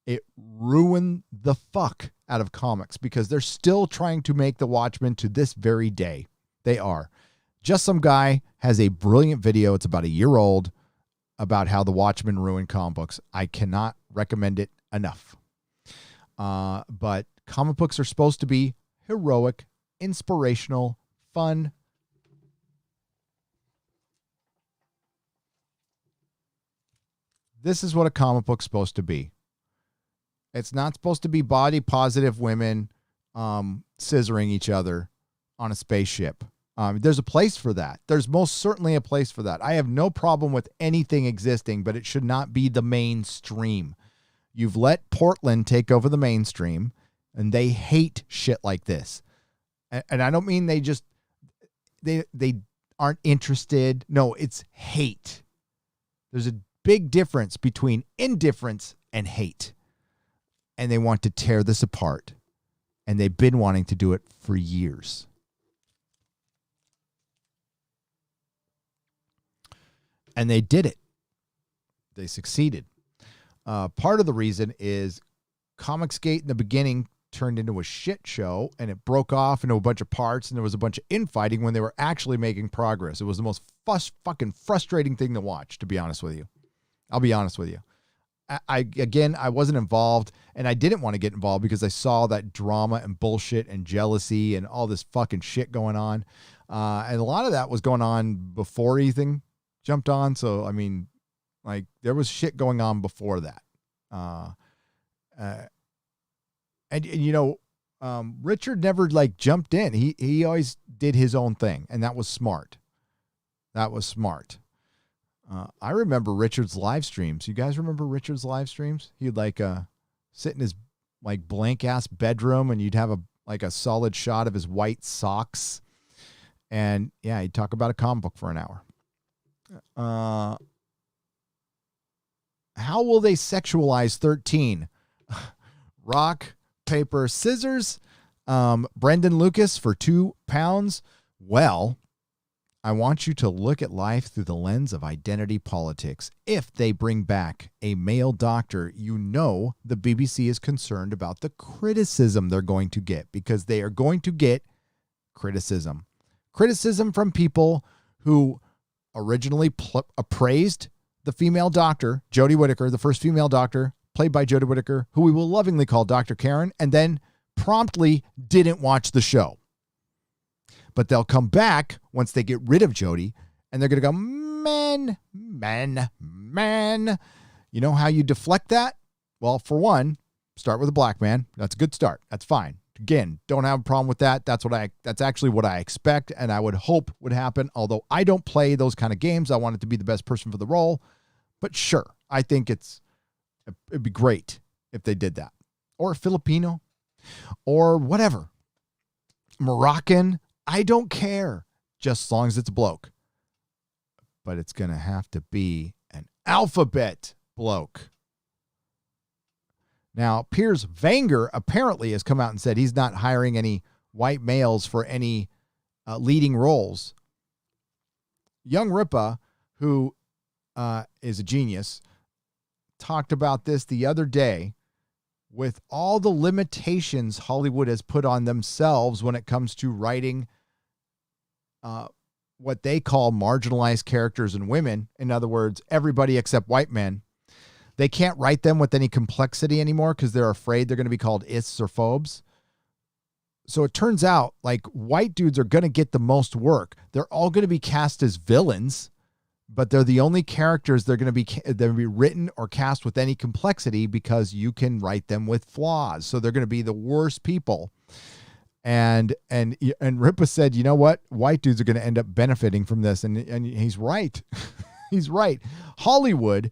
It ruined the fuck out of comics because they're still trying to make the Watchmen to this very day. They are. Just Some Guy has a brilliant video. It's about a year old about how the Watchmen ruined comic books. I cannot recommend it enough. But comic books are supposed to be heroic, inspirational, fun. This is what a comic book's supposed to be. It's not supposed to be body positive women scissoring each other on a spaceship. There's a place for that. There's most certainly a place for that. I have no problem with anything existing, but it should not be the mainstream. You've let Portland take over the mainstream, and they hate shit like this. And I don't mean they aren't interested. No, it's hate. There's a big difference between indifference and hate. And they want to tear this apart. And they've been wanting to do it for years. And they did it. They succeeded. Part of the reason is Comicsgate in the beginning turned into a shit show, and it broke off into a bunch of parts, and there was a bunch of infighting when they were actually making progress. It was the most fucking frustrating thing to watch, to be honest with you. I'll be honest with you. I wasn't involved, and I didn't want to get involved because I saw that drama and bullshit and jealousy and all this fucking shit going on. And a lot of that was going on before Ethan jumped on. So, I mean, like, there was shit going on before that. And you know, Richard never like jumped in. He always did his own thing, and that was smart. That was smart. I remember Richard's live streams. You guys remember Richard's live streams? He'd like sit in his like blank ass bedroom, and you'd have a solid shot of his white socks, and yeah, he'd talk about a comic book for an hour. How will they sexualize 13? Rock, paper, scissors. Brendan Lucas for £2. Well, I want you to look at life through the lens of identity politics. If they bring back a male doctor, you know the BBC is concerned about the criticism they're going to get, because they are going to get criticism. Criticism from people who originally appraised the female doctor, Jodie Whittaker, the first female doctor, played by Jodie Whittaker, who we will lovingly call Dr. Karen, and then promptly didn't watch the show. But they'll come back once they get rid of Jodie, and they're going to go, man. You know how you deflect that? Well, for one, start with a black man. That's a good start. That's fine. Again, don't have a problem with that. That's actually what I expect and I would hope would happen. Although I don't play those kind of games. I want it to be the best person for the role. But sure, I think it'd be great if they did that. Or Filipino or whatever. Moroccan, I don't care. Just as long as it's a bloke. But it's going to have to be an alphabet bloke. Now, Piers Vanger apparently has come out and said he's not hiring any white males for any leading roles. Young Ripa, who is a genius, talked about this the other day with all the limitations Hollywood has put on themselves when it comes to writing what they call marginalized characters and women. In other words, everybody except white men. They can't write them with any complexity anymore because they're afraid they're going to be called ists or phobes. So it turns out like white dudes are going to get the most work. They're all going to be cast as villains, but they're the only characters they're going to be written or cast with any complexity because you can write them with flaws. So they're going to be the worst people. And Ripa said, you know what? White dudes are going to end up benefiting from this. And he's right. He's right. Hollywood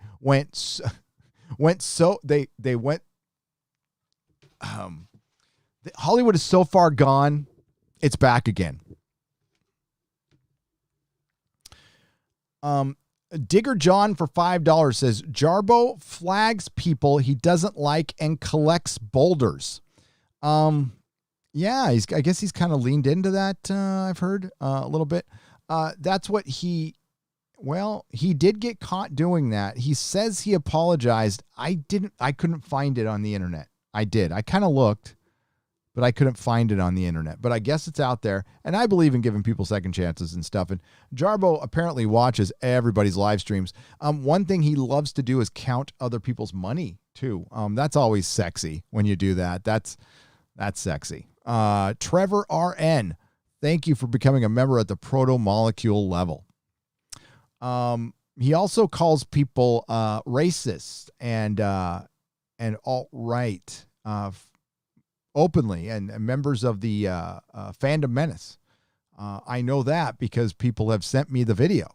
Hollywood is so far gone, it's back again. Digger John for $5 says, Jarbo flags people he doesn't like and collects boulders. Yeah, I guess he's kind of leaned into that, I've heard a little bit. That's what he did get caught doing that. He says he apologized. I couldn't find it on the internet. I kind of looked, but I couldn't find it on the internet. But I guess it's out there. And I believe in giving people second chances and stuff. And Jarbo apparently watches everybody's live streams. One thing he loves to do is count other people's money too. That's always sexy when you do that. That's sexy. Trevor RN, thank you for becoming a member at the proto-molecule level. He also calls people racist and alt-right openly, and members of the Fandom Menace. I know that because people have sent me the video.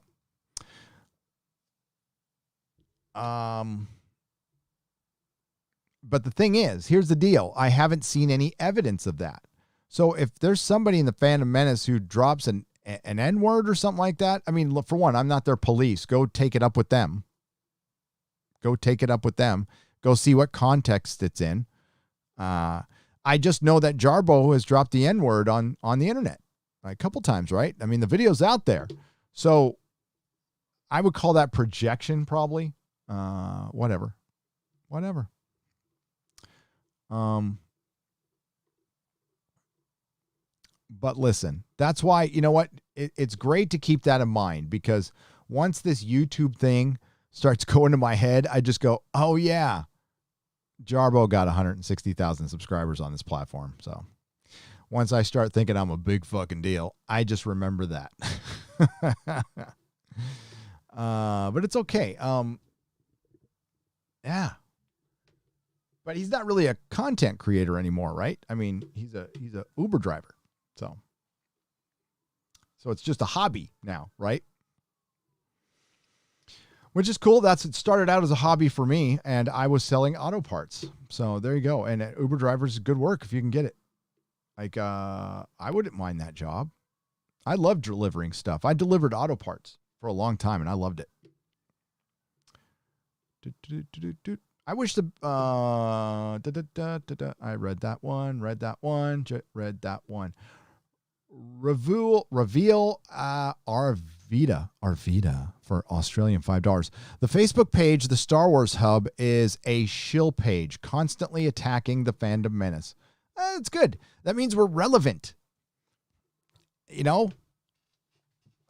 But the thing is, here's the deal. I haven't seen any evidence of that. So if there's somebody in the Phantom Menace who drops an N-word or something like that, I mean, look, for one, I'm not their police. Go take it up with them. Go see what context it's in. I just know that Jarbo has dropped the N-word on the internet a couple times, right? I mean, the video's out there. So I would call that projection probably. Whatever. But listen, that's why, you know what? It's great to keep that in mind, because once this YouTube thing starts going to my head, I just go, oh yeah, Jarbo got 160,000 subscribers on this platform. So once I start thinking I'm a big fucking deal, I just remember that. But it's okay. Yeah. But he's not really a content creator anymore, right? I mean, he's a Uber driver. So it's just a hobby now, right? Which is cool. It started out as a hobby for me, and I was selling auto parts. So there you go. And Uber drivers is good work if you can get it. Like, I wouldn't mind that job. I love delivering stuff. I delivered auto parts for a long time, and I loved it. I wish I read that one. Reveal Arvida for Australian $5. The Facebook page, the Star Wars Hub, is a shill page, constantly attacking the Fandom Menace. It's good. That means we're relevant. You know,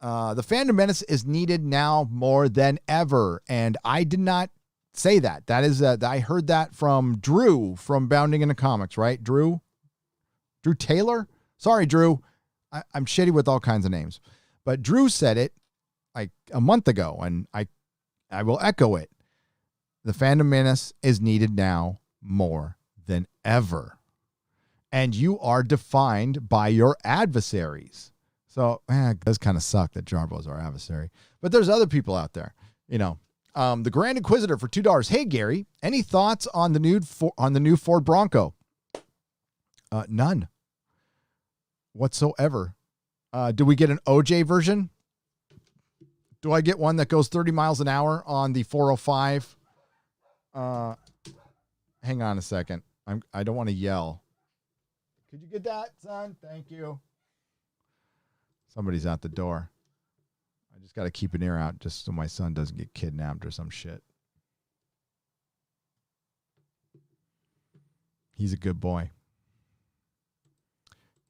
the Fandom Menace is needed now more than ever, and I did not say that. That is, I heard that from Drew from Bounding into Comics, right? Drew Taylor. Sorry, Drew. I'm shitty with all kinds of names, but Drew said it like a month ago, and I will echo it. The Phantom Menace is needed now more than ever. And you are defined by your adversaries. So, it does kind of suck that Jarbo's our adversary. But there's other people out there, The Grand Inquisitor for $2. Hey, Gary, any thoughts on the new Ford Bronco? None whatsoever. Do we get an OJ version? Do I get one that goes 30 miles an hour on the 405? Hang on a second. I don't want to yell. Could you get that, son? Thank you. Somebody's out the door. I just got to keep an ear out just so my son doesn't get kidnapped or some shit. He's a good boy.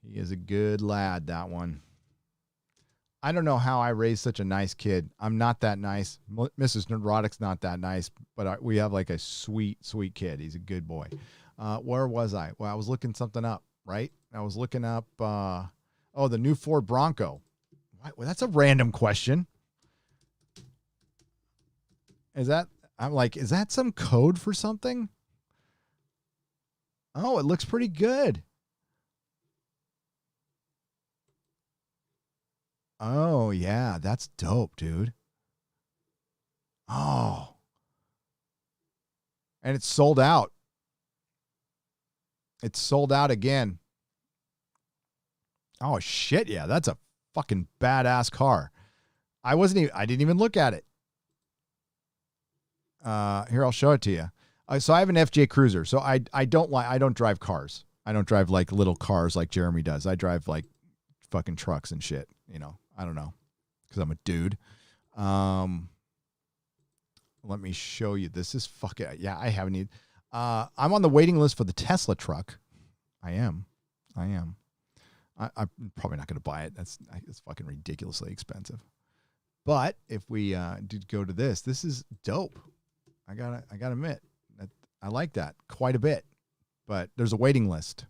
He is a good lad, that one. I don't know how I raised such a nice kid. I'm not that nice. Mrs. Nerdrotic's not that nice, but we have like a sweet, sweet kid. He's a good boy. Where was I? Well, I was looking something up, right? I was looking up, the new Ford Bronco. Well, that's a random question. Is that some code for something? Oh, it looks pretty good. Oh, yeah, that's dope, dude. Oh. And it's sold out. It's sold out again. Oh, shit, yeah, that's a fucking badass car. I didn't even look at it. Here, I'll show it to you. So I have an FJ Cruiser. So I don't drive cars. I don't drive like little cars like Jeremy does. I drive like fucking trucks and shit, I don't know, because I'm a dude. Let me show you. This is fucking, yeah, I haven't even, I'm on the waiting list for the Tesla truck. I am. I'm probably not going to buy it. It's fucking ridiculously expensive. But if we did go to this is dope. I gotta admit that I like that quite a bit. But there's a waiting list.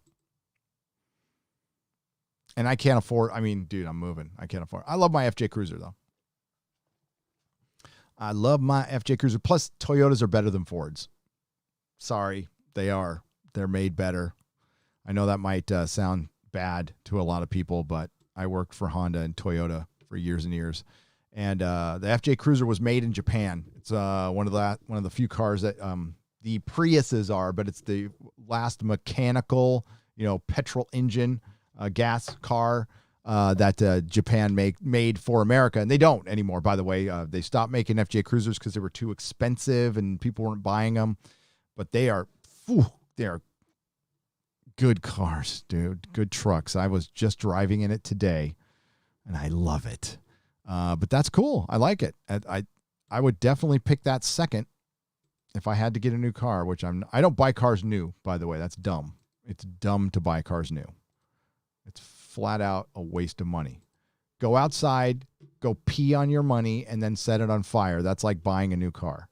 And I can't afford, dude, I'm moving. I can't afford. I love my FJ Cruiser, though. I love my FJ Cruiser. Plus, Toyotas are better than Fords. Sorry, they are. They're made better. I know that might sound bad to a lot of people, but I worked for Honda and Toyota for years and years. And the FJ Cruiser was made in Japan. It's one of the few cars that the Priuses are, but it's the last mechanical, petrol engine gas car that Japan made for America. And they don't anymore, by the way. They stopped making FJ Cruisers because they were too expensive and people weren't buying them. But they are good cars, dude. Good trucks. I was just driving in it today, and I love it. But that's cool. I like it. I would definitely pick that second if I had to get a new car, which I don't buy cars new, by the way. That's dumb. It's dumb to buy cars new. It's flat out a waste of money. Go outside, go pee on your money, and then set it on fire. That's like buying a new car.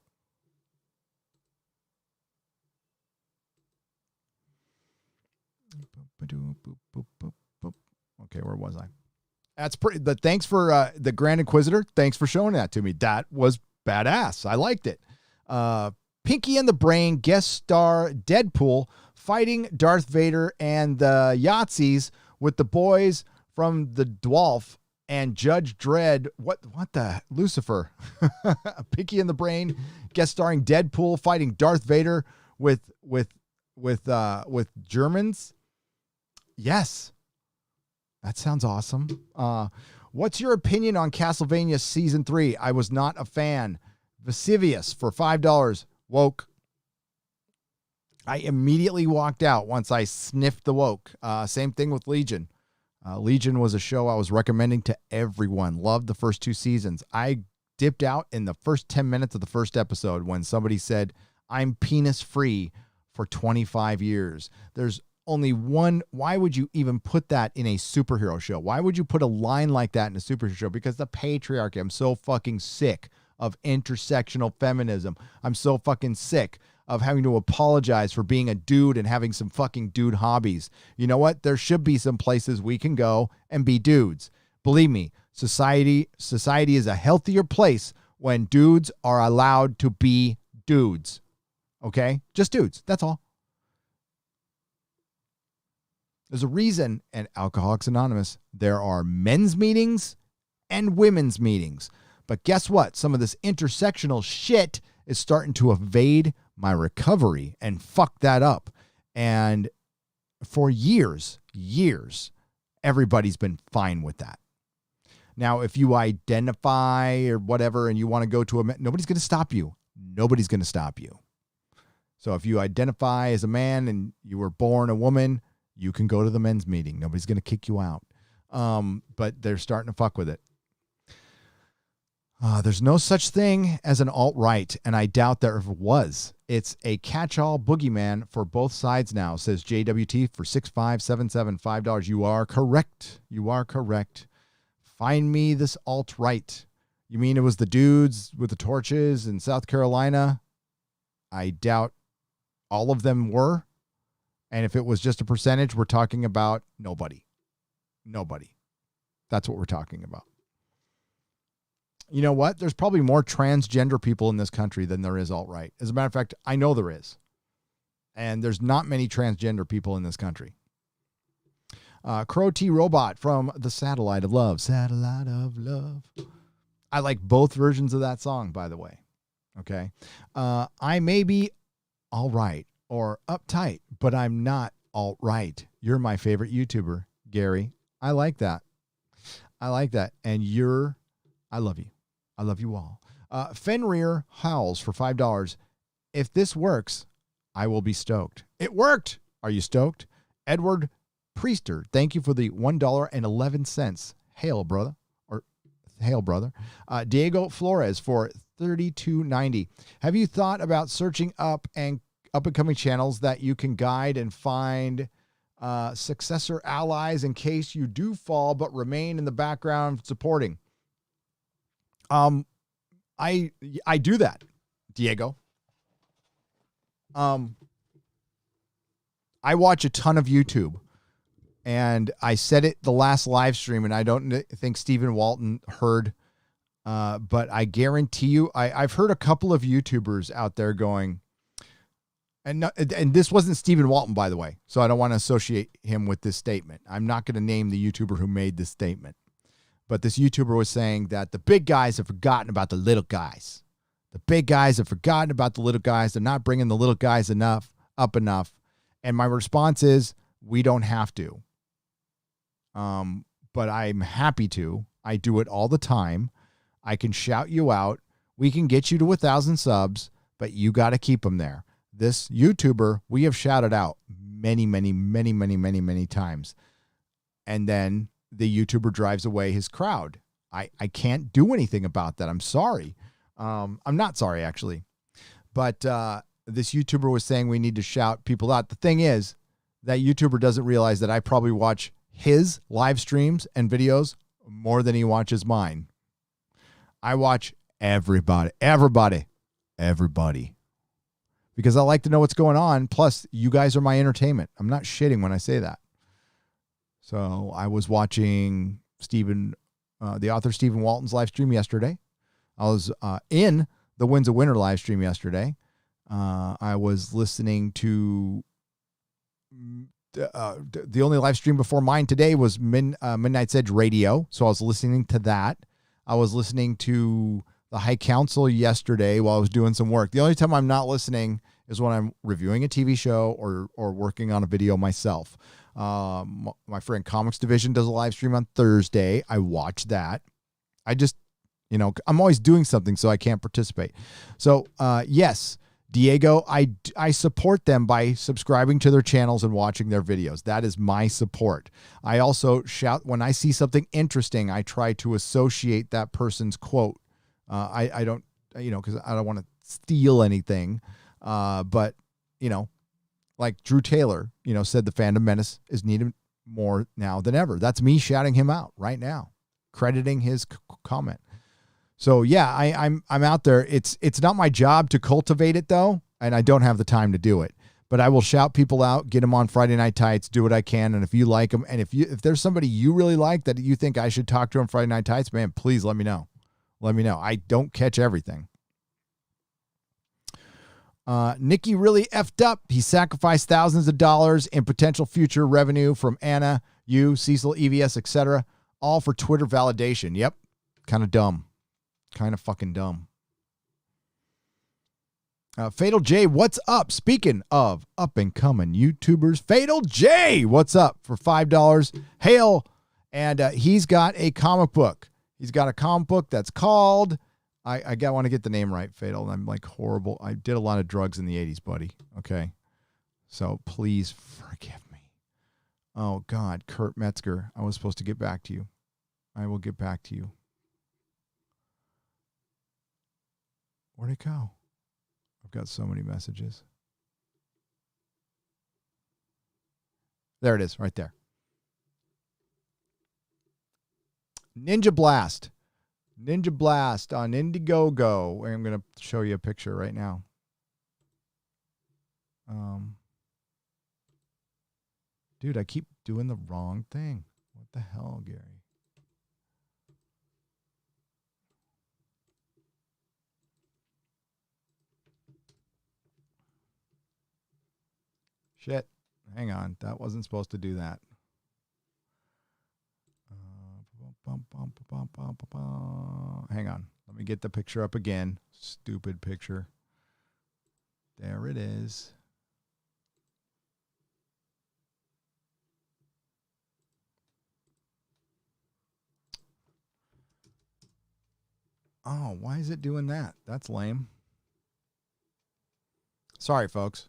Okay, where was I? That's pretty. Thanks for the Grand Inquisitor. Thanks for showing that to me. That was badass. I liked it. Pinky and the Brain guest star Deadpool fighting Darth Vader and the Yahtzees with the boys from the Dwarf and Judge Dredd. What the Lucifer? Pinky and the Brain guest starring Deadpool fighting Darth Vader with Germans. Yes. That sounds awesome. What's your opinion on Castlevania Season 3? I was not a fan. Vesuvius for $5. Woke. I immediately walked out once I sniffed the woke. Same thing with Legion. Legion was a show I was recommending to everyone. Loved the first 2 seasons. I dipped out in the first 10 minutes of the first episode when somebody said, I'm penis free for 25 years. There's only one. Why would you even put that in a superhero show? Why would you put a line like that in a superhero show? Because the patriarchy. I'm so fucking sick of intersectional feminism. I'm so fucking sick of having to apologize for being a dude and having some fucking dude hobbies. You know what? There should be some places we can go and be dudes. Believe me, society is a healthier place when dudes are allowed to be dudes. Okay? Just dudes. That's all. There's a reason in Alcoholics Anonymous, there are men's meetings and women's meetings. But guess what? Some of this intersectional shit is starting to evade my recovery and fuck that up. And for years, everybody's been fine with that. Now, if you identify or whatever and you want to go to nobody's going to stop you. Nobody's going to stop you. So if you identify as a man and you were born a woman, you can go to the men's meeting. Nobody's going to kick you out. But they're starting to fuck with it. There's no such thing as an alt-right, and I doubt there ever was. It's a catch-all boogeyman for both sides now, says JWT for 6577 $5. You are correct. You are correct. Find me this alt-right. You mean it was the dudes with the torches in South Carolina? I doubt all of them were. And if it was just a percentage, we're talking about nobody. Nobody. That's what we're talking about. You know what? There's probably more transgender people in this country than there is alt-right. As a matter of fact, I know there is. And there's not many transgender people in this country. Crow T Robot from the Satellite of Love. Satellite of Love. I like both versions of that song, by the way. Okay. I may be all right or uptight, but I'm not alt-right. You're my favorite YouTuber, Gary. I like that. I like that. And I love you. I love you all. Fenrir Howls for $5. If this works, I will be stoked. It worked. Are you stoked? Edward Priester, thank you for the $1.11. Hail, brother. Hail, brother. Diego Flores for $32.90. Have you thought about searching up and coming channels that you can guide and find successor allies in case you do fall but remain in the background supporting? I do that, Diego. I watch a ton of YouTube. And I said it the last live stream, and I don't think Stephen Walton heard, but I guarantee you, I've heard a couple of YouTubers out there going, and this wasn't Stephen Walton, by the way, so I don't want to associate him with this statement. I'm not going to name the YouTuber who made this statement, but this YouTuber was saying that the big guys have forgotten about the little guys. The big guys have forgotten about the little guys. They're not bringing the little guys up enough. And my response is, we don't have to. But I'm happy to. I do it all the time. I can shout you out. We can get you to 1,000 subs, but you got to keep them there. This YouTuber, we have shouted out many times. And then the YouTuber drives away his crowd. I can't do anything about that. I'm sorry. I'm not sorry, actually. But this YouTuber was saying we need to shout people out. The thing is, that YouTuber doesn't realize that I probably watch his live streams and videos more than he watches mine. I watch everybody. Because I like to know what's going on. Plus, you guys are my entertainment. I'm not shitting when I say that. So I was watching the author Stephen Walton's live stream yesterday. I was in the Wins a Winner live stream yesterday. I was listening to the only live stream before mine today was Midnight's Edge Radio. So I was listening to that. I was listening to the High Council yesterday while I was doing some work. The only time I'm not listening is when I'm reviewing a TV show or working on a video myself. My friend Comics Division does a live stream on Thursday. I watch that. I just, I'm always doing something, so I can't participate. So, yes, Diego, I support them by subscribing to their channels and watching their videos. That is my support. I also shout when I see something interesting. I try to associate that person's quote. I don't, because I don't want to steal anything. But like Drew Taylor, said the fandom menace is needed more now than ever. That's me shouting him out right now, crediting his comment. So yeah, I'm out there. It's not my job to cultivate it though, and I don't have the time to do it. But I will shout people out, get them on Friday Night Tights, do what I can, and if you like them, and if there's somebody you really like that you think I should talk to on Friday Night Tights, man, please let me know. Let me know. I don't catch everything. Nikki really effed up. He sacrificed thousands of dollars in potential future revenue from Anna, you, Cecil, EVS, etc., all for Twitter validation. Yep. Kind of dumb. Kind of fucking dumb. Fatal J, what's up? Speaking of up-and-coming YouTubers, Fatal J, what's up? For $5. Hail. And he's got a comic book. He's got a comic book that's called... I want to get the name right, Fatal. I'm like horrible. I did a lot of drugs in the 80s, buddy. Okay. So please forgive me. Oh, God. Kurt Metzger. I was supposed to get back to you. I will get back to you. Where'd it go? I've got so many messages. There it is, right there. Ninja Blast. Ninja Blast on Indiegogo. I'm going to show you a picture right now. Dude, I keep doing the wrong thing. What the hell, Gary? Shit. Hang on. That wasn't supposed to do that. Hang on. Let me get the picture up again. Stupid picture. There it is. Oh, why is it doing that? That's lame. Sorry, folks.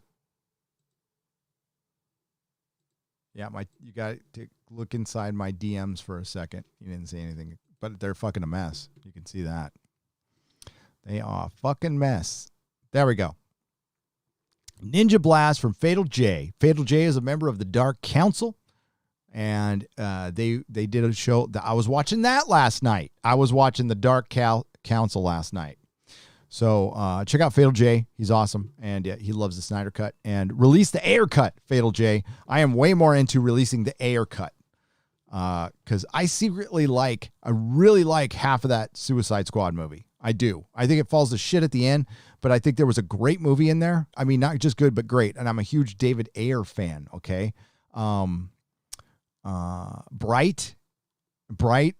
Yeah, you got to look inside my DMs for a second. You didn't see anything, but they're fucking a mess. You can see that. They are a fucking mess. There we go. Ninja Blast from Fatal J. Fatal J is a member of the Dark Council, and they did a show. I was watching that last night. I was watching the Dark Council last night. So check out Fatal J. He's awesome, and he loves the Snyder Cut. And release the Ayer Cut, Fatal J. I am way more into releasing the Ayer Cut because I really like half of that Suicide Squad movie. I do. I think it falls to shit at the end, but I think there was a great movie in there. I mean, not just good, but great. And I'm a huge David Ayer fan, okay? Bright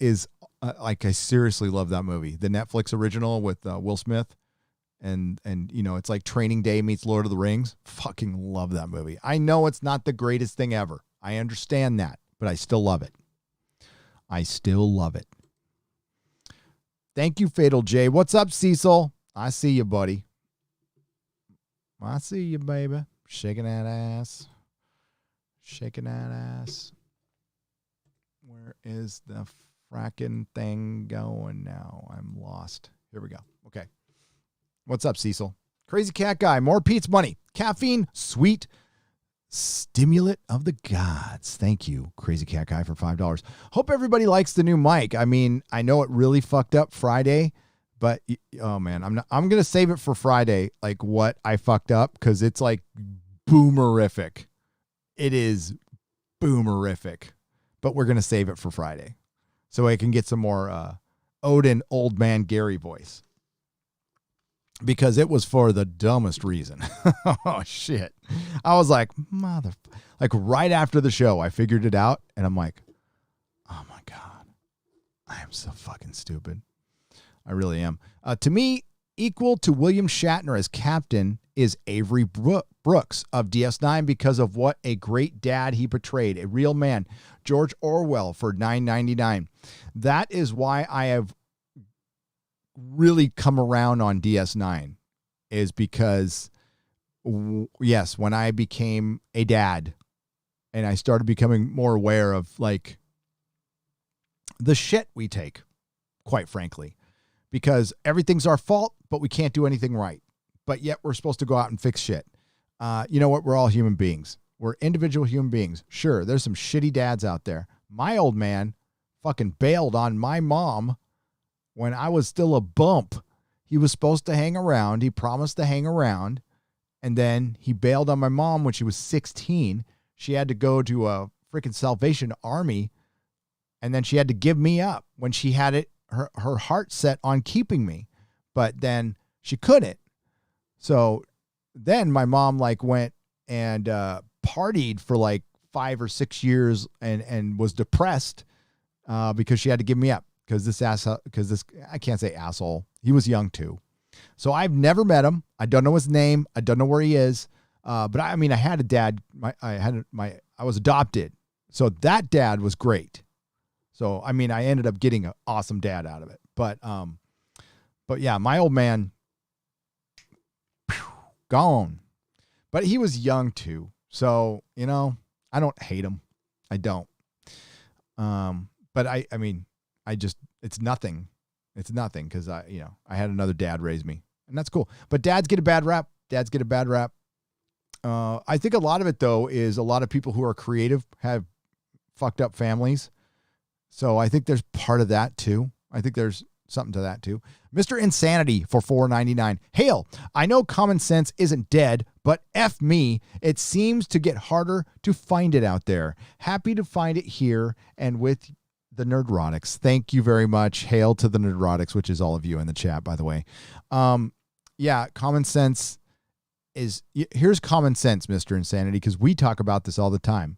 is, I seriously love that movie. The Netflix original with Will Smith. And you know, it's like Training Day meets Lord of the Rings. Fucking love that movie. I know it's not the greatest thing ever. I understand that, but I still love it. I still love it. Thank you, Fatal J. What's up, Cecil? I see you, buddy. I see you, baby. Shaking that ass. Shaking that ass. Where is the fracking thing going now? I'm lost. Here we go. Okay. What's up, Cecil? Crazy Cat Guy. More Pete's money. Caffeine, sweet stimulant of the gods. Thank you, Crazy Cat Guy, for $5. Hope everybody likes the new mic. I mean, I know it really fucked up Friday, but oh man, I'm gonna save it for Friday. Like what I fucked up, because it's like boomerific. It is boomerific, but we're gonna save it for Friday so I can get some more Odin Old Man Gary voice. Because it was for the dumbest reason. Oh, shit. I was like, like right after the show, I figured it out. And I'm like, oh, my God. I am so fucking stupid. I really am. To me, equal to William Shatner as captain is Avery Brooks of DS9 because of what a great dad he portrayed. A real man. George Orwell for $9.99. That is why I have really come around on DS9, is because yes, when I became a dad and I started becoming more aware of like the shit we take, quite frankly, because everything's our fault, but we can't do anything right. But yet we're supposed to go out and fix shit. You know what? We're all human beings. We're individual human beings. Sure, there's some shitty dads out there. My old man fucking bailed on my mom when I was still a bump. He was supposed to hang around. He promised to hang around. And then he bailed on my mom when she was 16. She had to go to a freaking Salvation Army. And then she had to give me up when she had her heart set on keeping me. But then she couldn't. So then my mom like went and partied for like 5 or 6 years and was depressed because she had to give me up because this I can't say asshole. He was young too. So I've never met him. I don't know his name. I don't know where he is. But I mean, I had a dad. I was adopted. So that dad was great. So, I mean, I ended up getting an awesome dad out of it. But yeah, my old man, gone. But he was young too. So, you know, I don't hate him. I don't. But I mean, it's nothing. It's nothing because I had another dad raise me, and that's cool. But dads get a bad rap. I think a lot of it though is a lot of people who are creative have fucked up families. So I think there's part of that too. I think there's something to that too. Mr. Insanity for $4.99. Hail, I know common sense isn't dead, but F me, it seems to get harder to find it out there. Happy to find it here and with the Nerdrotics. Thank you very much. Hail to the Nerdrotics, which is all of you in the chat, by the way. Yeah, common sense here's common sense, Mr. Insanity, because we talk about this all the time.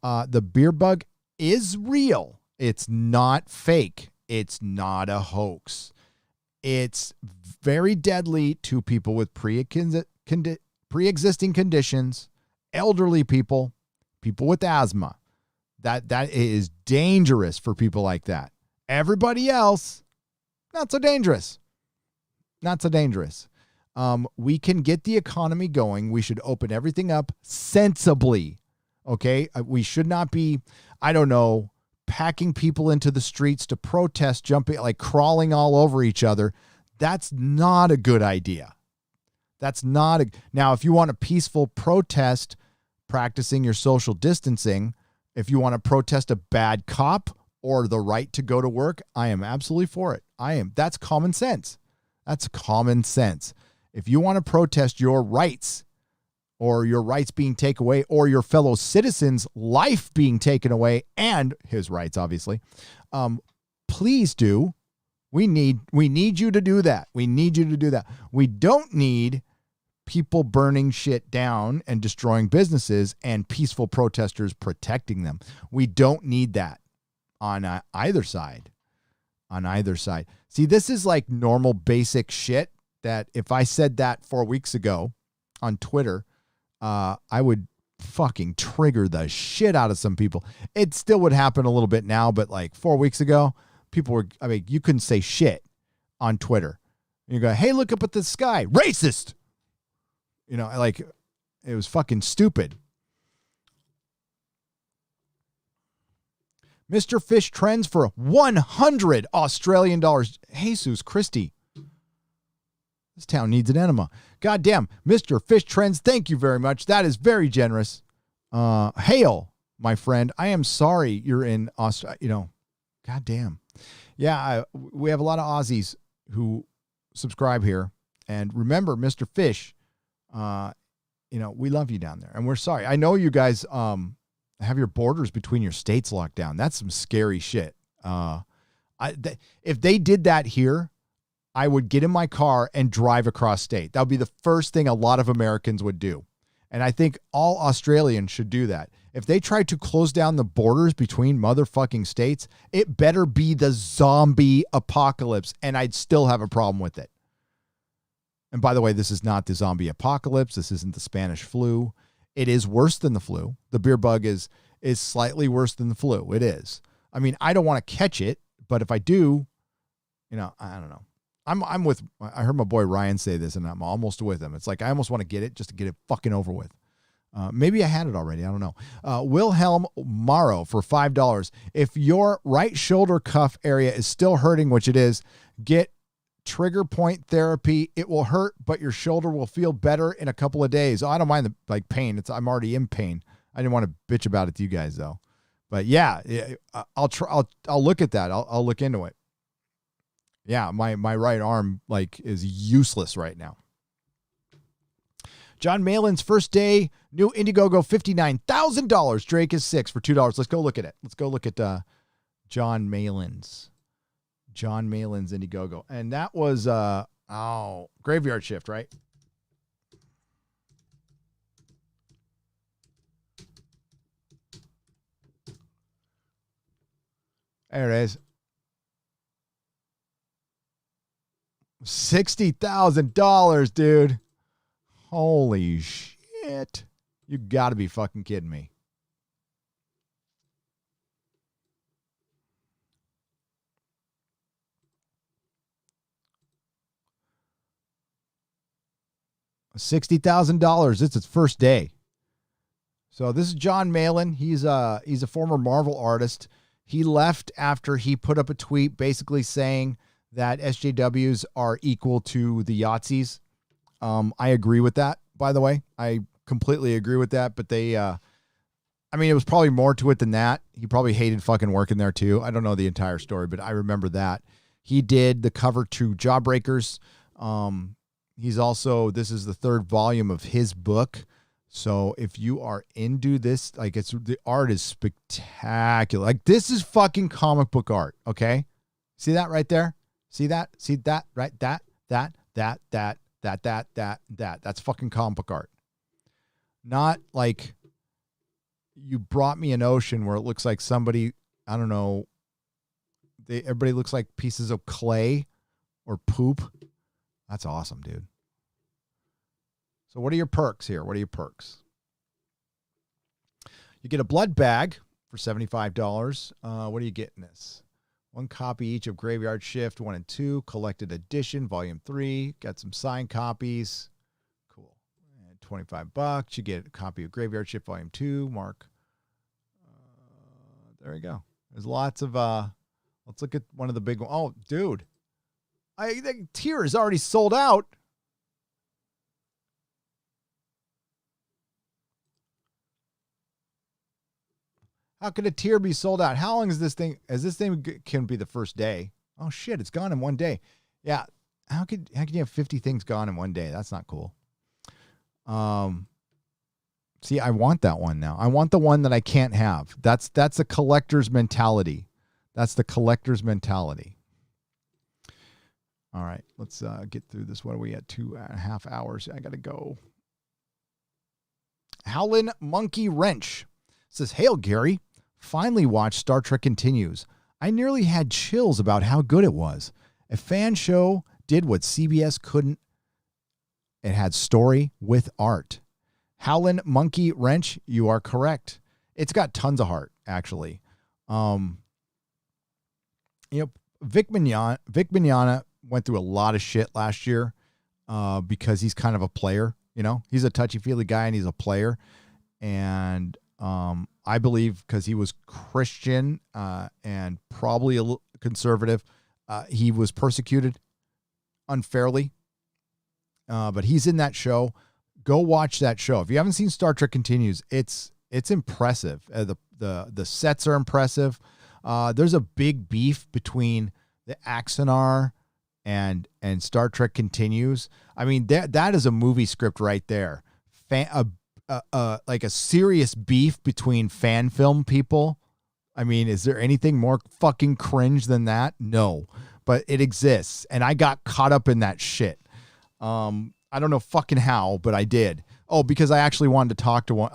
The beer bug is real. It's not fake. It's not a hoax. It's very deadly to people with pre-existing conditions, elderly people, people with asthma. That is dangerous for people like that. Everybody else, not so dangerous. Not so dangerous. We can get the economy going. We should open everything up sensibly. Okay? We should not be, I don't know, packing people into the streets to protest, jumping, like crawling all over each other. That's not a good idea. Now, if you want a peaceful protest, practicing your social distancing, if you want to protest a bad cop or the right to go to work, I am absolutely for it. That's common sense. That's common sense. If you want to protest your rights or your rights being taken away or your fellow citizen's life being taken away and his rights, obviously, please do. We need you to do that. We need you to do that. We don't need people burning shit down and destroying businesses and peaceful protesters protecting them. We don't need that on either side. On either side. See, this is like normal basic shit that if I said that 4 weeks ago on Twitter, I would fucking trigger the shit out of some people. It still would happen a little bit now, but like 4 weeks ago, you couldn't say shit on Twitter. You go, hey, look up at the sky. Racist. Like it was fucking stupid. Mr. Fish trends for 100 Australian dollars. Jesus Christie. This town needs an enema. Goddamn. Mr. Fish trends. Thank you very much. That is very generous. Hail, my friend. I am sorry you're in Australia. Goddamn. Yeah, we have a lot of Aussies who subscribe here. And remember, Mr. Fish, we love you down there. And we're sorry. I know you guys have your borders between your states locked down. That's some scary shit. If they did that here, I would get in my car and drive across state. That would be the first thing a lot of Americans would do. And I think all Australians should do that. If they try to close down the borders between motherfucking states, it better be the zombie apocalypse, and I'd still have a problem with it. And by the way, this is not the zombie apocalypse. This isn't the Spanish flu. It is worse than the flu. The beer bug is slightly worse than the flu. It is. I mean, I don't want to catch it, but if I do, I don't know. I heard my boy Ryan say this, and I'm almost with him. It's like I almost want to get it just to get it fucking over with. Maybe I had it already. I don't know. Wilhelm Morrow for $5. If your right shoulder cuff area is still hurting, which it is, get trigger point therapy. It will hurt, but your shoulder will feel better in a couple of days. I don't mind the pain. I'm already in pain. I didn't want to bitch about it to you guys though. But yeah, I'll look at that. I'll look into it. Yeah, my right arm is useless right now. John Malin's first day, new Indiegogo, $59,000. Drake is 6 for $2. Let's go look at it. Let's go look at John Malin's Indiegogo. And that was Graveyard Shift, right? There it is. $60,000, dude. Holy shit. You gotta be fucking kidding me. $60,000. It's its first day. So this is John Malin. He's a former Marvel artist. He left after he put up a tweet basically saying that SJWs are equal to the Yahtzees. I agree with that, by the way. I completely agree with that. But they, I mean, it was probably more to it than that. He probably hated fucking working there too. I don't know the entire story, but I remember that. He did the cover to Jawbreakers. He's also, this is the third volume of his book. So if you are into this, like the art is spectacular. Like this is fucking comic book art. Okay. See that right there? See that? See that? Right? That's fucking comic book art. Not like you brought me an ocean where it looks like somebody, I don't know. Everybody looks like pieces of clay or poop. That's awesome, dude. So what are your perks here? What are your perks? You get a blood bag for $75. What are you getting this? 1 copy each of Graveyard Shift 1 and 2, collected edition, volume 3. Got some signed copies. Cool. And $25. You get a copy of Graveyard Shift volume 2. Mark. There we go. There's lots of, let's look at one of the big ones. Oh, dude. I think tier is already sold out. How could a tier be sold out? How long is this thing? As this thing can be the first day. Oh shit, it's gone in one day. Yeah. How could you have 50 things gone in one day? That's not cool. See, I want that one now. I want the one that I can't have. That's a collector's mentality. That's the collector's mentality. All right, let's get through this. What are we at? 2.5 hours. I got to go. Howlin' Monkey Wrench says, "Hail, Gary. Finally watched Star Trek Continues. I nearly had chills about how good it was. A fan show did what CBS couldn't. It had story with art." Howlin' Monkey Wrench, you are correct. It's got tons of heart, actually. Vic Mignogna went through a lot of shit last year because he's kind of a player. You know, he's a touchy-feely guy and he's a player. And I believe because he was Christian and probably a little conservative, he was persecuted unfairly. But he's in that show. Go watch that show. If you haven't seen Star Trek Continues, it's impressive. The sets are impressive. There's a big beef between the Axanar and Star Trek Continues. I mean, that is a movie script right there. Like a serious beef between fan film people. I mean, is there anything more fucking cringe than that? No, but it exists. And I got caught up in that shit. I don't know fucking how, but I did. Oh, because I actually wanted to talk to one.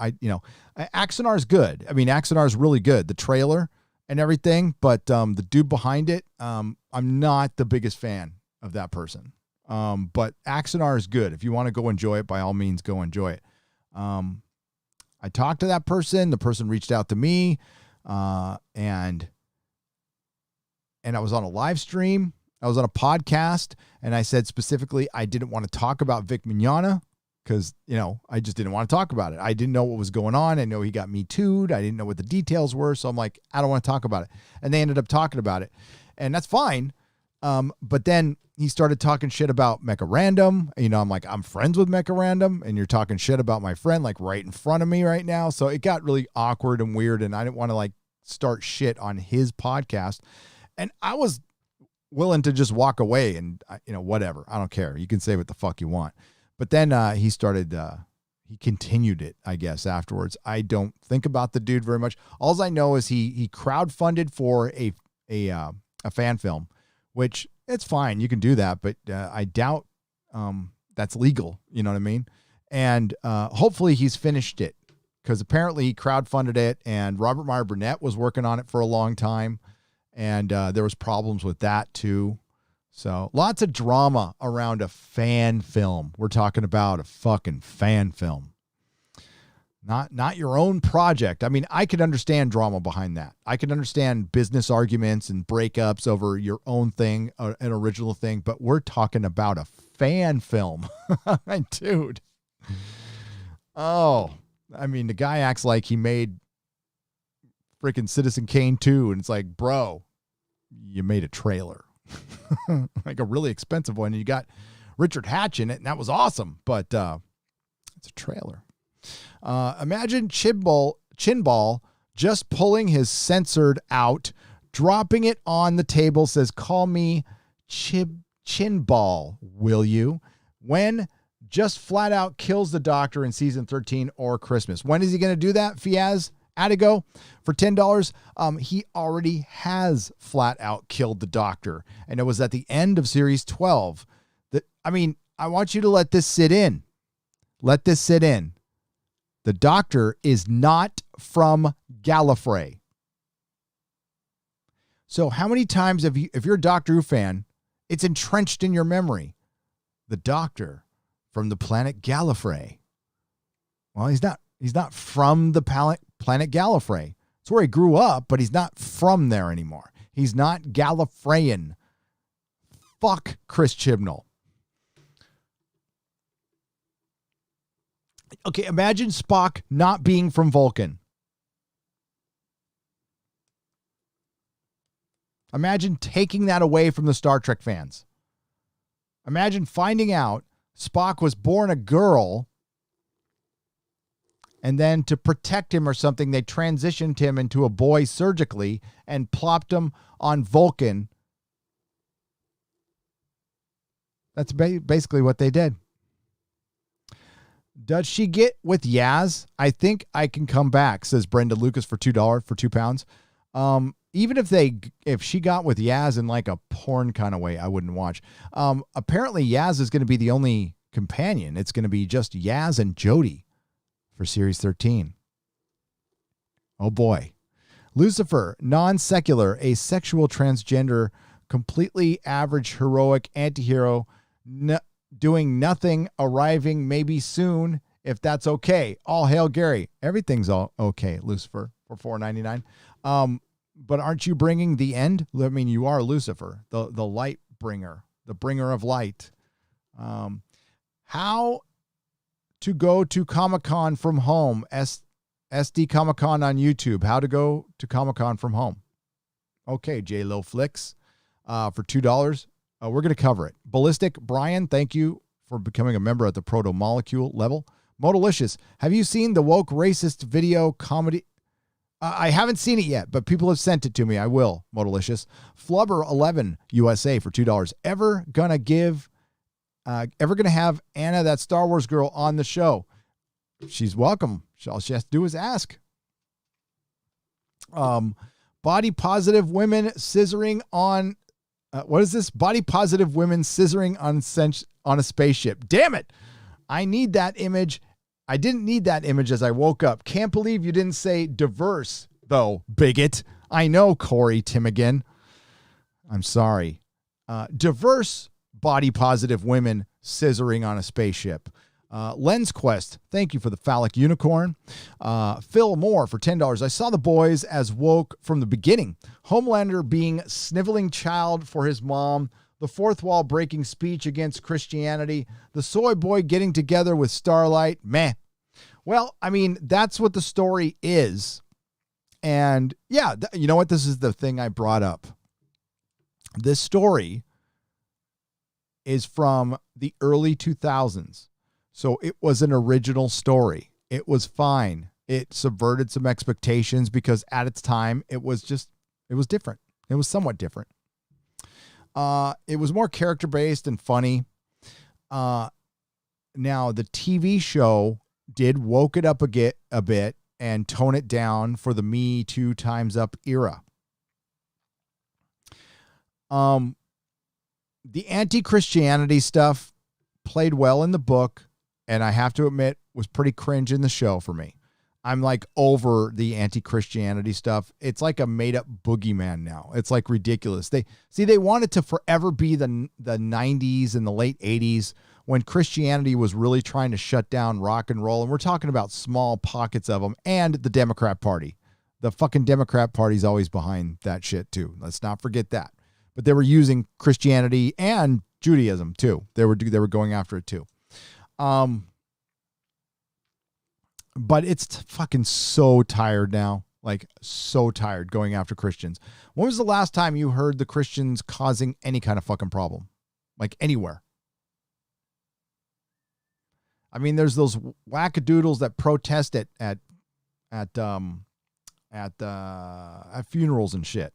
Axanar is good. I mean, Axanar is really good. The trailer and everything, but the dude behind it, I'm not the biggest fan of that person. But Axanar is good. If you want to go enjoy it, by all means, go enjoy it. I talked to that person. The person reached out to me, and I was on a live stream. I was on a podcast, and I said specifically I didn't want to talk about Vic Mignogna because, I just didn't want to talk about it. I didn't know what was going on. I know he got Me Too'd. I didn't know what the details were. So I'm like, I don't want to talk about it. And they ended up talking about it, and that's fine. But then he started talking shit about Mecha Random. I'm like, I'm friends with Mecha Random, and you're talking shit about my friend, like right in front of me right now. So it got really awkward and weird, and I didn't want to like start shit on his podcast. And I was willing to just walk away and, whatever. I don't care. You can say what the fuck you want. But then he continued it, I guess, afterwards. I don't think about the dude very much. All I know is he crowdfunded for a fan film, which it's fine. You can do that, but I doubt that's legal. You know what I mean? And hopefully he's finished it, because apparently he crowdfunded it, and Robert Meyer Burnett was working on it for a long time. And there was problems with that too. So lots of drama around a fan film. We're talking about a fucking fan film. Not your own project. I mean, I could understand drama behind that. I could understand business arguments and breakups over your own thing, an original thing, but we're talking about a fan film. Dude. Oh, I mean, the guy acts like he made freaking Citizen Kane 2, and it's like, bro, you made a trailer. Like a really expensive one. And you got Richard Hatch in it, and that was awesome, but it's a trailer. Imagine Chinball just pulling his censored out, dropping it on the table, says, call me Chinball, will you? When just flat out kills the Doctor in season 13 or Christmas. When is he going to do that, Fiaz Adigo? For $10, he already has flat out killed the Doctor. And it was at the end of series 12. I want you to let this sit in. Let this sit in. The Doctor is not from Gallifrey. So how many times if you're a Doctor Who fan, it's entrenched in your memory. The Doctor from the planet Gallifrey. Well, he's not from the planet Gallifrey. It's where he grew up, but he's not from there anymore. He's not Gallifreyan. Fuck Chris Chibnall. Okay, imagine Spock not being from Vulcan. Imagine taking that away from the Star Trek fans. Imagine finding out Spock was born a girl, and then to protect him or something, they transitioned him into a boy surgically and plopped him on Vulcan. That's basically what they did. Does she get with Yaz? I think I can come back, says Brenda Lucas for $2, for £2. Even if she got with Yaz in like a porn kind of way, I wouldn't watch. Apparently Yaz is going to be the only companion. It's going to be just Yaz and Jodie for series 13. Oh boy. Lucifer, non-secular, asexual transgender, completely average heroic antihero, doing nothing, arriving maybe soon, if that's okay. All hail Gary. Everything's all okay, Lucifer, for $4.99. But aren't you bringing the end? I mean, you are Lucifer, the light bringer, the bringer of light. How to go to Comic-Con from home, SD Comic-Con on YouTube. How to go to Comic-Con from home. Okay, J-Lo Flicks for $2. We're going to cover it. Ballistic Brian, thank you for becoming a member at the proto-molecule level. Modalicious, have you seen the woke racist video comedy? I haven't seen it yet, but people have sent it to me. I will, Modalicious. Flubber11 USA for $2. Ever gonna have Anna, that Star Wars girl, on the show? She's welcome. All she has to do is ask. Body positive women scissoring on what is this? Body positive women scissoring on a spaceship. Damn it. I need that image. I didn't need that image as I woke up. Can't believe you didn't say diverse, though, bigot. I know, Corey Timigan. I'm sorry. Diverse body positive women scissoring on a spaceship. Lens Quest, thank you for the phallic unicorn. Phil Moore for $10. I saw the boys as woke from the beginning. Homelander being sniveling child for his mom. The fourth wall breaking speech against Christianity. The soy boy getting together with Starlight. Meh. Well, I mean, that's what the story is. And yeah, you know what? This is the thing I brought up. This story is from the early 2000s. So it was an original story. It was fine. It subverted some expectations because at its time, it was different. It was somewhat different. It was more character-based and funny. Now, the TV show did woke it up a bit and tone it down for the Me Too Time's Up era. The anti-Christianity stuff played well in the book, and I have to admit, was pretty cringe in the show for me. I'm like over the anti-Christianity stuff. It's like a made-up boogeyman now. It's like ridiculous. They wanted to forever be the 90s and the late 80s when Christianity was really trying to shut down rock and roll. And we're talking about small pockets of them, and the Democrat Party. The fucking Democrat Party's always behind that shit too. Let's not forget that. But they were using Christianity and Judaism too. They were going after it too. But it's fucking so tired now. Like, so tired going after Christians. When was the last time you heard the Christians causing any kind of fucking problem? Like, anywhere. I mean, there's those wackadoodles that protest at funerals and shit.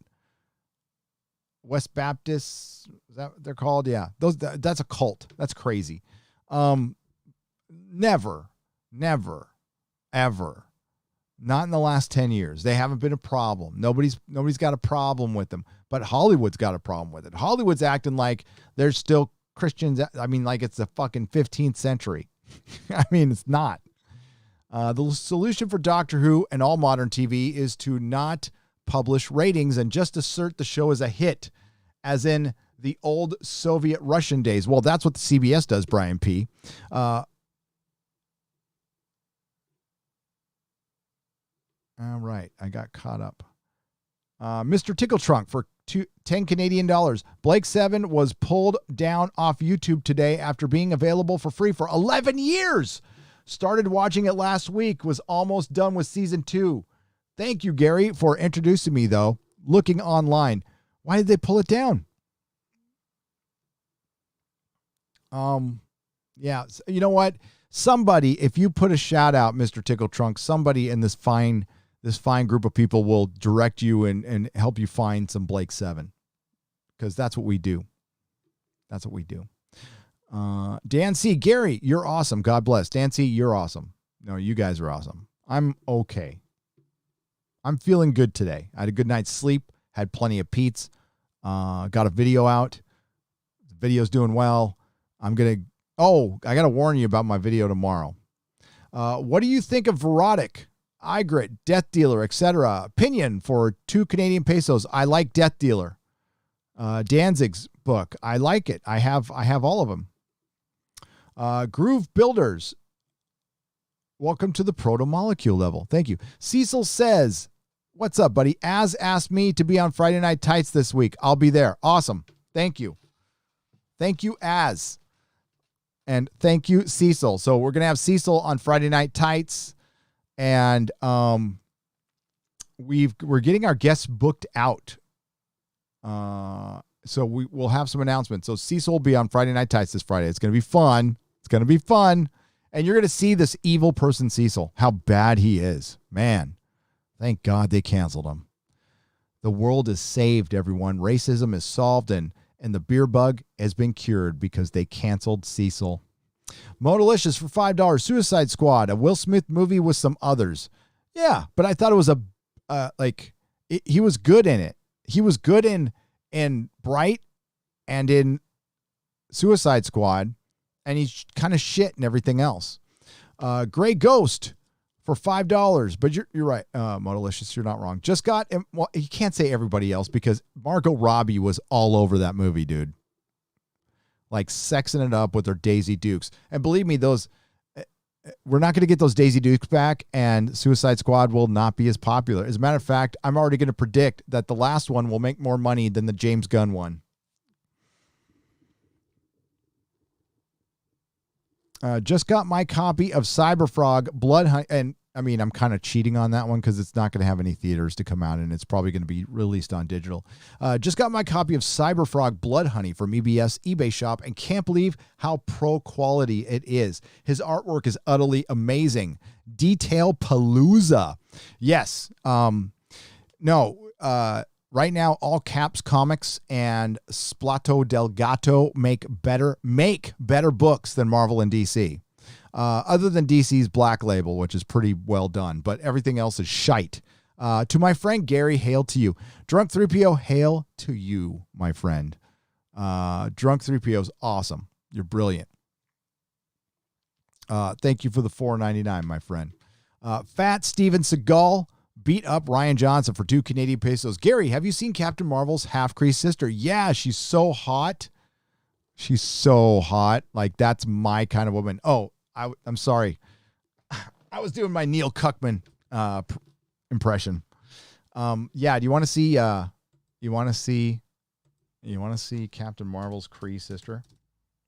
West Baptists, is that what they're called? Yeah. That's a cult. That's crazy. Never, ever. Not in the last 10 years. They haven't been a problem. Nobody's got a problem with them. But Hollywood's got a problem with it. Hollywood's acting like there's still Christians. I mean, like it's the fucking 15th century. I mean, it's not. The solution for Doctor Who and all modern TV is to not publish ratings and just assert the show as a hit, as in the old Soviet Russian days. Well, that's what the CBS does, Brian P. All right, I got caught up. Mr. Tickle Trunk for 10 Canadian dollars. Blake 7 was pulled down off YouTube today after being available for free for 11 years. Started watching it last week, was almost done with season 2. Thank you, Gary, for introducing me, though. Looking online. Why did they pull it down? Yeah, you know what? Somebody, if you put a shout out, Mr. Tickle Trunk, somebody in this fine group of people will direct you and help you find some Blake 7. Because that's what we do. That's what we do. Dan C. Gary, you're awesome. God bless. Dan C., you're awesome. No, you guys are awesome. I'm okay. I'm feeling good today. I had a good night's sleep, had plenty of Pete's, got a video out. The video's doing well. I got to warn you about my video tomorrow. What do you think of Nerdrotic, iGrit, Death Dealer, etc.? Opinion for 2 Canadian pesos. I like Death Dealer. Danzig's book. I like it. I have all of them. Groove Builders. Welcome to the proto-molecule level. Thank you. Cecil says, what's up, buddy? Az asked me to be on Friday Night Tights this week. I'll be there. Awesome. Thank you. Thank you, Az. And thank you, Cecil. So we're going to have Cecil on Friday Night Tights. And we're getting our guests booked out. So we'll have some announcements. So Cecil will be on Friday Night Tights this Friday. It's going to be fun. It's going to be fun. And you're going to see this evil person, Cecil, how bad he is. Man, thank God they canceled him. The world is saved, everyone. Racism is solved, and the beer bug has been cured because they canceled Cecil. Modalicious for $5. Suicide Squad, a Will Smith movie with some others. Yeah, but I thought it was he was good in it. He was good in Bright and in Suicide Squad, and he's kind of shit and everything else. Gray Ghost for $5. But you're right, Modalicious, you're not wrong. Just got, well, you can't say everybody else because Margot Robbie was all over that movie, dude. Like sexing it up with her Daisy Dukes. And believe me, we're not going to get those Daisy Dukes back, and Suicide Squad will not be as popular. As a matter of fact, I'm already going to predict that the last one will make more money than the James Gunn one. Just got my copy of Cyberfrog Blood Hunt, and I mean, I'm kind of cheating on that one because it's not going to have any theaters to come out, and it's probably going to be released on digital. Just got my copy of Cyberfrog Blood Honey from EBS eBay shop, and can't believe how pro quality it is. His artwork is utterly amazing. Detail Palooza. Yes. Right now, All Caps Comics and Splato Del Gato make better books than Marvel and DC. Other than DC's Black Label, which is pretty well done, but everything else is shite. To my friend Gary, hail to you. Drunk 3PO, hail to you, my friend. Drunk 3PO is awesome. You're brilliant. Thank you for the $4.99, my friend. Fat Steven Seagal beat up Ryan Johnson for 2 Canadian pesos. Gary, have you seen Captain Marvel's half-creased sister? Yeah, she's so hot. She's so hot. Like, that's my kind of woman. Oh, I'm sorry. I was doing my Neil Cuckman impression. Yeah, do you want to see you want to see Captain Marvel's Kree sister?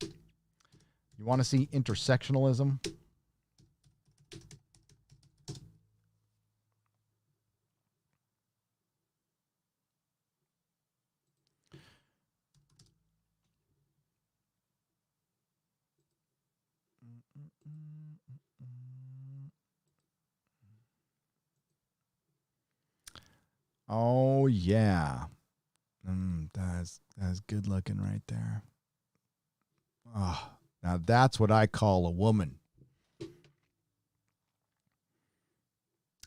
You want to see intersectionalism? Oh yeah. That's good looking right there. Oh, now that's what I call a woman.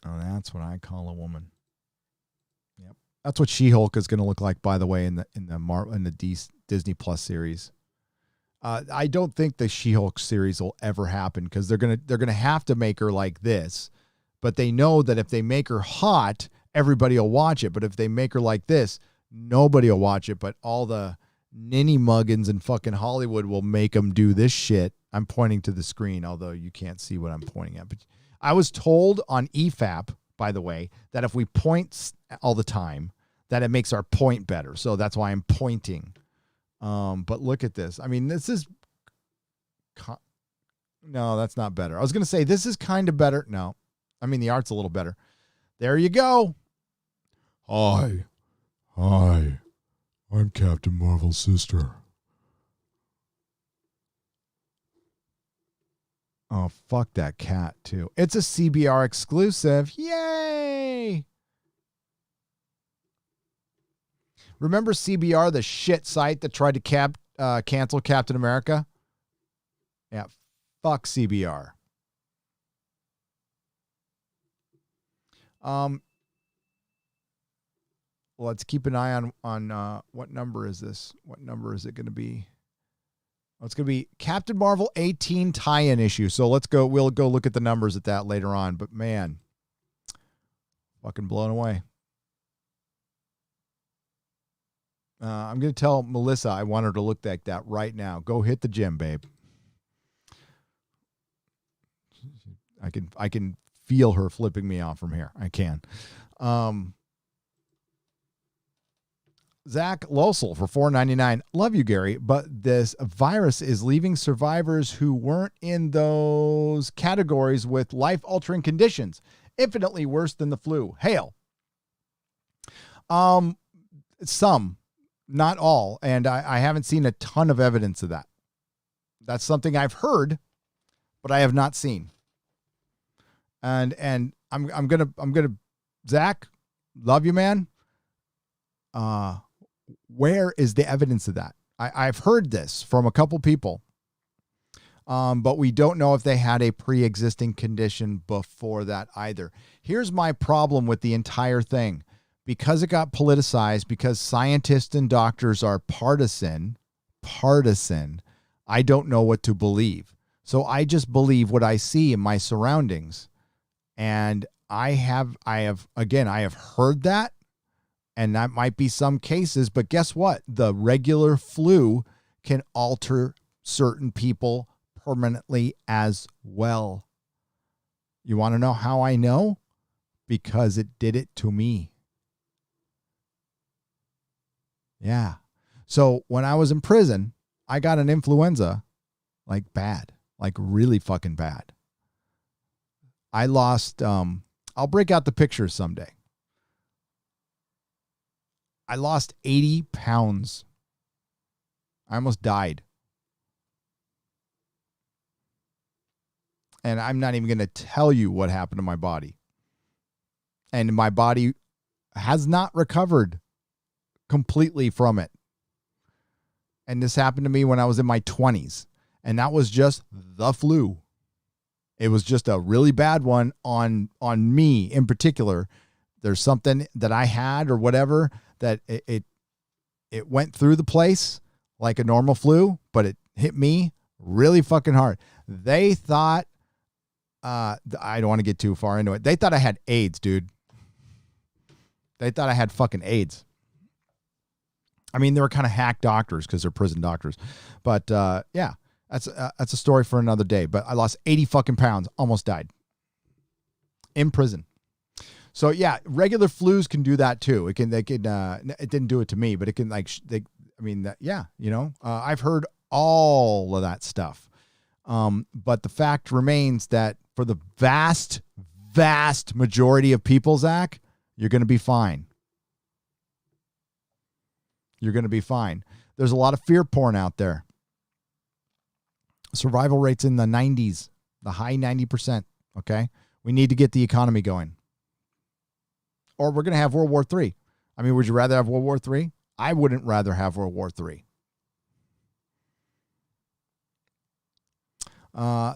Oh, that's what I call a woman. Yep. That's what She-Hulk is going to look like, by the way, in the Disney Plus series. I don't think the She-Hulk series will ever happen because they're gonna have to make her like this, but they know that if they make her hot, everybody will watch it. But if they make her like this, nobody will watch it. But all the ninny muggins in fucking Hollywood will make them do this shit. I'm pointing to the screen, although you can't see what I'm pointing at. But I was told on EFAP, by the way, that if we point all the time, that it makes our point better. So that's why I'm pointing. But look at this. I mean, this is... No, that's not better. I was going to say, this is kind of better. No. I mean, the art's a little better. There you go. Hi. I'm Captain Marvel's sister. Oh, fuck that cat, too. It's a CBR exclusive. Yay! Remember CBR, the shit site that tried to cancel Captain America? Yeah, fuck CBR. Let's keep an eye on what number is this? What number is it going to be? Oh, it's going to be Captain Marvel 18 tie-in issue. So we'll go look at the numbers at that later on. But man, fucking blown away. I'm going to tell Melissa I want her to look like that right now. Go hit the gym, babe. I can feel her flipping me off from here. I can. Zach Losel for $4.99. Love you, Gary, but this virus is leaving survivors who weren't in those categories with life-altering conditions infinitely worse than the flu. Hail. Some, not all, and I haven't seen a ton of evidence of that. That's something I've heard, but I have not seen. And I'm gonna Zach, love you, man. Where is the evidence of that? I've heard this from a couple people, but we don't know if they had a pre-existing condition before that either. Here's my problem with the entire thing. Because it got politicized, because scientists and doctors are partisan, I don't know what to believe. So I just believe what I see in my surroundings. And I have heard that. And that might be some cases, but guess what? The regular flu can alter certain people permanently as well. You want to know how I know? Because it did it to me. Yeah. So when I was in prison, I got an influenza, like bad, like really fucking bad. I lost, I'll break out the pictures someday. I lost 80 pounds. I almost died. And I'm not even going to tell you what happened to my body. And my body has not recovered completely from it. And this happened to me when I was in my 20s. And that was just the flu. It was just a really bad one on me in particular. There's something that I had or whatever that it went through the place like a normal flu, but it hit me really fucking hard. They thought I don't want to get too far into it. They thought I had AIDS, dude. They thought I had fucking AIDS. I mean, they were kind of hack doctors because they're prison doctors. But yeah, that's a story for another day. But I lost 80 fucking pounds, almost died in prison. So yeah, regular flus can do that too. It didn't do it to me, but it can yeah, you know, I've heard all of that stuff. But the fact remains that for the vast majority of people, Zach, you're going to be fine. You're going to be fine. There's a lot of fear porn out there. Survival rates in the 90s, the high 90%. Okay. We need to get the economy going. Or we're going to have World War III. I mean, would you rather have World War III? I wouldn't rather have World War III.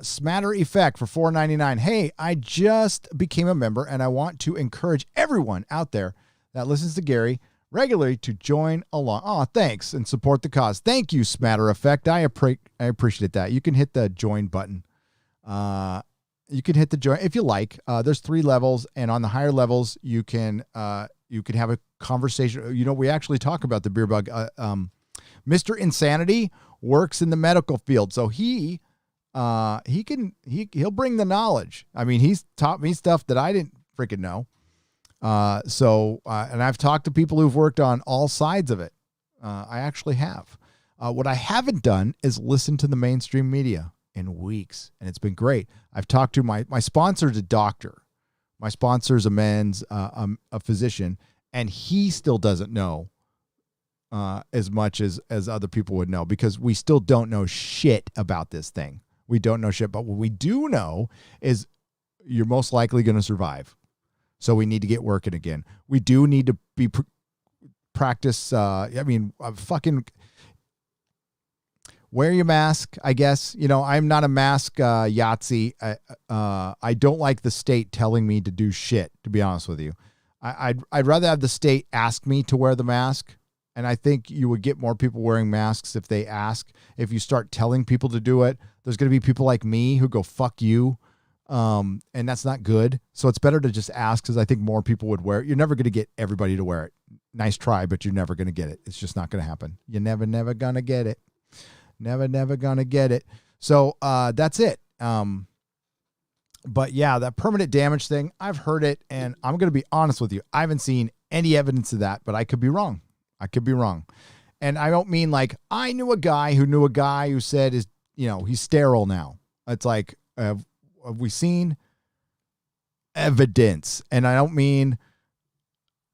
Smatter Effect for $4.99. Hey, I just became a member and I want to encourage everyone out there that listens to Gary regularly to join along. Oh, thanks, and support the cause. Thank you, Smatter Effect. I appreciate that. You can hit the join button. You can hit the join if you like. There's 3 levels, and on the higher levels, you can have a conversation. You know, we actually talk about the beer bug. Mr. Insanity works in the medical field, so he'll bring the knowledge. I mean, he's taught me stuff that I didn't freaking know. And I've talked to people who've worked on all sides of it. I actually have. What I haven't done is listen to the mainstream media in weeks, and it's been great. I've talked to my sponsor's a doctor. My sponsor's a physician, and he still doesn't know as much as other people would know, because we still don't know shit about this thing. We don't know shit, but what we do know is you're most likely going to survive. So we need to get working again. We do need to be practice. Fucking wear your mask, I guess. You know, I'm not a mask Yahtzee. I don't like the state telling me to do shit, to be honest with you. I'd rather have the state ask me to wear the mask. And I think you would get more people wearing masks if they ask. If you start telling people to do it, there's going to be people like me who go, fuck you. And that's not good. So it's better to just ask, because I think more people would wear it. You're never going to get everybody to wear it. Nice try, but you're never going to get it. It's just not going to happen. You're never going to get it. Never going to get it. So that's it. But yeah, that permanent damage thing, I've heard it, and I'm going to be honest with you. I haven't seen any evidence of that, but I could be wrong. And I don't mean like I knew a guy who said he's sterile now. It's like, have we seen evidence? And I don't mean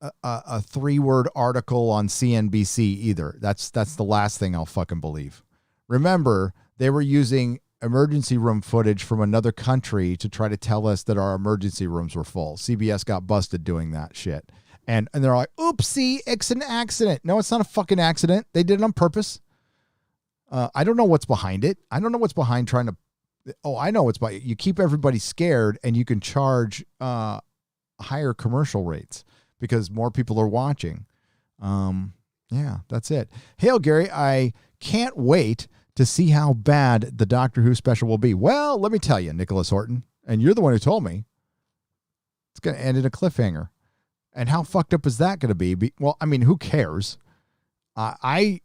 a 3-word article on CNBC either. That's the last thing I'll fucking believe. Remember, they were using emergency room footage from another country to try to tell us that our emergency rooms were full. CBS got busted doing that shit. And they're like, oopsie, it's an accident. No, it's not a fucking accident. They did it on purpose. I don't know what's behind it. I don't know what's behind trying to. Oh, I know what's behind. You keep everybody scared, and you can charge higher commercial rates because more people are watching. Yeah, that's it. Hail, Gary. I can't wait to see how bad the Doctor Who special will be. Well, let me tell you, Nicholas Horton, and you're the one who told me, it's going to end in a cliffhanger. And how fucked up is that going to be? Well, I mean, who cares? The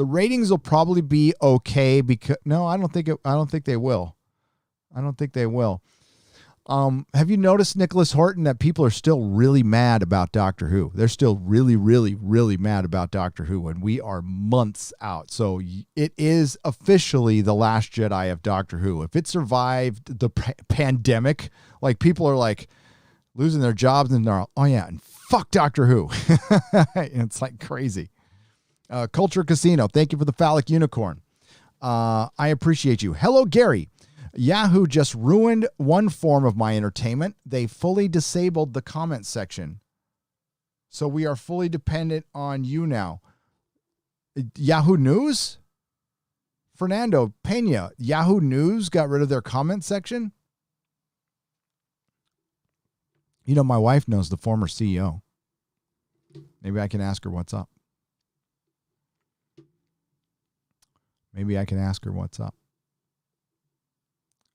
ratings will probably be okay because I don't think they will. I don't think they will. Have you noticed, Nicholas Horton, that people are still really mad about Doctor Who? They're still really, really, really mad about Doctor Who, and we are months out. So it is officially the Last Jedi of Doctor Who. If it survived the pandemic, like people are like losing their jobs and they're oh yeah, and fuck Doctor Who. It's like crazy. Culture Casino, thank you for the phallic unicorn. I appreciate you. Hello, Gary. Yahoo just ruined one form of my entertainment. They fully disabled the comment section. So we are fully dependent on you now. Yahoo News? Fernando Pena, Yahoo News got rid of their comment section? You know, my wife knows the former CEO. Maybe I can ask her what's up.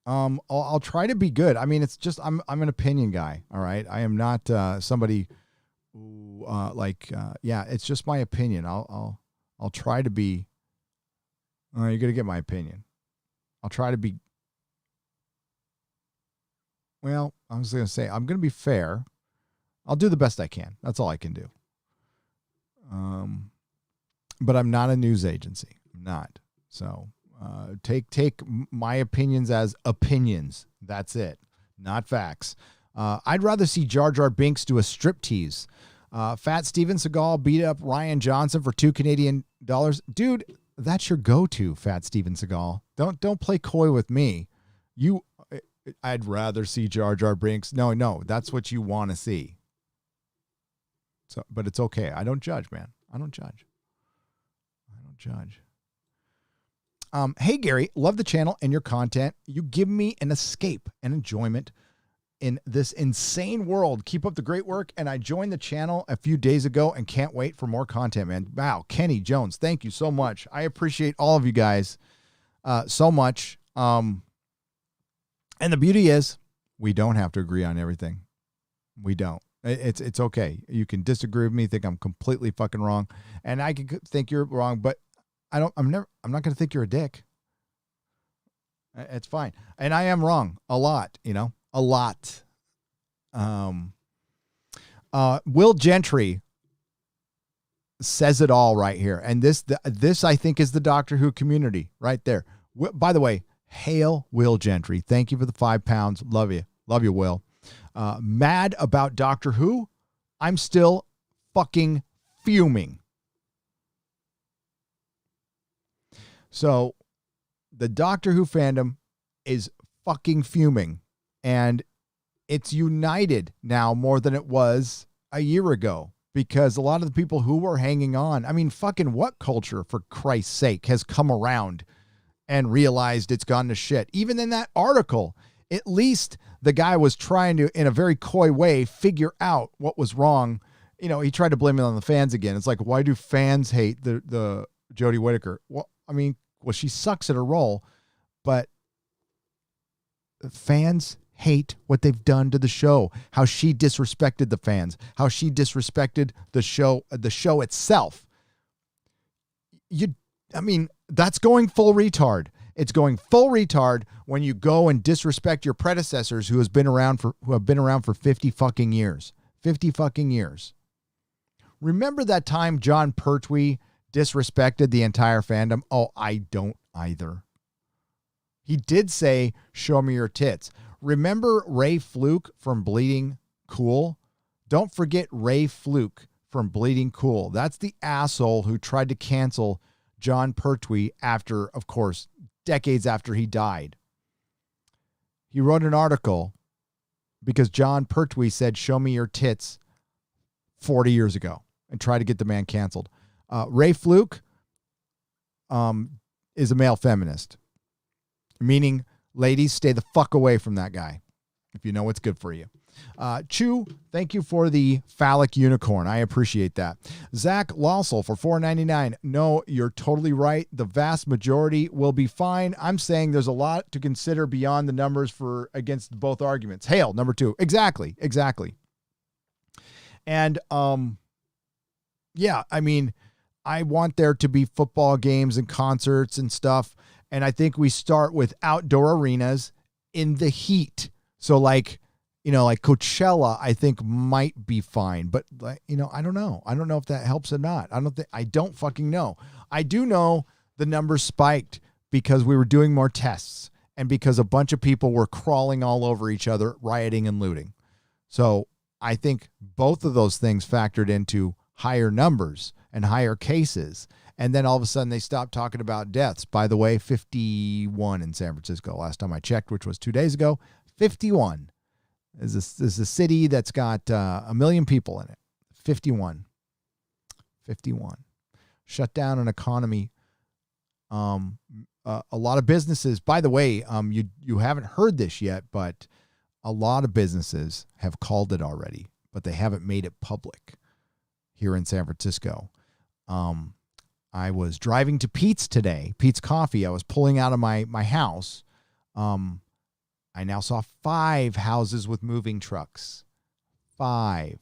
I'll try to be good. I mean, it's just I'm an opinion guy. All right, I am not somebody who yeah. It's just my opinion. I'll try to be. You're gonna get my opinion. I'll try to be. Well, I was gonna say I'm gonna be fair. I'll do the best I can. That's all I can do. But I'm not a news agency. I'm not. So take my opinions as opinions. That's it, not facts. I'd rather see Jar Jar Binks do a striptease. Fat Steven Seagal beat up Ryan Johnson for $2 Canadian. Dude, that's your go-to, Fat Steven Seagal. Don't play coy with me. I'd rather see Jar Jar Binks. No, that's what you want to see. So, but it's okay. I don't judge, man. I don't judge. Hey, Gary, love the channel and your content. You give me an escape and enjoyment in this insane world. Keep up the great work. And I joined the channel a few days ago and can't wait for more content, man. Wow, Kenny Jones, thank you so much. I appreciate all of you guys so much. And the beauty is we don't have to agree on everything. We don't. It's okay. You can disagree with me, think I'm completely fucking wrong, and I can think you're wrong, but I'm not going to think you're a dick. It's fine. And I am wrong a lot, a lot. Will Gentry says it all right here. And this I think is the Doctor Who community right there. By the way, hail Will Gentry. Thank you for the £5. Love you. Love you, Will. Mad about Doctor Who. I'm still fucking fuming. So the Doctor Who fandom is fucking fuming, and it's united now more than it was a year ago, because a lot of the people who were hanging on, I mean, fucking what culture, for Christ's sake, has come around and realized it's gone to shit? Even in that article, at least the guy was trying to, in a very coy way, figure out what was wrong. He tried to blame it on the fans again. It's like, why do fans hate the Jodie Whittaker? Well, she sucks at her role, but fans hate what they've done to the show, how she disrespected the fans, how she disrespected the show itself. That's going full retard. It's going full retard when you go and disrespect your predecessors who have been around for 50 fucking years. 50 fucking years. Remember that time John Pertwee disrespected the entire fandom? Oh, I don't either. He did say, "Show me your tits." Remember Ray Fluke from Bleeding Cool? Don't forget Ray Fluke from Bleeding Cool. That's the asshole who tried to cancel John Pertwee after, of course, decades after he died. He wrote an article because John Pertwee said, "Show me your tits," 40 years ago, and tried to get the man canceled. Ray Fluke is a male feminist, meaning, ladies, stay the fuck away from that guy if you know what's good for you. Chew, thank you for the phallic unicorn. I appreciate that. Zach Lossell for $4.99. No, you're totally right. The vast majority will be fine. I'm saying there's a lot to consider beyond the numbers against both arguments. Hail, number 2. Exactly. And, yeah, I want there to be football games and concerts and stuff. And I think we start with outdoor arenas in the heat. So like Coachella, I think might be fine, but I don't know. I don't know if that helps or not. I don't fucking know. I do know the numbers spiked because we were doing more tests and because a bunch of people were crawling all over each other, rioting and looting. So I think both of those things factored into higher numbers and higher cases. And then all of a sudden they stopped talking about deaths. By the way, 51 in San Francisco. Last time I checked, which was 2 days ago, 51 is a city that's got 1 million people in it. 51. Shut down an economy. A lot of businesses, by the way, you haven't heard this yet, but a lot of businesses have called it already, but they haven't made it public here in San Francisco. I was driving to Pete's today, Pete's Coffee. I was pulling out of my house, I now saw 5 houses with moving trucks. 5.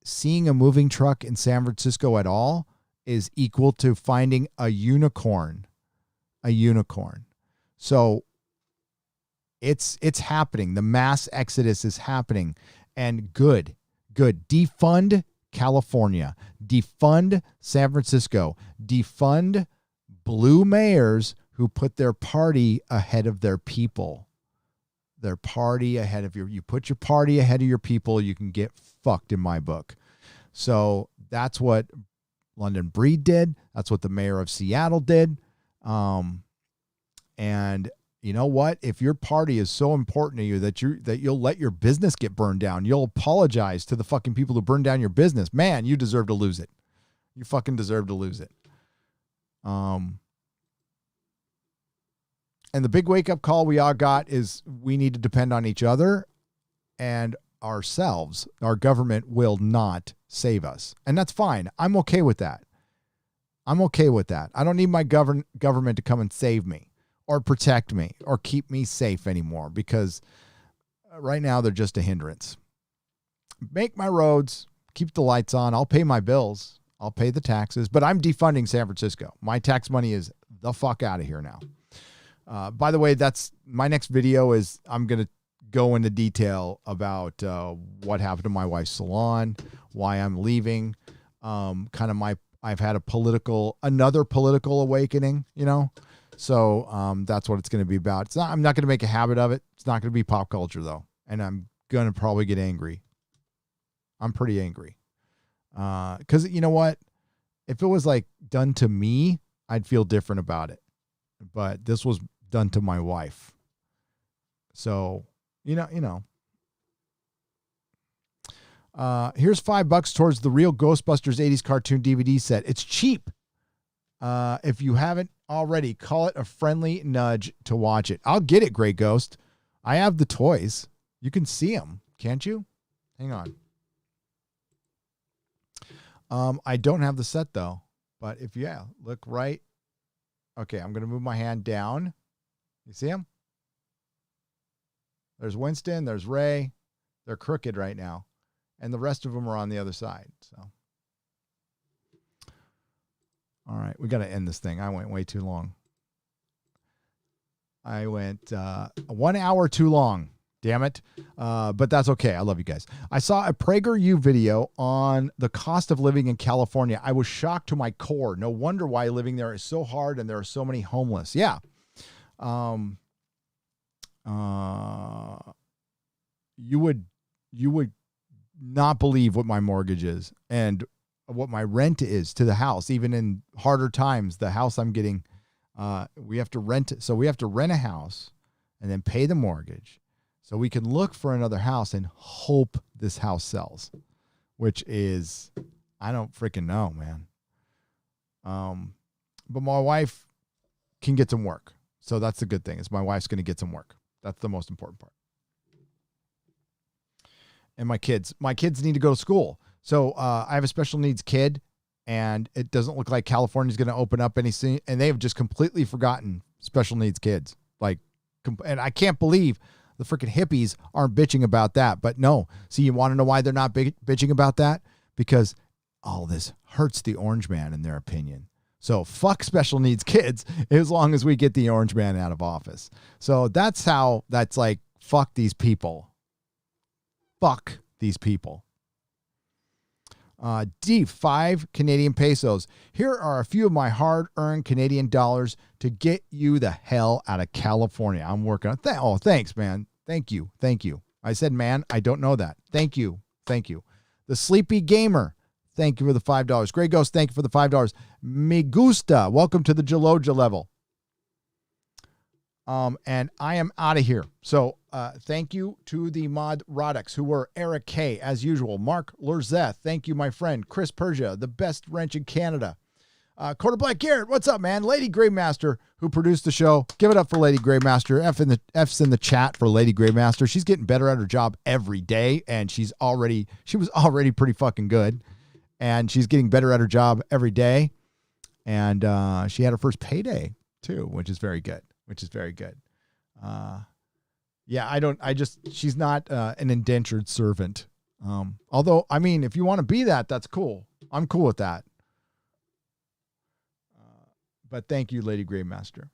Seeing a moving truck in San Francisco at all is equal to finding a unicorn. A unicorn. So it's happening. The mass exodus is happening. And good. Defund California. Defund San Francisco. Defund blue mayors who put their party ahead of their people. Their party ahead of you put your party ahead of your people, you can get fucked in my book. So that's what London Breed did. That's what the mayor of Seattle did. And you know what? If your party is so important to you that you'll let your business get burned down, you'll apologize to the fucking people who burned down your business. Man, you deserve to lose it. You fucking deserve to lose it. And the big wake-up call we all got is we need to depend on each other and ourselves. Our government will not save us. And that's fine. I'm okay with that. I don't need my government to come and save me or protect me or keep me safe anymore, because right now they're just a hindrance. Make my roads, keep the lights on. I'll pay my bills. I'll pay the taxes, but I'm defunding San Francisco. My tax money is the fuck out of here now. By the way, that's my next video. Is I'm going to go into detail about what happened to my wife's salon, why I'm leaving, I've had another political awakening, So that's what it's going to be about. I'm not going to make a habit of it. It's not going to be pop culture though. And I'm going to probably get angry. I'm pretty angry. 'Cause you know what? If it was like done to me, I'd feel different about it. But this was done to my wife. So, here's $5 towards the Real Ghostbusters 80s cartoon DVD set. It's cheap. If you haven't already, call it a friendly nudge to watch it. I'll get it, Grey Ghost. I have the toys. You can see them, can't you? Hang on. I don't have the set though, but look right. Okay, I'm going to move my hand down. You see him? There's Winston, there's Ray. They're crooked right now. And the rest of them are on the other side. So, all right, we got to end this thing. I went way too long. I went 1 hour too long. Damn it. But that's okay. I love you guys. I saw a PragerU video on the cost of living in California. I was shocked to my core. No wonder why living there is so hard and there are so many homeless. Yeah. You would not believe what my mortgage is and what my rent is to the house. Even in harder times, the house I'm getting, we have to rent it. So we have to rent a house and then pay the mortgage. So we can look for another house and hope this house sells, which is, I don't freaking know, man. But my wife can get some work. So that's the good thing, is my wife's going to get some work. That's the most important part. And my kids need to go to school. So I have a special needs kid, and it doesn't look like California's going to open up anything. And they have just completely forgotten special needs kids. And I can't believe the freaking hippies aren't bitching about that. But no, see, you want to know why they're not bitching about that? Because all this hurts the orange man in their opinion. So fuck special needs kids as long as we get the orange man out of office. So that's like, fuck these people. Fuck these people. D5 Canadian pesos. Here are a few of my hard-earned Canadian dollars to get you the hell out of California. I'm working on thanks, man. Thank you. I said, man, I don't know that. Thank you. The Sleepy Gamer. Thank you for the $5. Grey Ghost, thank you for the $5. Me gusta. Welcome to the Jaloja level. And I am out of here. So thank you to the Nerdrotics, who were Eric K, as usual. Mark Lurzeth, thank you, my friend. Chris Persia, the best wrench in Canada. Quarter Black Garrett, what's up, man? Lady Greymaster, who produced the show. Give it up for Lady Greymaster. F's in the chat for Lady Greymaster. She's getting better at her job every day, and she was already pretty fucking good. And she's getting better at her job every day. And she had her first payday, too, which is very good. Yeah, she's not an indentured servant. Although, I mean, if you want to be that, that's cool. I'm cool with that. But thank you, Lady Greymaster.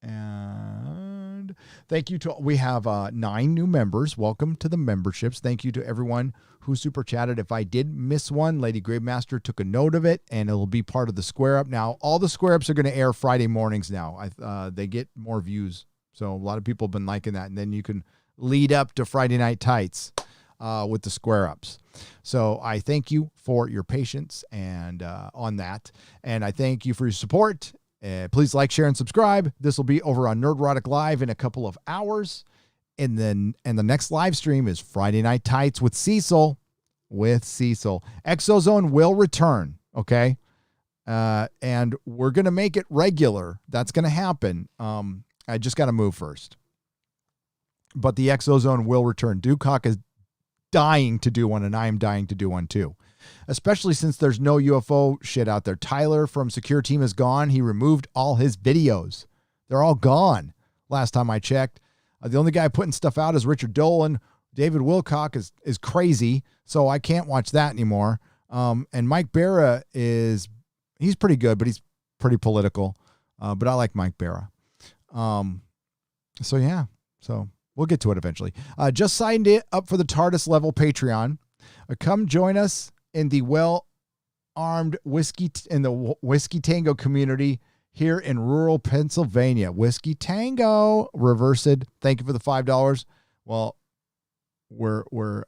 And thank you to, we have 9 new members. Welcome to the memberships. Thank you to everyone who super chatted. If I did miss one, Lady Gravemaster took a note of it, and it'll be part of the Square Up. Now, all the Square Ups are going to air Friday mornings now. They get more views. So a lot of people have been liking that. And then you can lead up to Friday Night Tights with the Square Ups. So I thank you for your patience and on that. And I thank you for your support. Please like, share, and subscribe. This will be over on Nerdrotic Live in a couple of hours. And the next live stream is Friday Night Tights with Cecil. Exozone will return, okay? And we're going to make it regular. That's going to happen. I just got to move first. But the Exozone will return. Dukak is dying to do one, and I am dying to do one too. Especially since there's no UFO shit out there. Tyler from Secure Team is gone. He removed all his videos. They're all gone. Last time I checked. The only guy putting stuff out is Richard Dolan. David Wilcock is crazy, so I can't watch that anymore. And Mike Barra he's pretty good, but he's pretty political. But I like Mike Barra. So yeah. So we'll get to it eventually. Just signed it up for the TARDIS level Patreon. Come join us in the well-armed whiskey Tango community here in rural Pennsylvania. Whiskey Tango, Reversed. Thank you for the $5. Well, we're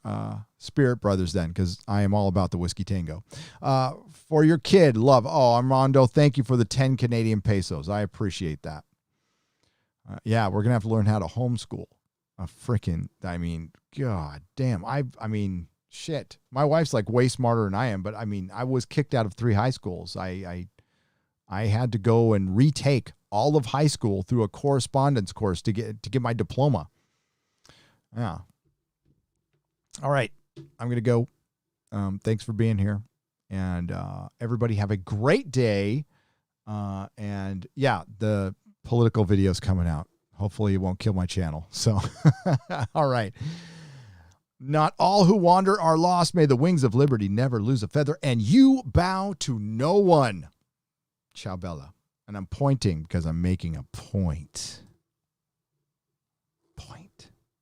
spirit brothers then, because I am all about the Whiskey Tango. For your kid, love. Oh, Armando, thank you for the 10 Canadian pesos. I appreciate that. Yeah, we're gonna have to learn how to homeschool. God damn. Shit. My wife's like way smarter than I am, but I was kicked out of 3 high schools. I had to go and retake all of high school through a correspondence course to get my diploma. Yeah. All right. I'm going to go. Thanks for being here. And everybody have a great day. And yeah, the political video's coming out. Hopefully it won't kill my channel. So, all right. Not all who wander are lost. May the wings of liberty never lose a feather. And you bow to no one. Ciao, Bella. And I'm pointing because I'm making a point. Point.